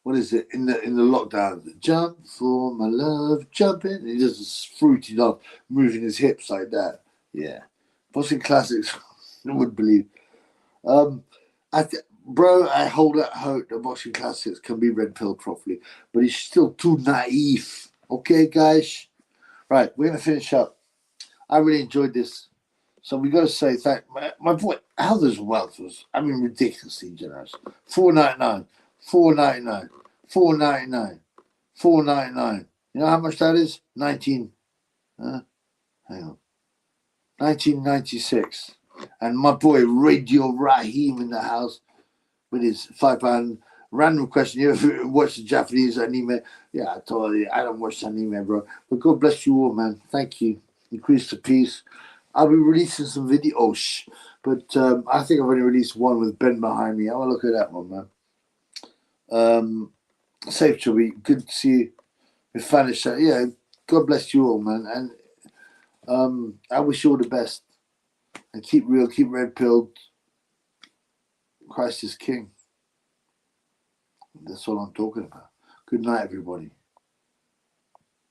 what is it? In the lockdown. Jump for my love, jumping. He does this fruity dance, moving his hips like that. Yeah. Boxing classics, I wouldn't believe. I hold out hope that boxing classics can be red pilled properly, but he's still too naive. Okay, guys? Right, we're going to finish up. I really enjoyed this. So we got to say thank my boy, Alder's Wealth was, ridiculously generous. $4.99, $4.99, $4.99, $4.99. You know how much that is? 1996. And my boy Radio Raheem in the house with his £5 random question. You ever watch the Japanese anime? Yeah, I told you, I don't watch anime, bro. But God bless you all, man. Thank you. Increase the peace. I'll be releasing some videos, but I think I've only released one with Ben behind me. I'll look at that one, man. Safe to be. Good to see you. We finished that. Yeah, God bless you all, man. And I wish you all the best. And keep real, keep red pilled. Christ is King. That's all I'm talking about. Good night, everybody.